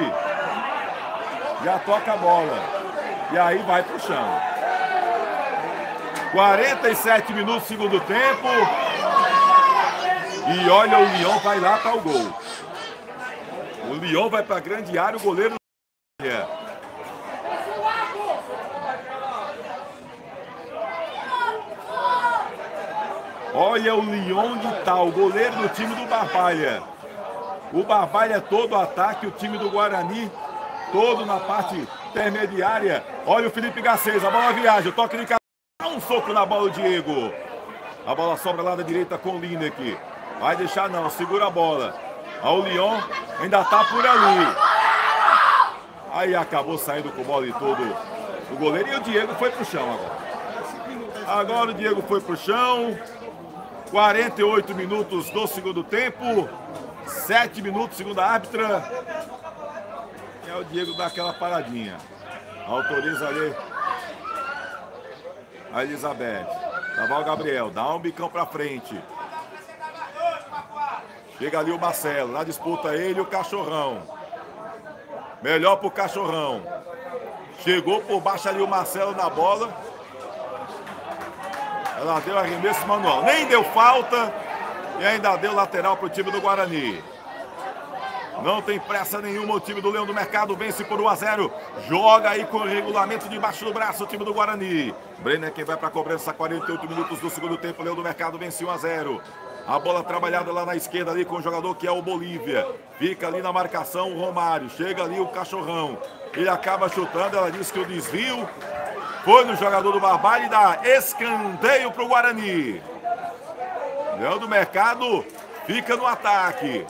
já toca a bola. E aí vai pro chão. 47 minutos, segundo tempo. E olha, o Leão vai lá para o gol. O Leão vai para a grande área, o goleiro... Olha o Leão de tal, o goleiro do time do Barbalha. O Barbalha é todo ataque, o time do Guarani todo na parte intermediária. Olha o Felipe Garcês, a bola viaja, o toque de cabeça, dá um soco na bola o Diego. A bola sobra lá da direita com o Lineker. Vai deixar não, segura a bola. O Leão ainda tá por ali. Aí acabou saindo com bola e tudo o goleiro. E o Diego foi pro chão agora. Agora o Diego foi pro chão. 48 minutos do segundo tempo. 7 minutos, segunda árbitra. É o Diego dá aquela paradinha. Autoriza ali a Elizabeth. Lá vai o Gabriel. Dá um bicão pra frente. Chega ali o Marcelo. Na disputa ele e o Cachorrão. Melhor pro Cachorrão. Chegou por baixo ali o Marcelo na bola. Ela deu arremesso manual. Nem deu falta. E ainda deu lateral pro time do Guarani. Não tem pressa nenhuma, o time do Leão do Mercado vence por 1-0. Joga aí com o regulamento debaixo do braço o time do Guarani. Brenner quem vai para a cobrança, 48 minutos do segundo tempo. O Leão do Mercado vence 1-0. A bola trabalhada lá na esquerda ali com o jogador que é o Bolívia. Fica ali na marcação o Romário. Chega ali o Cachorrão. Ele acaba chutando, ela diz que o desvio foi no jogador do Barbalha e dá escanteio para o Guarani. Leão do Mercado fica no ataque.